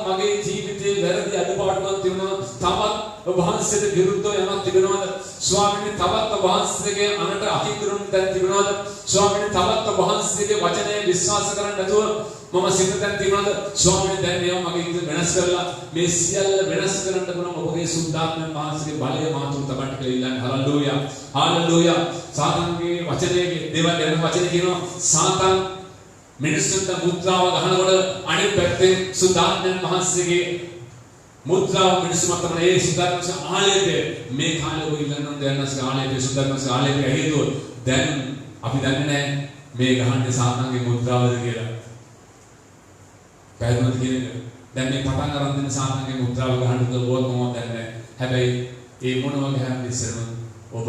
මගේ ජීවිතයේ වැරදි අඩුපාඩුවක් තිබුණා. තවත් ඔබ වහන්සේට විරුද්ධව යමක් තිබෙනවද? ස්වාමීනි තවත් ඔබ වහන්සේගේ අනට අහිංගුරුන් දැන් තිබෙනවද? ස්වාමීනි තවත් ඔබ වහන්සේගේ වචනය විශ්වාස කරන්නේ නැතුව මම සිත දැන් තිබුණාද? ස්වාමීනි දැන් ඒවා මගේ ඉතින් වෙනස් කරලා මේ සියල්ල වෙනස් කරන්න පුළුවන් ඔබගේ සුද්ධාත්ම වහන්සේගේ බලය මාතුරු තබන්න කියලා ඉල්ලන්නේ. හලෙලූයා. හලෙලූයා. සාතන්ගේ වචනයේ දේවල් ගැන වචනේ කියනවා සාතන් මිනිස්සුන්ට මුද්‍රාව ගහනකොට අනිත් පැත්තේ සුද්ධාත්ම වහන්සේගේ මුද්‍රාව මිනිස්සු මතම ඒ සුද්ධාත්මගේ ආලේපය මේ කාලේ ඔය ඉල්ලන්න දැනස් ආලේපය සුද්ධාත්මගේ ආලේපය හේතුව දැන් අපි දන්නේ නැහැ මේ ගහන්නේ සාතන්ගේ මුද්‍රාවද කියලා. පැහැදිලිද කියන්නේ? දැන් මේ පටන් අරන් දෙන සාතන්ගේ මුද්‍රාව ගහන්නද ඕක මොකක්ද නැහැ. හැබැයි ඒ මොන වගේ හැම ඉස්සරම ඔබ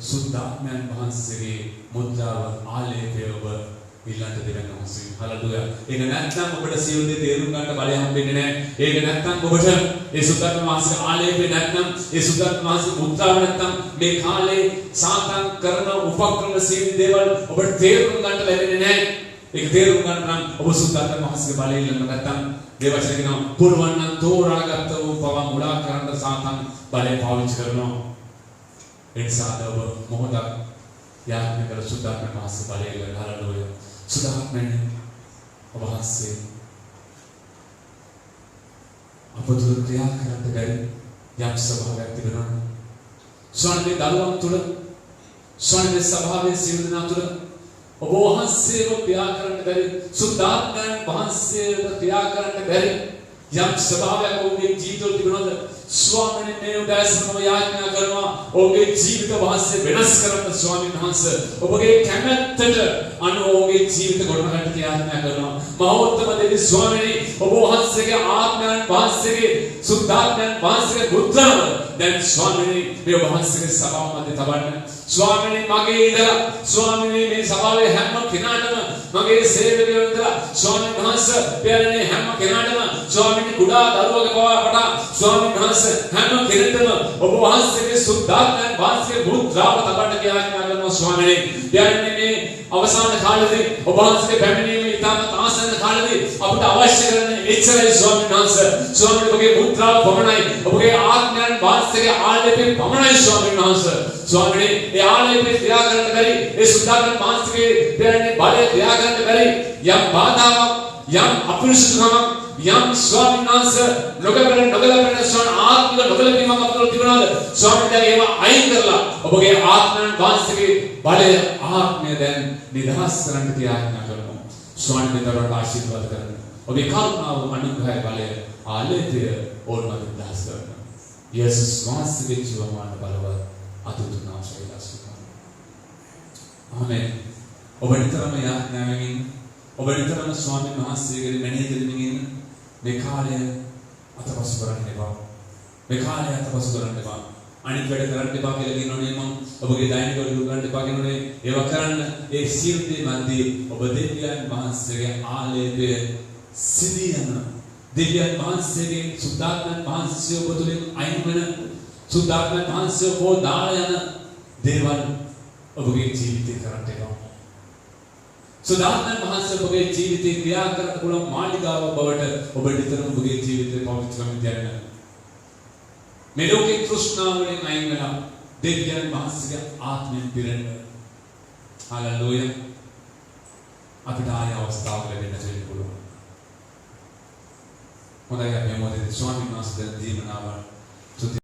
සුද්ධාත්මයන් වහන්සේගේ මුද්‍රාව ආලේපය ඔබ ඉල්ලන්න දෙන්න අවශ්‍යයි. හලෙලූයා. ඒක නැත්නම් ඔබට සියලු දේ තේරුම් ගන්න බලය හම්බෙන්නේ නැහැ. ඒක නැත්නම් ඔබට ඒ සුද්ධාත්ම වහන්සේගේ ආලේපය නැත්නම් ඒ සුද්ධාත්ම වහන්සේගේ මුද්‍රාව නැත්නම් මේ කාලේ සාතන් කරන උපක්‍රම සියලු දේවල් ඔබට තේරුම් ගන්න ලැබෙන්නේ නැහැ. ඒක තේරුම් ගන්න නම් ඔබ සුද්ධාත්ම වහන්සේගේ බලය ඉල්ලන්න නැත්නම් දේවචන කියනවා පුරවන් නම් තෝරාගත්ත වූ පවා මුලා කරන්න සාතන් බලය පාවිච්චි කරනවා. ඒ නිසා ඔබ මොහොතක් යාඥා කර සුද්ධාත්ම වහන්සේ බලය ඉල්ලන්න. හලෙලූයා. සුද්ධාත්මයන් ඔබ වහන්සේ අපතුල ක්‍රියා කරන්න බැරි යම් ස්වභාවයක් තිබෙනවා. ස්වර්ණයේ දරුවන් තුල ස්වර්ණයේ ස්වභාවයේ සියලු දෙනා තුල ඔබ වහන්සේව ක්‍රියා කරන්න බැරි සුද්ධාත්මයන් වහන්සේව ක්‍රියා කරන්න බැරි යම් ස්වභාවයක් ඔබේ ජීවිතවල තිබෙනවද? ස්වාමීනි මේ උදෑසනම යාඥා කරනවා ඔබේ ජීවිත වහන්සේ වෙනස් කරන්න ස්වාමීන් වහන්සේ ඔබගේ කැමැත්තට අනුව ඔබේ ජීවිත ගොඩනගන්න යාඥා කරනවා. මහෝත්තම දෙවි ස්වාමීනි ඔබ වහන්සේගේ ආත්මයන් වහන්සේගේ සුද්ධාත්මයන් වහන්සේගේ මුද්‍රාව දැන් ස්වාමීනි මේ ඔබ වහන්සේගේ සභාව මැද තබන්න. ස්වාමීනි මගේ ඉඳලා ස්වාමීනි මේ සභාවේ හැම කෙනාටම මගේ සේවකයෝ ඉඳලා ස්වාමීන් වහන්සේ පෙරණේ හැම කෙනාටම ස්වාමීනි කුඩා දරුවගේ පවාපට ස්වාමීන් වහන්සේ හැම කෙනෙක්ටම ඔබ වහන්සේගේ සුද්ධාත්මයන් වහන්සේගේ මුද්‍රාව තබන්න යාඥා කරනවා ස්වාමීනි. යන්නේ මේ අවසාන කාලෙදී ඔබ වහන්සේගේ පැමිණීමේ ඉතාම ආසන්න කාලෙදී අපිට අවශ්‍ය කරන එච්චරයි ස්වාමීන් වහන්සේ. ස්වාමීන් ඔබගේ මුද්‍රාව පමණයි. ඔබගේ ආඥාන් වාස්තවයේ ආලේපේ පමණයි ස්වාමීන් වහන්සේ. ස්වාමීන් ඒ ආලේපේ ක්‍රියා කරන්න බැරි. ඒ සුද්ධාගම මානසිකයේ දෙන්නේ බලය ක්‍රියා කරන්න බැරි. යම් බාධාවක් යම් අපිරිසුදුකමක් යම් ස්වාමීන් වහන්සේ නොගලපෙන ස්වාමීන් ආත්මික නොගලපීමක් අපතේ තිබුණාද ස්වාමීන් වහන්සේ ඒවා අයින් කරලා ඔබගේ ආත්මයන් වහන්සේගේ බලය ආත්මය දැන් නිදහස් කරන්න කියලා ආඥා කරනවා ස්වාමීන් වහන්සේට ආශිර්වාද කරන්න ඔබේ කරුණාව අනුග්‍රහය බලය ආලේපය ඕනම නිදහස් කරන්න යේසුස් වහන්සේගේ ජීවමාන බලවත් අතුතුනා ශෛලස්තුකා ආමෙන් ඔබ නිතරම යාඥාවෙන් ඔබ නිතරම ස්වාමීන් වහන්සේගේ මෙනෙහි කරමින් මේ කාලය අතපසු කරන්න එපා. මේ කාලය අතපසු කරන්න එපා. අනිත් වැඩ කරන්න එපා කියලා කියනෝනේ මම ඔබගේ දෛනික වැඩ කරන්න එපා කියනෝනේ ඒවා කරන්න ඒ සියලු දේ මැද්දේ ඔබ දෙවියන් වහන්සේගේ ආලේපය සිදියන දෙවියන් වහන්සේගේ සුද්ධාත්මයන් වහන්සේ ඔබ තුළින් අයින් වෙන සුද්ධාත්මයන් වහන්සේ ඔබ දාලා යන දේවල් ඔබගේ ජීවිතේ කරන්න එපා. සුදාත්මයන් වහන්සේ ඔබගේ ජීවිතේ ක්‍රියා කරන්න පුළුවන් මාළිගාව බවට ඔබ නිතරම ඔබගේ ජීවිතේ පවිත්‍ර කරමින් යන්න. මේ ලෝකේ තෘෂ්ණාවෙන් අයින් වෙලා දෙවියන් වහන්සේගේ ආත්මයෙන් පිරෙන්න. හලෙලූයා. අපිට ආය අවස්ථාවක් ලැබෙන්න පුළුවන්. හොඳයි අපි මොකද ස්වාමීන් වහන්සේ දීමන